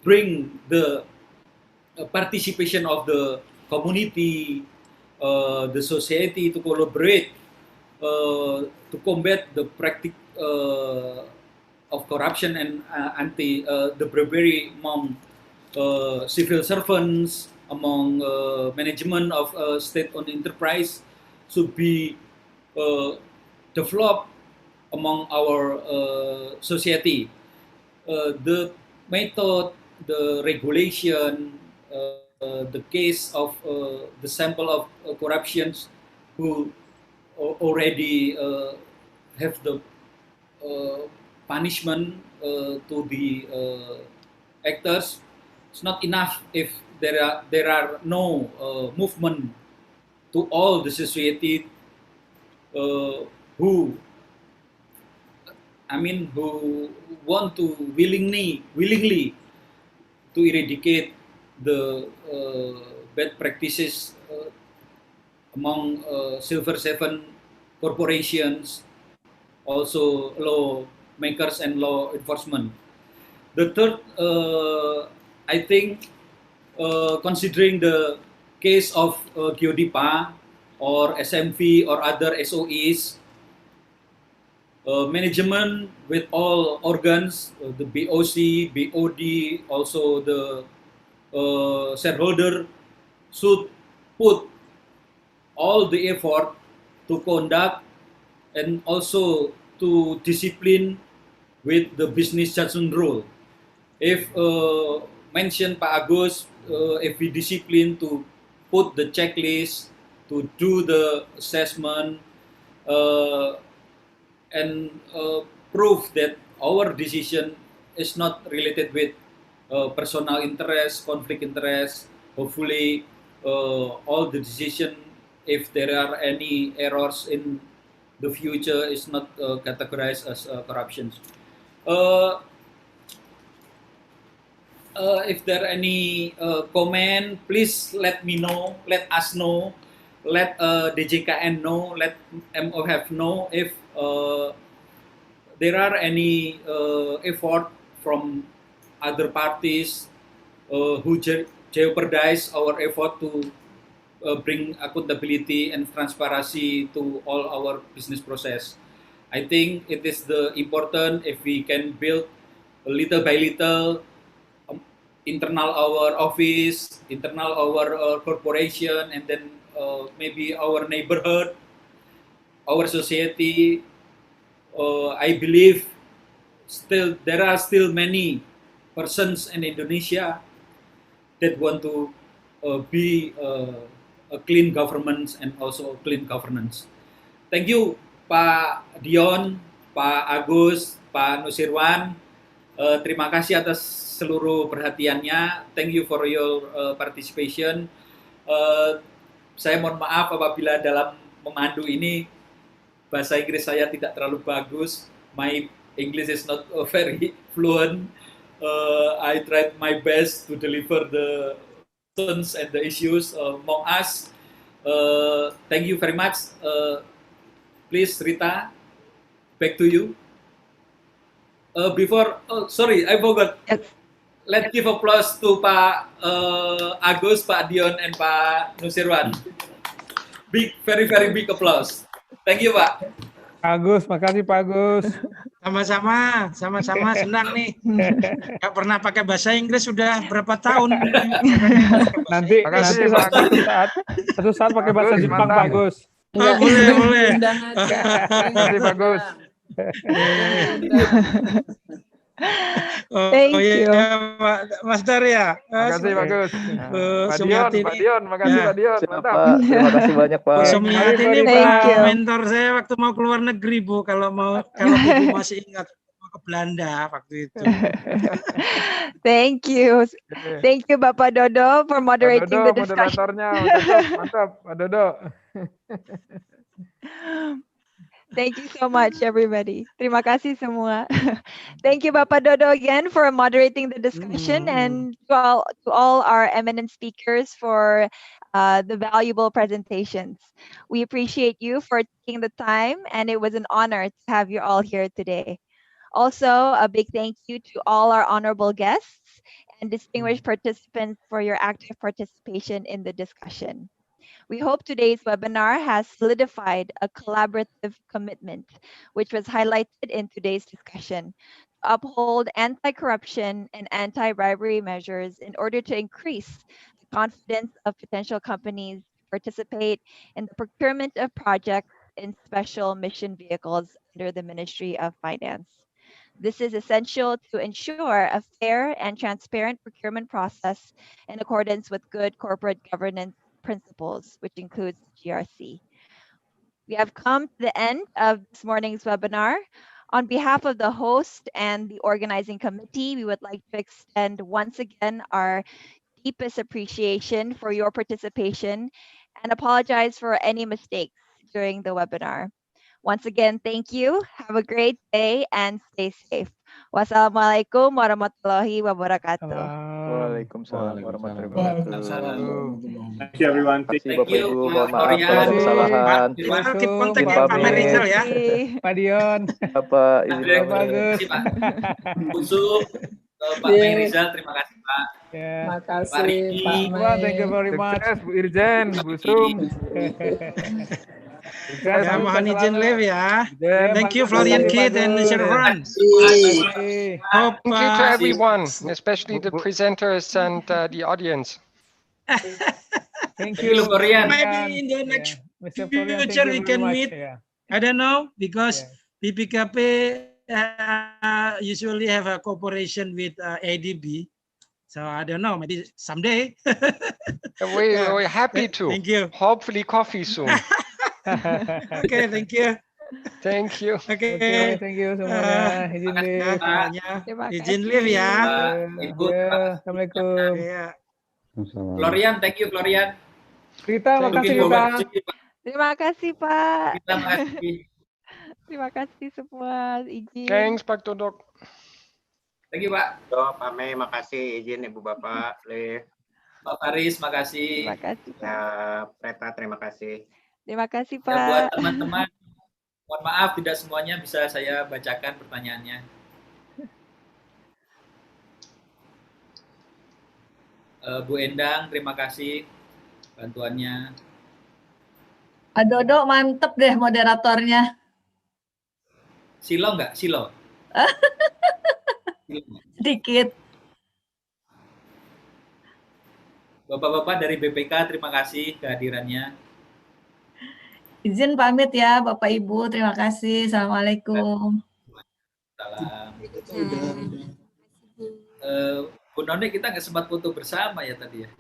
bring the participation of the community, the society to collaborate to combat the practice of corruption and the bribery among civil servants, among management of state-owned enterprise should be developed among our society. The method, the regulation, the case of the sample of corruptions who already have the punishment to the actors. It's not enough if there are no movement to all the society who want to willingly to eradicate the bad practices among Silver Seven corporations, also lawmakers and law enforcement. The third, I think, considering the case of Geodipa, or SMV or other SOEs, management with all organs, the BOC, BOD, also the shareholder should put all the effort to conduct and also to discipline with the business judgment rule. If mentioned Pak Agus, if we discipline to put the checklist, to do the assessment, and prove that our decision is not related with personal interest, conflict interest, hopefully all the decision, if there are any errors in the future, is not categorized as corruption. If there are any comment, please let me know, let us know, let DJKN know, let MoF know if there are any effort from other parties who jeopardize our effort to bring accountability and transparency to all our business process. I think it is the important if we can build little by little internal our office, internal our corporation, and then maybe our neighborhood, our society. I believe still there are still many persons in Indonesia that want to be a clean government and also clean governance. Thank you Pak Dion, Pak Agus, Pak Nusirwan. Terima kasih atas seluruh perhatiannya. Thank you for your participation. Saya mohon maaf apabila dalam memandu ini bahasa Inggris saya tidak terlalu bagus. My English is not very fluent. I tried my best to deliver the questions and the issues among us. Thank you very much. Please, Rita, back to you. Sorry, I forgot. Let's give applause to Pak Agus, Pak Dion, and Pak Nusirwan. Very big applause. Thank you, Pak. Agus, makasih Pak Agus. Sama-sama senang nih. Gak pernah pakai bahasa Inggris sudah berapa tahun. Nanti satu saat pakai bahasa Jepang Pak Agus. Oh, boleh. Terima kasih Pak Agus. Thank you. Mas Darya. Makasih Pak Gus. Pak Dion, makasih Pak Dion. Mantap. Terima kasih banyak Pak. Sumiati ini Pak mentor saya waktu mau keluar negeri Bu, kalau Ibu masih ingat mau ke Belanda waktu itu. Thank you Bapak Dodo for moderating the discussion. Moderatornya mantap Pak Dodo. Thank you so much, everybody. Terima kasih semua. Thank you, Bapak Dodo, again for moderating the discussion, and to all our eminent speakers for the valuable presentations. We appreciate you for taking the time, and it was an honor to have you all here today. Also, a big thank you to all our honorable guests and distinguished participants for your active participation in the discussion. We hope today's webinar has solidified a collaborative commitment, which was highlighted in today's discussion, to uphold anti-corruption and anti-bribery measures in order to increase the confidence of potential companies to participate in the procurement of projects in special mission vehicles under the Ministry of Finance. This is essential to ensure a fair and transparent procurement process in accordance with good corporate governance principles, which includes GRC. We have come to the end of this morning's webinar. On behalf of the host and the organizing committee, we would like to extend once again our deepest appreciation for your participation and apologize for any mistakes during the webinar. Once again, thank you. Have a great day and stay safe. Wassalamualaikum warahmatullahi wabarakatuh. Waalaikumsalam warahmatullahi wabarakatuh. Thank you everyone. Terima kasih Bapak Ibu. Mohon maaf kalau ada kesalahan. Keep kontak Pak Merizal ya. Pak Dion. Bapak izin Bagus. Pak Busuk, Pak Rizal, terima kasih Pak. Terima Pak kasih Riki. Pak Mai. Thank you very much. Sukses Bu Irjen, Bu Sum. Sukses Ya, Bu. mohon izin live ya. Irjen, Thank you, Pak Florian Gus. Kid and Shervan. Hope, Thank you to everyone, especially the presenters and the audience. Thank you, you, Florian. Maybe in the next Mr. Florian, thank future you we very can much. meet. I don't know because BPKP usually have a cooperation with ADB. So I don't know, maybe someday. We're happy to. Thank you. Hopefully coffee soon. Okay, thank you. Thank you. Oke, thank you semuanya. Izin live. Izin live ya. Ibu, Assalamualaikum. Florian, thank you Florian. Rita, makasih Rita. Terima kasih Pak. Kita makasih. Terima kasih semua. Izin. Thanks Pak Dodok. Thank you Pak. Pak Mei, makasih. Izin Ibu Bapak. Pak Faris, makasih. Terima kasih Pak. Ya, Preta, terima kasih. Terima kasih Ya, buat Pak. teman-teman, mohon maaf tidak semuanya bisa saya bacakan pertanyaannya. Bu Endang, terima kasih bantuannya. Pak Dodo mantep deh moderatornya. Silo nggak? Silo? Sedikit. Bapak-bapak dari BPK, terima kasih kehadirannya. Izin pamit ya Bapak Ibu, terima kasih. Assalamualaikum. Salam. Bu Noni, kita nggak sempat foto bersama ya tadi ya?